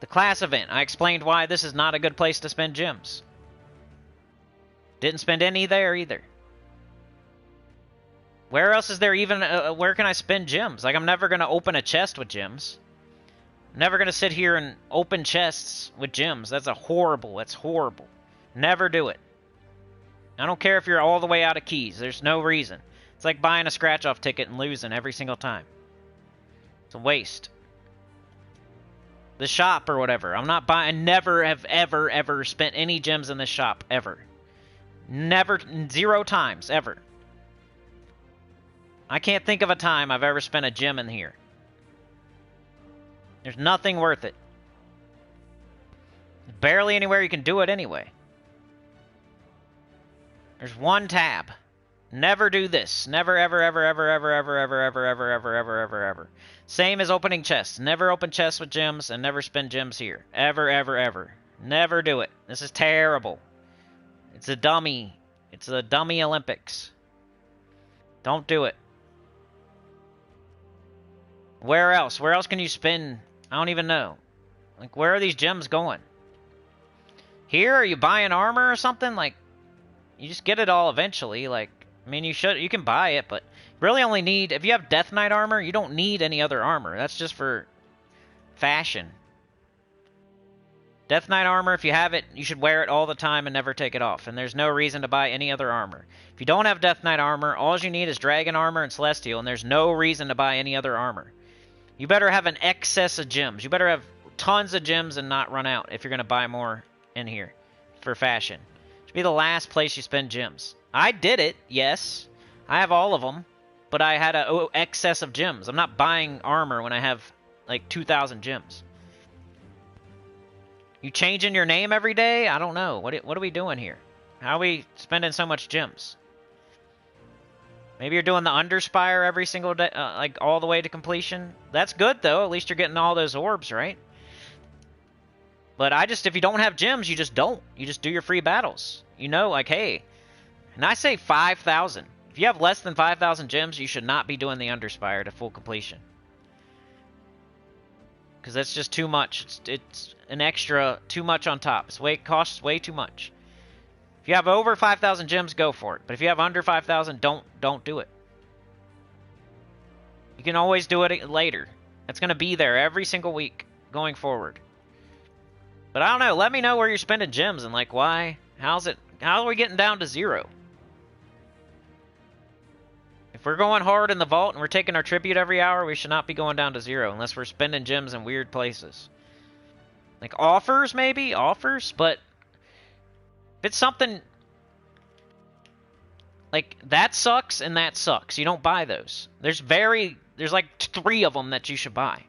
The class event. I explained why this is not a good place to spend gems. Didn't spend any there either. Where else is there even... where can I spend gems? Like, I'm never going to open a chest with gems. I'm never going to sit here and open chests with gems. That's horrible. That's horrible. Never do it. I don't care if you're all the way out of keys. There's no reason. It's like buying a scratch-off ticket and losing every single time. It's a waste. The shop or whatever. I'm not buying... never have ever spent any gems in this shop. Ever. Never... 0 times. Ever. I can't think of a time I've ever spent a gem in here. There's nothing worth it. Barely anywhere you can do it anyway. There's one tab. Never do this. Never, ever, ever, ever, ever, ever, ever, ever, ever, ever, ever, ever, ever. Same as opening chests. Never open chests with gems and never spend gems here. Ever, ever, ever. Never do it. This is terrible. It's a dummy. It's a dummy Olympics. Don't do it. Where else? Where else can you spend? I don't even know. Like, where are these gems going? Here? Are you buying armor or something? Like, you just get it all eventually. Like, I mean, you can buy it, but really only need... if you have Death Knight armor, you don't need any other armor. That's just for fashion. Death Knight armor, if you have it, you should wear it all the time and never take it off. And there's no reason to buy any other armor. If you don't have Death Knight armor, all you need is Dragon armor and Celestial, and there's no reason to buy any other armor. You better have an excess of gems. You better have tons of gems and not run out if you're going to buy more in here for fashion. It should be the last place you spend gems. I did it, yes. I have all of them, but I had an excess of gems. I'm not buying armor when I have like 2,000 gems. You changing your name every day? I don't know. What are we doing here? How are we spending so much gems? Maybe you're doing the Underspire every single day, like all the way to completion. That's good, though. At least you're getting all those orbs, right? But if you don't have gems, you just don't. You just do your free battles. You know, like, hey. And I say 5,000. If you have less than 5,000 gems, you should not be doing the Underspire to full completion. Because that's just too much. It's an extra too much on top. It costs way too much. If you have over 5,000 gems, go for it. But if you have under 5,000, don't do it. You can always do it later. It's going to be there every single week going forward. But I don't know. Let me know where you're spending gems and like why. How are we getting down to 0? If we're going hard in the vault and we're taking our tribute every hour, we should not be going down to 0 unless we're spending gems in weird places. Like offers, maybe? Offers? But if it's something like that sucks and that sucks, you don't buy those. There's like 3 of them that you should buy.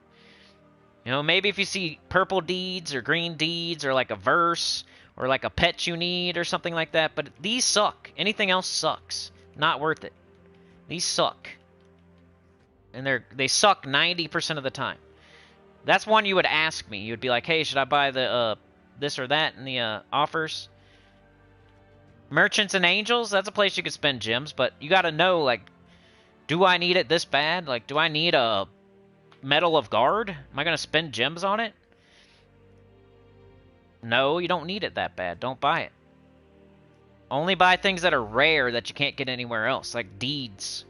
You know, maybe if you see purple deeds or green deeds or like a verse or like a pet you need or something like that. But these suck. Anything else sucks. Not worth it. These suck. And they suck 90% of the time. That's one you would ask me. You would be like, hey, should I buy the this or that in the offers? Merchants and Angels, that's a place you could spend gems, but you got to know, like, do I need it this bad? Like, do I need a Medal of Guard? Am I going to spend gems on it? No, you don't need it that bad. Don't buy it. Only buy things that are rare that you can't get anywhere else, like deeds.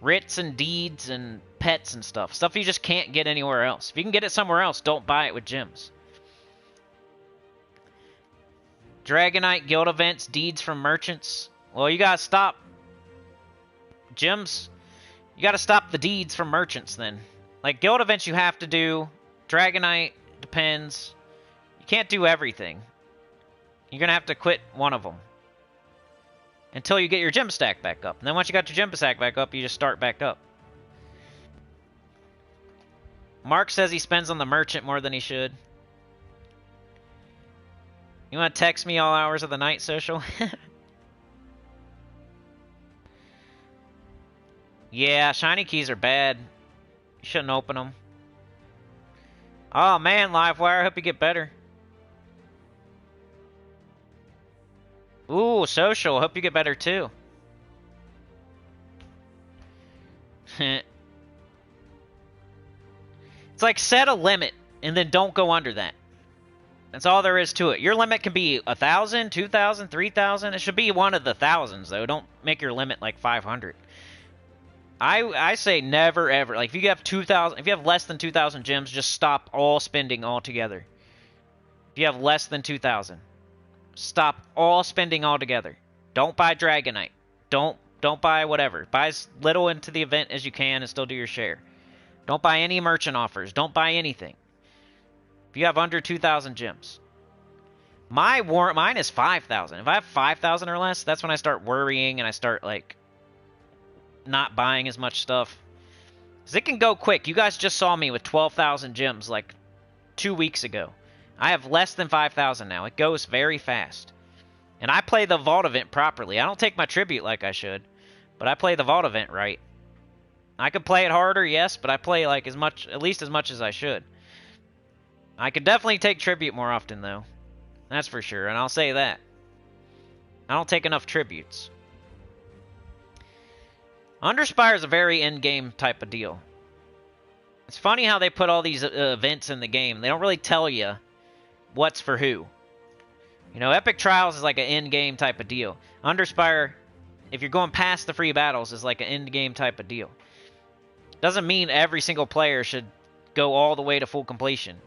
Writs and deeds and pets and stuff. Stuff you just can't get anywhere else. If you can get it somewhere else, don't buy it with gems. Dragonite, guild events, deeds from merchants. Well, you gotta stop gems. You gotta stop the deeds from merchants then. Like, guild events you have to do. Dragonite, depends. You can't do everything. You're gonna have to quit one of them. Until you get your gem stack back up. And then once you got your gem stack back up, you just start back up. Mark says he spends on the merchant more than he should. You want to text me all hours of the night, Social? Yeah, shiny keys are bad. You shouldn't open them. Oh man, Livewire, I hope you get better. Ooh, Social, hope you get better too. It's like, set a limit, and then don't go under that. That's all there is to it. Your limit can be 1,000, 2,000, 3,000. It should be one of the thousands, though. Don't make your limit like 500. I say never, ever. Like, if you have 2,000, if you have less than 2,000 gems, just stop all spending altogether. If you have less than 2,000. Stop all spending altogether. Don't buy Dragonite. Don't buy whatever. Buy as little into the event as you can and still do your share. Don't buy any merchant offers. Don't buy anything. If you have under 2,000 gems. Mine is 5,000. If I have 5,000 or less, that's when I start worrying and I start, like, not buying as much stuff. Because it can go quick. You guys just saw me with 12,000 gems, like, 2 weeks ago. I have less than 5,000 now. It goes very fast. And I play the Vault event properly. I don't take my tribute like I should. But I play the Vault event right. I could play it harder, yes, but I play like at least as much as I should. I could definitely take tribute more often, though. That's for sure, and I'll say that. I don't take enough tributes. Underspire is a very in-game type of deal. It's funny how they put all these events in the game. They don't really tell you what's for who. You know, Epic Trials is like an in-game type of deal. Underspire, if you're going past the free battles, is like an in-game type of deal. Doesn't mean every single player should go all the way to full completion.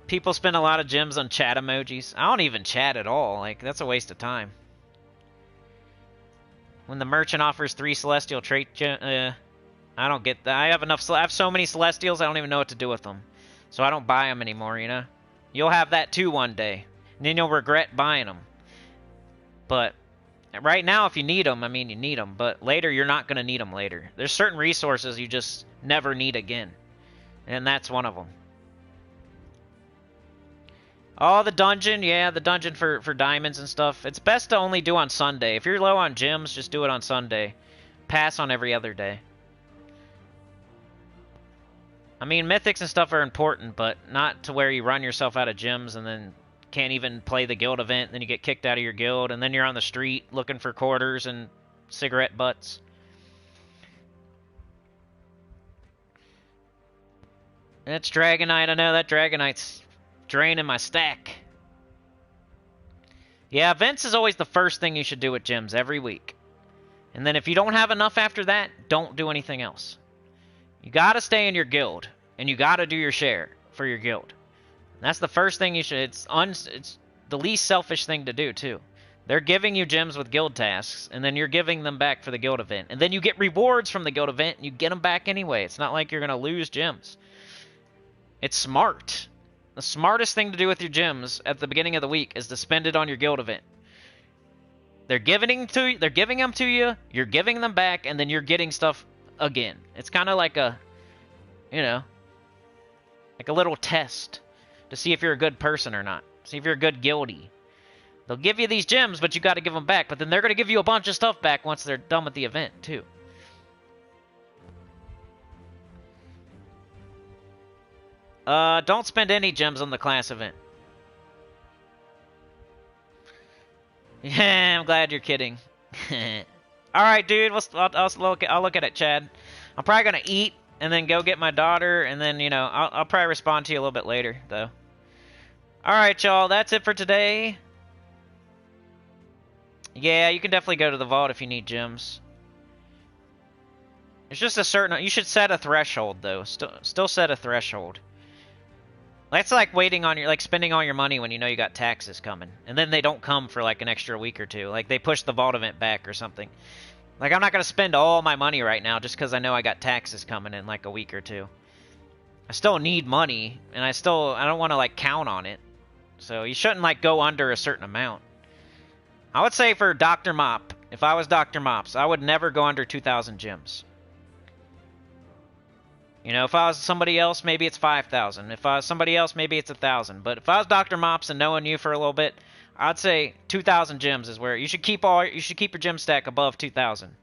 People spend a lot of gems on chat emojis. I don't even chat at all. Like, that's a waste of time. When the merchant offers 3 celestial trait I don't get that. I have so many celestials, I don't even know what to do with them. So I don't buy them anymore, you know? You'll have that too one day. And then you'll regret buying them. But right now, if you need them, I mean, you need them. But later, you're not going to need them later. There's certain resources you just never need again. And that's one of them. Oh, the dungeon. Yeah, the dungeon for diamonds and stuff. It's best to only do on Sunday. If you're low on gems, just do it on Sunday. Pass on every other day. I mean, mythics and stuff are important, but not to where you run yourself out of gems and then can't even play the guild event, then you get kicked out of your guild, and then you're on the street looking for quarters and cigarette butts. That's Dragonite. I know that Dragonite's draining my stack. Yeah, events is always the first thing you should do with gems every week. And then if you don't have enough after that, don't do anything else. You gotta stay in your guild, and you gotta do your share for your guild. That's the first thing you should... It's the least selfish thing to do, too. They're giving you gems with guild tasks, and then you're giving them back for the guild event. And then you get rewards from the guild event, and you get them back anyway. It's not like you're going to lose gems. It's smart. The smartest thing to do with your gems at the beginning of the week is to spend it on your guild event. They're giving them to you, you're giving them back, and then you're getting stuff again. It's kind of like a, you know, like a little test to see if you're a good person or not. See if you're a good guildie. They'll give you these gems, but you got to give them back. But then they're going to give you a bunch of stuff back once they're done with the event, too. Don't spend any gems on the class event. Yeah, I'm glad you're kidding. All right, dude. I'll look at it, Chad. I'm probably going to eat and then go get my daughter, and then, you know, I'll probably respond to you a little bit later, though. Alright, y'all, that's it for today. Yeah, you can definitely go to the vault if you need gems. It's just a certain... You should set a threshold, though. Still set a threshold. That's like waiting on your... Like, spending all your money when you know you got taxes coming. And then they don't come for, like, an extra week or two. Like, they push the vault event back or something. Like, I'm not going to spend all my money right now just because I know I got taxes coming in, like, a week or two. I still need money, and I don't want to, like, count on it. So, you shouldn't, like, go under a certain amount. I would say for Dr. Mop, if I was Dr. Mops, I would never go under 2,000 gems. You know, if I was somebody else, maybe it's 5,000. If I was somebody else, maybe it's 1,000. But if I was Dr. Mops and knowing you for a little bit, I'd say 2,000 gems is where you should keep your gem stack above 2,000.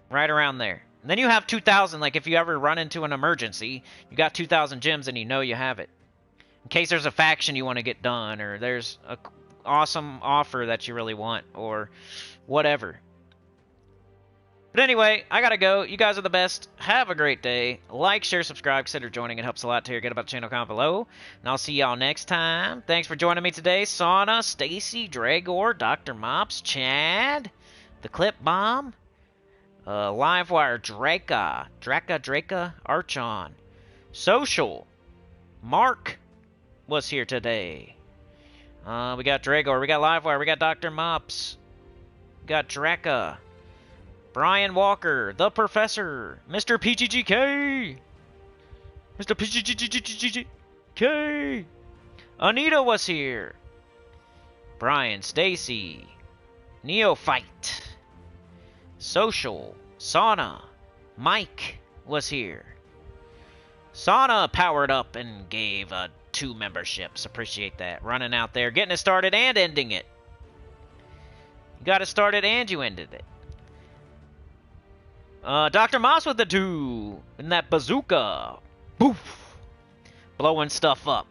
Right around there. And then you have 2,000, like if you ever run into an emergency, you got 2,000 gems and you know you have it. In case there's a faction you want to get done, or there's a awesome offer that you really want, or whatever. But anyway, I gotta go. You guys are the best. Have a great day. Like, share, subscribe, consider joining. It helps a lot to hear. Get about the channel, comment below. And I'll see y'all next time. Thanks for joining me today. Sauna, Stacy, Dragor, Dr. Mops, Chad, the Clip Bomb, Livewire, Draka, Archon, Social, Mark was here today. We got Dragor, we got Livewire, we got Dr. Mops, we got Draka, Brian Walker, the Professor, Mr. PGGK, Mr. PGGK, Anita was here, Brian, Stacy, Neophyte, Social, Sauna, Mike was here. Sauna powered up and gave 2 memberships. Appreciate that. Running out there, getting it started and ending it. You got it started and you ended it. Dr. Moss with the 2. And that bazooka. Boof. Blowing stuff up.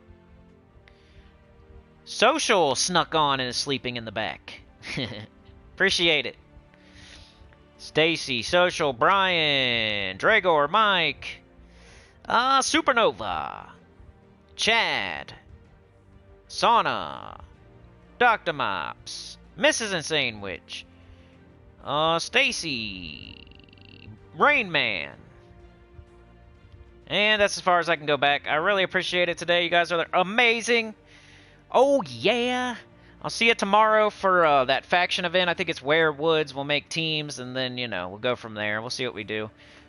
Social snuck on and is sleeping in the back. Appreciate it. Stacy, Social, Brian, Dragor, Mike, Supernova, Chad, Sauna, Dr. Mops, Mrs. Insane Witch, Stacy, Rain Man. And that's as far as I can go back. I really appreciate it today. You guys are amazing. Oh, yeah. I'll see you tomorrow for that faction event. I think it's Werewoods. We'll make teams, and then, you know, we'll go from there. We'll see what we do.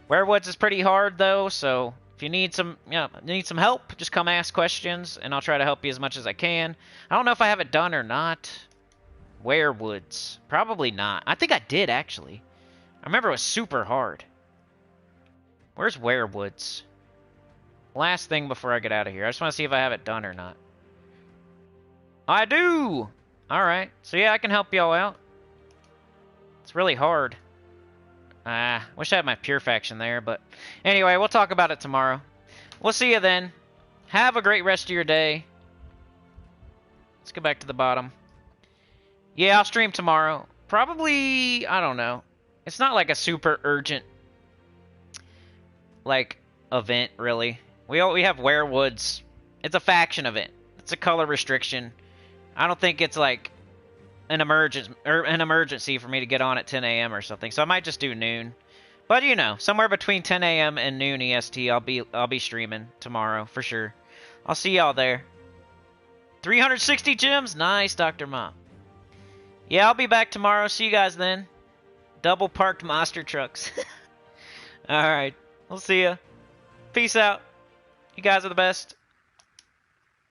Werewoods is pretty hard, though, so if you need some, need some help, just come ask questions, and I'll try to help you as much as I can. I don't know if I have it done or not. Werewoods. Probably not. I think I did, actually. I remember it was super hard. Where's Werewoods? Last thing before I get out of here. I just want to see if I have it done or not. I do! Alright. So yeah, I can help y'all out. It's really hard. Wish I had my pure faction there, but anyway, we'll talk about it tomorrow. We'll see you then. Have a great rest of your day. Let's go back to the bottom. Yeah, I'll stream tomorrow. Probably, I don't know. It's not like a super urgent, like, event, really. We have Werewoods. It's a faction event. It's a color restriction. I don't think it's like an emergency for me to get on at 10 a.m. or something. So I might just do noon. But you know, somewhere between 10 a.m. and noon EST, I'll be streaming tomorrow for sure. I'll see y'all there. 360 gems, nice, Dr. Mom. Yeah, I'll be back tomorrow. See you guys then. Double parked monster trucks. All right, we'll see ya. Peace out. You guys are the best.